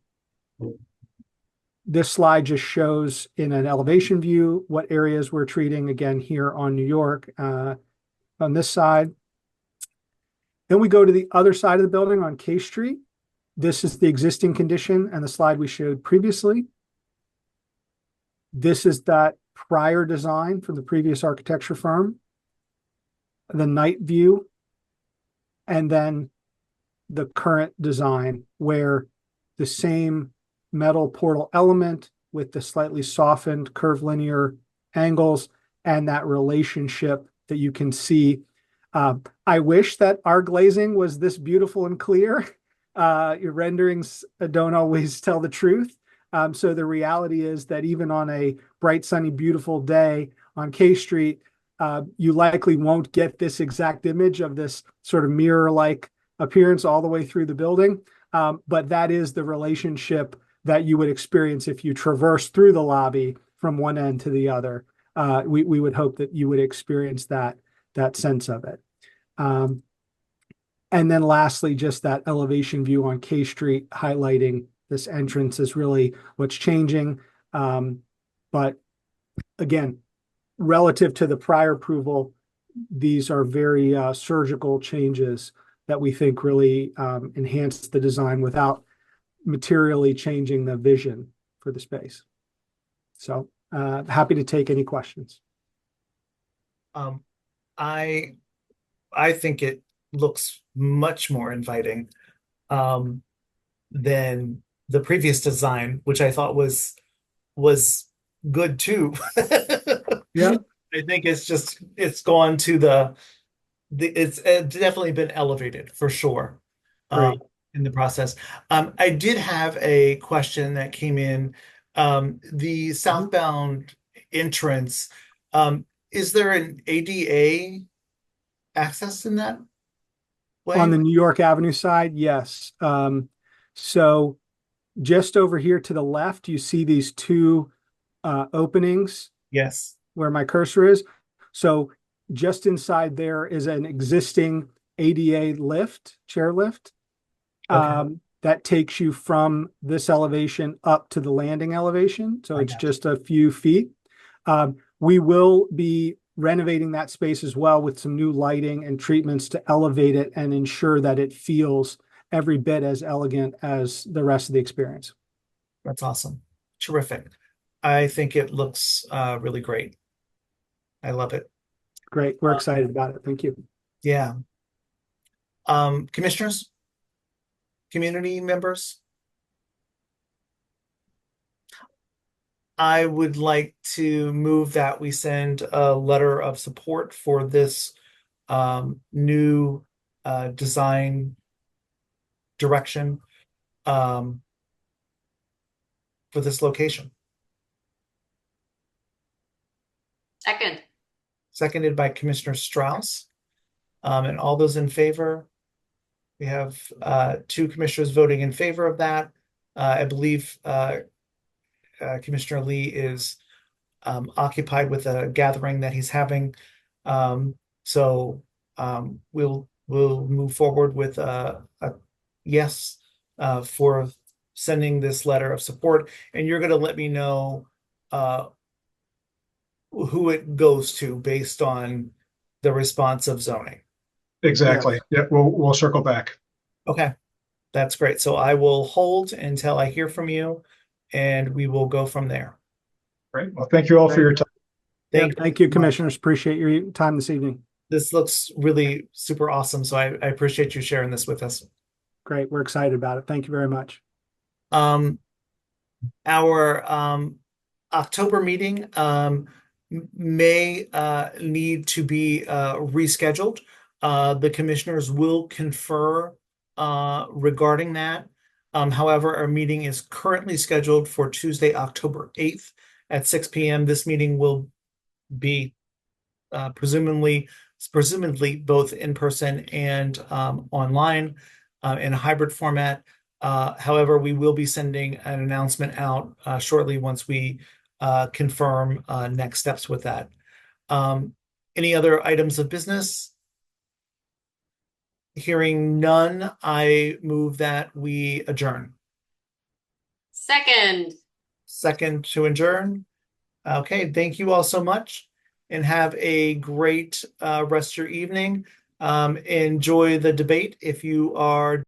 This slide just shows in an elevation view what areas we're treating, again, here on New York on this side. Then we go to the other side of the building on K Street. This is the existing condition and the slide we showed previously. This is that prior design from the previous architecture firm, the night view, and then the current design where the same metal portal element with the slightly softened curvilinear angles and that relationship that you can see. I wish that our glazing was this beautiful and clear. Your renderings don't always tell the truth. So the reality is that even on a bright, sunny, beautiful day on K Street, you likely won't get this exact image of this sort of mirror-like appearance all the way through the building. But that is the relationship that you would experience if you traverse through the lobby from one end to the other. We would hope that you would experience that sense of it. And then lastly, just that elevation view on K Street highlighting this entrance is really what's changing. But again, relative to the prior approval, these are very surgical changes that we think really enhance the design without materially changing the vision for the space. So happy to take any questions. I think it looks much more inviting than the previous design, which I thought was good too. Yeah. I think it's gone to it's definitely been elevated for sure. Great. In the process. I did have a question that came in. The southbound entrance, is there an ADA access in that On way? the New York Avenue side, yes. So just over here to the left, you see these two openings Yes. where my cursor is. So just inside there is an existing ADA lift, chair lift, Okay. that takes you from this elevation up to the landing elevation. So I it's got just a few feet. We will be renovating that space as well with some new lighting and treatments to elevate it and ensure that it feels every bit as elegant as the rest of the experience. That's awesome. Terrific. I think it looks really great. I love it. Great. We're excited about it. Thank you. Yeah. Commissioners, community members, I would like to move that we send a letter of support for this new design direction for this location. Second. Seconded by Commissioner Strauss. And all those in favor? We have two commissioners voting in favor of that. I believe Commissioner Lee is occupied with a gathering that he's having. So we'll move forward with a yes for sending this letter of support. And you're going to let me know who it goes to based on the response of zoning. Exactly. Yeah, we'll circle back. Okay, that's great. So I will hold until I hear from you, and we will go from there. Great. Well, thank you all for your time. Thank you, commissioners. Appreciate your time this evening. This looks really super awesome. So I appreciate you sharing this with us. Great. We're excited about it. Thank you very much. Our October meeting may need to be rescheduled. The commissioners will confer regarding that. However, our meeting is currently scheduled for Tuesday, October 8th at 6 p.m. This meeting will be presumably both in person and online in a hybrid format. However, we will be sending an announcement out shortly once we confirm next steps with that. Any other items of business? Hearing none, I move that we adjourn. Second. Second to adjourn. Okay, thank you all so much and have a great rest of your evening. Enjoy the debate if you are